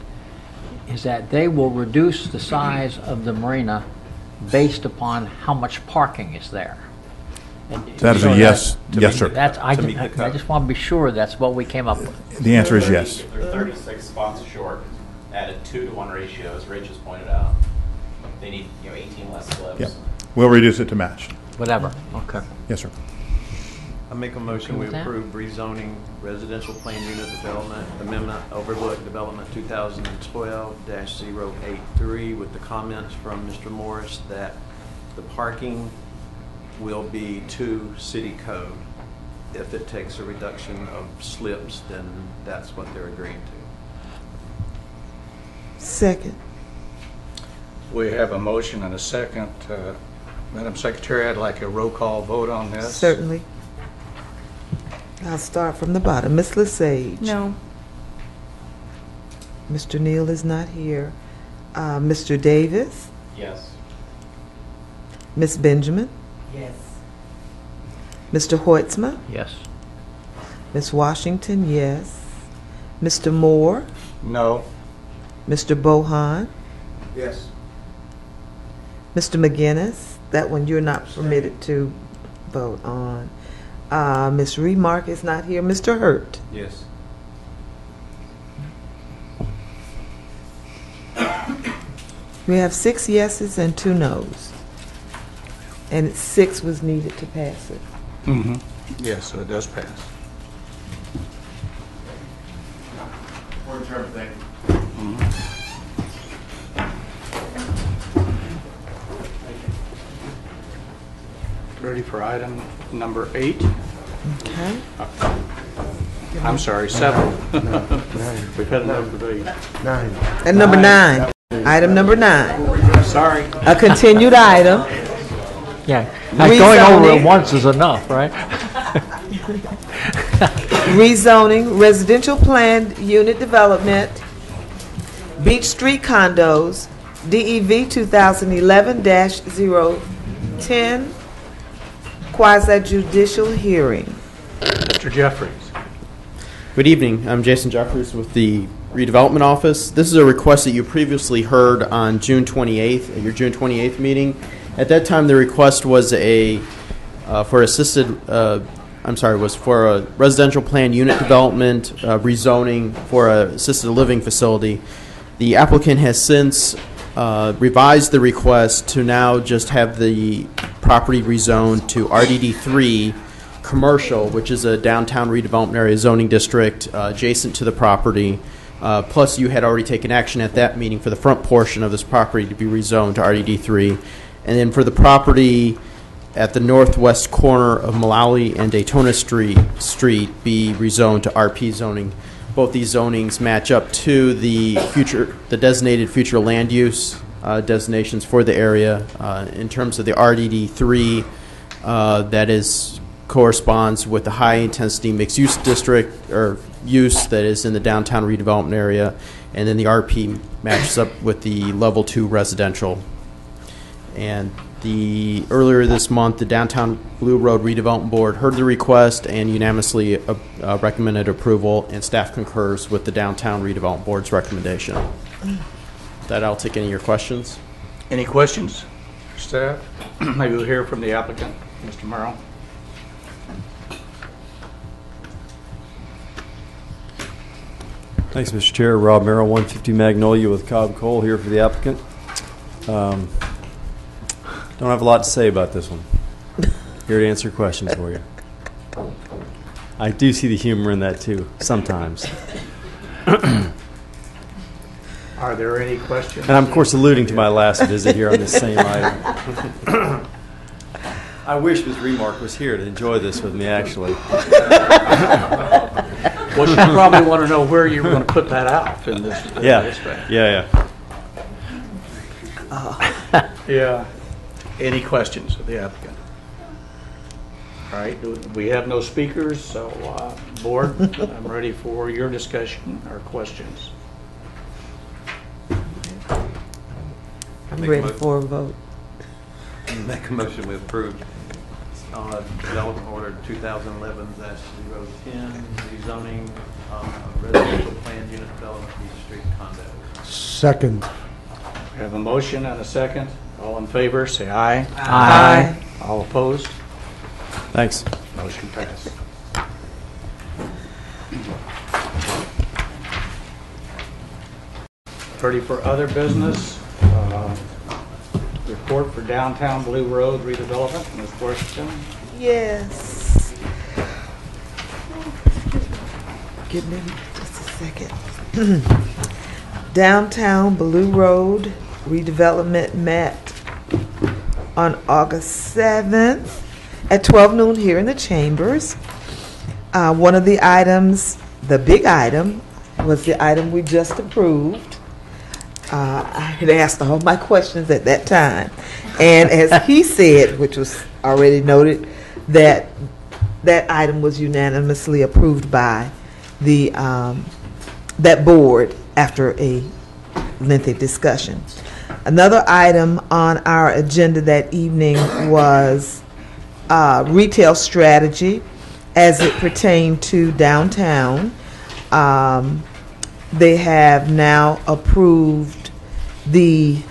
they will reduce the size of the marina based upon how much parking is there. That is a yes. Yes, sir. I just want to be sure that's what we came up with. The answer is yes. They're 36 spots short at a 2-to-1 ratio, as Rich has pointed out. They need 18 less slips. Yep. We'll reduce it to match. Whatever. Okay. Yes, sir. I make a motion we with that? approve rezoning residential plan unit development amendment Overlook Development 2012-083 with the comments from Mr. Morris that the parking will be to city code. If it takes a reduction of slips, then that's what they're agreeing to. Second. We have a motion and a second. Madam Secretary, I'd like a roll call vote on this. Certainly. I'll start from the bottom. Ms. Lesage? No. Mr. Neal is not here. Mr. Davis? Yes. Ms. Benjamin? Yes. Mr. Hoitzma? Yes. Ms. Washington, yes. Mr. Moore? No. Mr. Bohan? Yes. Mr. McGinnis? That one you're not permitted to vote on. Ms. Remark is not here. Mr. Hurt? Yes. We have 6 yeses and 2 noes. And 6 was needed to pass it. Mm-hmm. Yes, so it does pass. Board Chairman, thank you. Ready for item number 8? Okay. I'm sorry, 7. We've had enough debate. 9. And number 9. Item number 9. Sorry. A continued item. Yeah. Going over it Rezoning. once is enough, right? Rezoning residential planned unit development, Beach Street condos, DEV 2011-010, quasi-judicial hearing. Mr. Jeffries. Good evening. I'm Jason Jeffries with the Redevelopment Office. This is a request that you previously heard on June 28th, at your June 28th meeting. At that time, the request was for a residential plan unit development rezoning for a assisted living facility. The applicant has since revised the request to now just have the property rezoned to RDD3 commercial, which is a downtown redevelopment area zoning district adjacent to the property. Plus, you had already taken action at that meeting for the front portion of this property to be rezoned to RDD3. And then for the property at the northwest corner of Malawi and Daytona Street be rezoned to RP zoning. Both these zonings match up to the designated future land use designations for the area. In terms of the RDD3, that corresponds with the high intensity mixed use district or use that is in the downtown redevelopment area, and then the RP matches up with the level 2 residential. And earlier this month, the Downtown Blue Road Redevelopment Board heard the request and unanimously recommended approval, and staff concurs with the Downtown Redevelopment Board's recommendation. With that, I'll take any of your questions. Any questions, staff? Maybe we'll hear from the applicant, Mr. Merrill. Thanks, Mr. Chair. Rob Merrill, 150 Magnolia with Cobb Cole here for the applicant. Don't have a lot to say about this one. Here to answer questions for you. I do see the humor in that too, sometimes. Are there any questions? And I'm, of course, alluding to my last visit here on this same item. I wish Ms. Remark was here to enjoy this with me, actually. Well, she probably want to know where you were going to put that out in this. Yeah. Yeah. Any questions of the applicant? All right, we have no speakers, so board, I'm ready for your discussion or questions. I'm ready for a vote. Make a motion we approve development order 2011-010, rezoning residential planned unit development Beach Street condos. Second. We have a motion and a second. All in favor, say aye. Aye. All opposed? Thanks. Motion passed. Ready for other business? Report for downtown Blue Road redevelopment, Ms. Worthington. Yes. Give me just a second. Downtown Blue Road redevelopment met on August 7th at 12 noon here in the chambers. One of the items, the big item, was the item we just approved. I had asked all my questions at that time. And as he said, which was already noted, that that item was unanimously approved by the that board after a lengthy discussion. Another item on our agenda that evening was retail strategy as it pertained to downtown. They have now approved they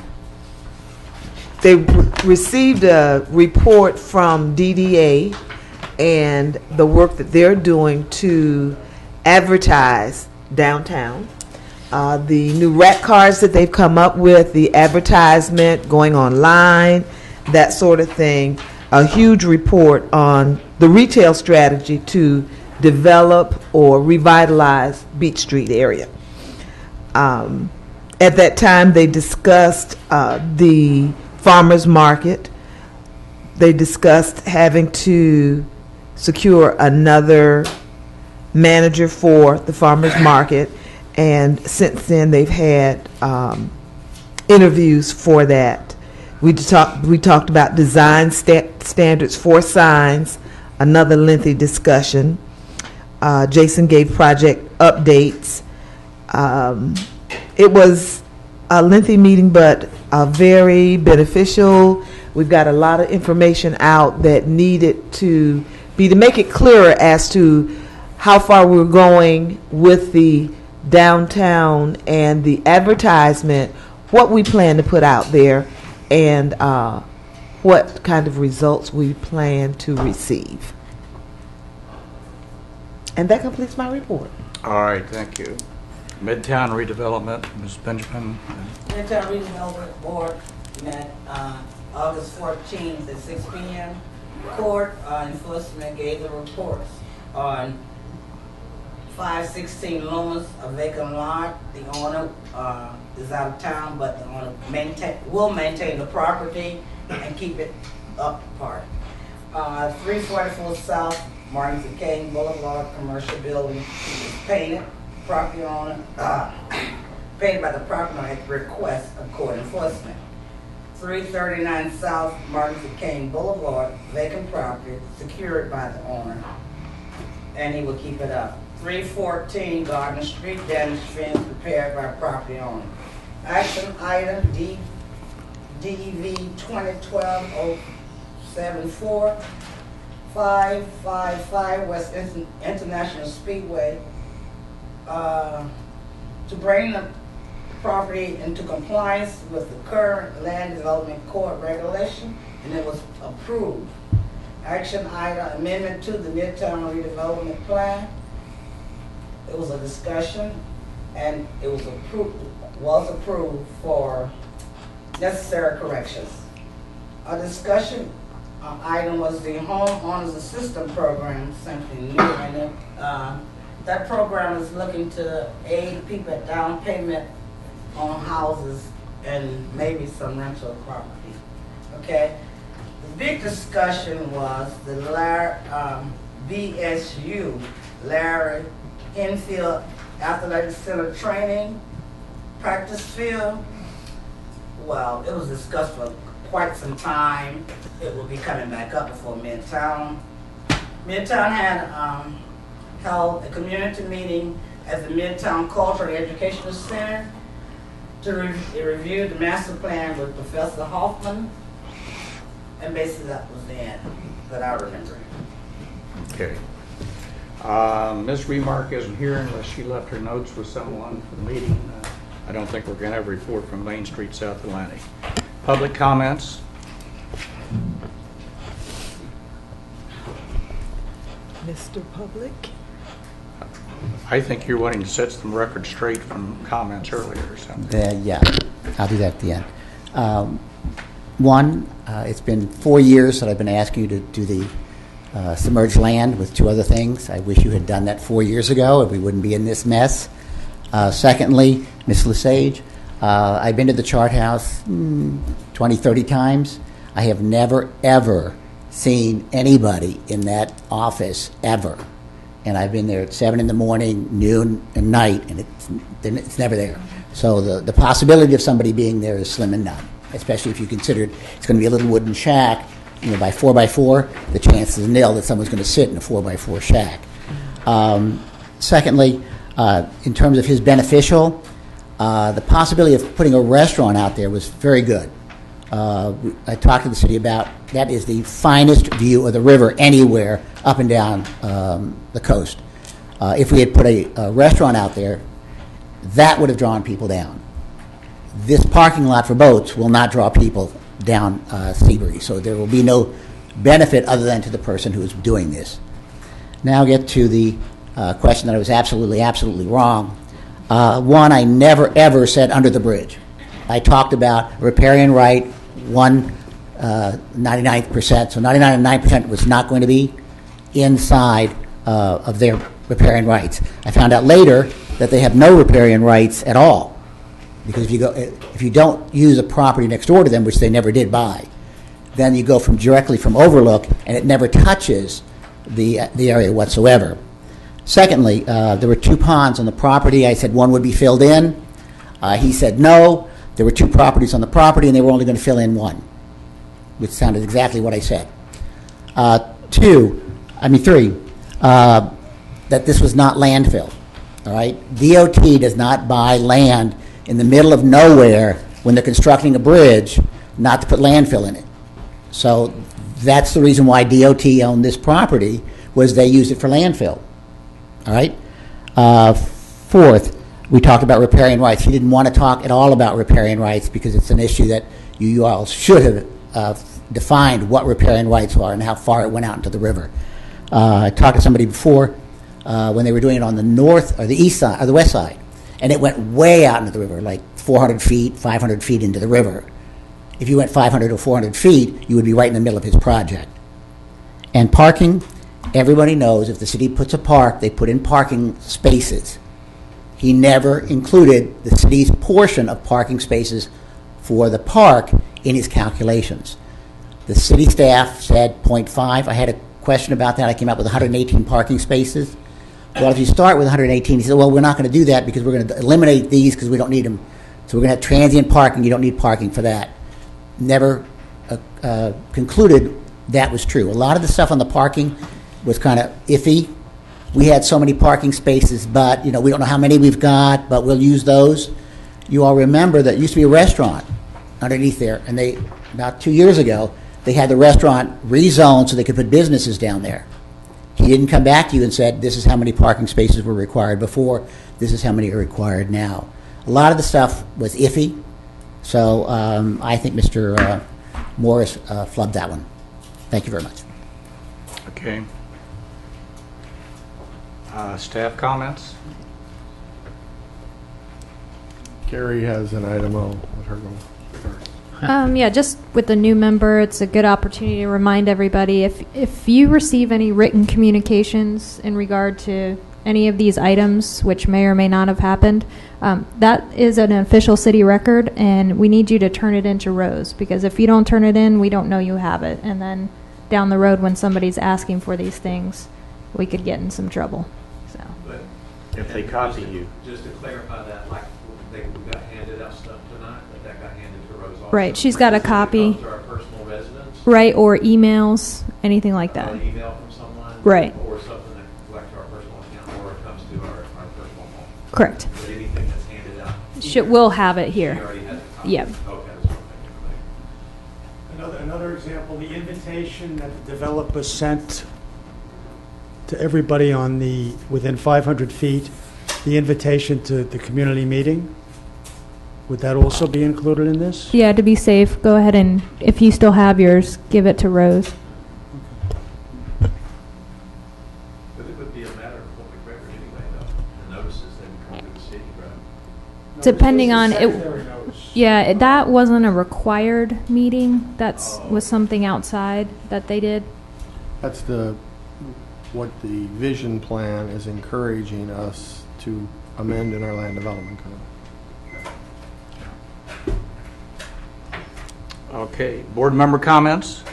received a report from DDA and the work that they're doing to advertise downtown. The new rack cards that they've come up with, the advertisement going online, that sort of thing. A huge report on the retail strategy to develop or revitalize Beach Street area. At that time, they discussed the farmers market. They discussed having to secure another manager for the farmers market, and since then they've had interviews for that. We talked about design standards for signs, another lengthy discussion. Jason gave project updates. It was a lengthy meeting, but very beneficial. We've got a lot of information out that needed to make it clearer as to how far we're going with the downtown and the advertisement, what we plan to put out there, and what kind of results we plan to receive. And that completes my report. All right, thank you. Midtown redevelopment, Ms. Benjamin. Midtown Redevelopment Board met August 14th at 6 p.m. Court enforcement gave the reports on 516 Loomis, a vacant lot. The owner is out of town, but the owner will maintain the property and keep it up part. 344 South Martin Luther King Boulevard, commercial building is painted. Property owner, paid by the property owner at the request of court enforcement. 339 South Martin Luther King Boulevard, vacant property, secured by the owner, and he will keep it up. 314 Gardner Street, damaged fence repaired by property owner. Action item DEV 2012-074, 555 West International Speedway, to bring the property into compliance with the current land development court regulation, and it was approved. Action item amendment to the Midtown redevelopment plan. It was a discussion, and it was approved for necessary corrections. A discussion item was the homeowners assistance program, something new, and it, that program is looking to aid people at down payment on houses and maybe some rental property. Okay, the big discussion was the BSU, Larry Enfield Athletic Center Training Practice Field. Well, it was discussed for quite some time. It will be coming back up before Midtown. Midtown had held a community meeting at the Midtown Cultural and Educational Center to review the master plan with Professor Hoffman, and basically that was the end that I remember. Okay. Ms. Remark isn't here unless she left her notes with someone for the meeting. I don't think we're going to have a report from Main Street South Atlantic. Public comments? Mr. Public? I think you're wanting to set some records straight from comments earlier or something. Yeah, I'll do that at the end. One, it's been 4 years that I've been asking you to do the submerged land with 2 other things. I wish you had done that 4 years ago, and we wouldn't be in this mess. Secondly, Ms. Lesage, I've been to the chart house 20, 30 times. I have never, ever seen anybody in that office, ever. And I've been there at 7 in the morning, noon, and night, and it's never there. So the possibility of somebody being there is slim and none, especially if you consider it's going to be a little wooden shack, by 4x4, the chance is nil that someone's going to sit in a 4x4 shack. Secondly, in terms of his beneficial, the possibility of putting a restaurant out there was very good. I talked to the city about that is the finest view of the river anywhere up and down the coast. If we had put a restaurant out there, that would have drawn people down. This parking lot for boats will not draw people down Seabury, so there will be no benefit other than to the person who is doing this. Now get to the question that I was absolutely wrong. One, I never ever said under the bridge. I talked about riparian right, 99%, so 99.9% was not going to be inside of their riparian rights. I found out later that they have no riparian rights at all, because if you don't use a property next door to them, which they never did buy, then you go directly from overlook, and it never touches the area whatsoever. Secondly, there were 2 ponds on the property. I said one would be filled in. He said no. There were 2 properties on the property, and they were only going to fill in 1, which sounded exactly what I said. 3, that this was not landfill. All right, DOT does not buy land in the middle of nowhere when they're constructing a bridge, not to put landfill in it. So that's the reason why DOT owned this property, was they used it for landfill. All right. 4th, we talked about riparian rights. He didn't want to talk at all about riparian rights because it's an issue that you all should have defined what riparian rights are and how far it went out into the river. I talked to somebody before when they were doing it on the north or the east side or the west side, and it went way out into the river, like 400 feet, 500 feet into the river. If you went 500 or 400 feet, you would be right in the middle of his project. And parking, everybody knows if the city puts a park, they put in parking spaces. He never included the city's portion of parking spaces for the park in his calculations. The city staff said 0.5. I had a question about that. I came up with 118 parking spaces. Well, if you start with 118, he said, well, we're not going to do that because we're going to eliminate these because we don't need them. So we're going to have transient parking. You don't need parking for that. Never concluded that was true. A lot of the stuff on the parking was kind of iffy. We had so many parking spaces, but we don't know how many we've got, but we'll use those. You all remember that used to be a restaurant underneath there, and they, about 2 years ago, they had the restaurant rezoned so they could put businesses down there. He didn't come back to you and said, this is how many parking spaces were required before, this is how many are required now. A lot of the stuff was iffy, so I think Mr. Morris flubbed that one. Thank you very much. Okay. Staff comments? Gary has an item. I'll let her go first. Yeah, just with the new member, it's a good opportunity to remind everybody, if you receive any written communications in regard to any of these items, which may or may not have happened, that is an official city record, and we need you to turn it into Rose, because if you don't turn it in, we don't know you have it. And then down the road, when somebody's asking for these things, we could get in some trouble. So. But If they copy you. Just to clarify that, like, we got handed out stuff tonight, but that got handed to Rose also. Right, she's got a copy. To our personal residence. Right, or emails, anything like that. An email from someone. Right. Or something that collects our personal account, or it comes to our personal home. Correct. But anything that's handed out. We'll have it She here. already has a copy. Yep. Okay, that's what Another example, the invitation that the developer sent to everybody within 500 feet, the invitation to the community meeting, would that also be included in this? Yeah, to be safe, go ahead and, if you still have yours, give it to Rose. But it would be a matter of public record anyway, though. The notices that would come to the city, right? Depending on This is a secondary it. notice. Yeah, that wasn't a required meeting. Was something outside that they did. That's what the vision plan is encouraging us to amend in our land development code. Okay, board member comments?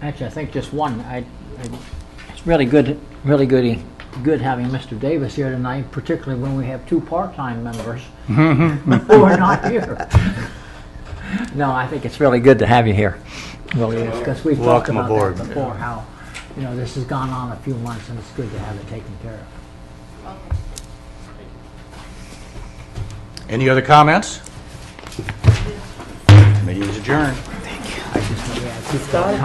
Actually, I think just one. It's really good having Mr. Davis here tonight, particularly when we have two part-time members who are not here. No, I think it's really good to have you here. Really is, because we've talked Welcome about aboard. that before, how this has gone on a few months, and it's good to have it taken care of. Any other comments? Meeting is adjourned. Thank you.